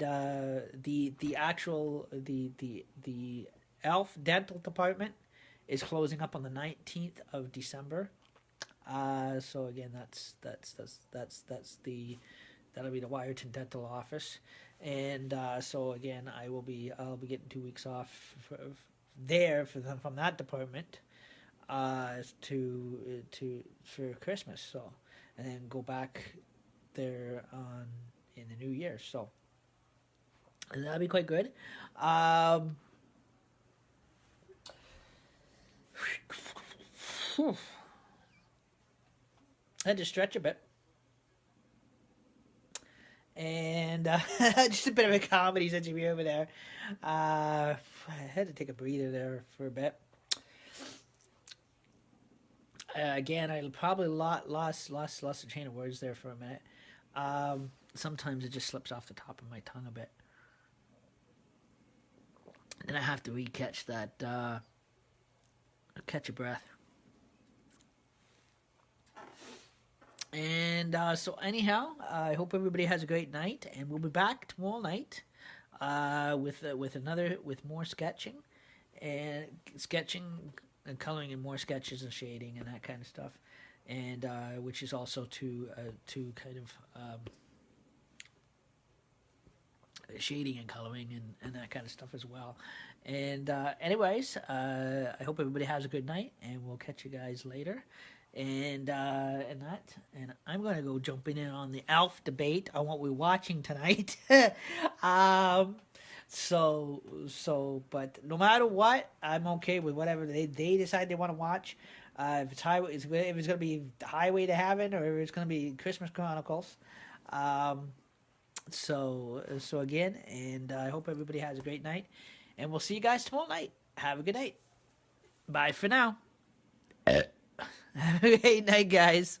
the actual the elf dental department is closing up on the 19th of December. So again, that'll be the Wyerton Dental office. And so again, I'll be getting 2 weeks off from that department for Christmas. So, and then go back there in the new year. So that'll be quite good. I had to stretch a bit. And just a bit of a comedy since you're over there. I had to take a breather there for a bit. Again, I probably lost the chain of words there for a minute. Sometimes it just slips off the top of my tongue a bit. Then I have to re-catch that, catch a breath. And so anyhow, I hope everybody has a great night, and we'll be back tomorrow night with more sketching and coloring and more sketches and shading and that kind of stuff, and which is also to kind of shading and coloring and that kind of stuff as well. And anyways, I hope everybody has a good night, and we'll catch you guys later. And I'm gonna go jumping in on the elf debate on what we're watching tonight. But no matter what, I'm okay with whatever they decide they want to watch. If it's gonna be Highway to Heaven, or if it's gonna be Christmas Chronicles. So again, and I hope everybody has a great night, and we'll see you guys tomorrow night. Have a good night. Bye for now. Have a great night, guys.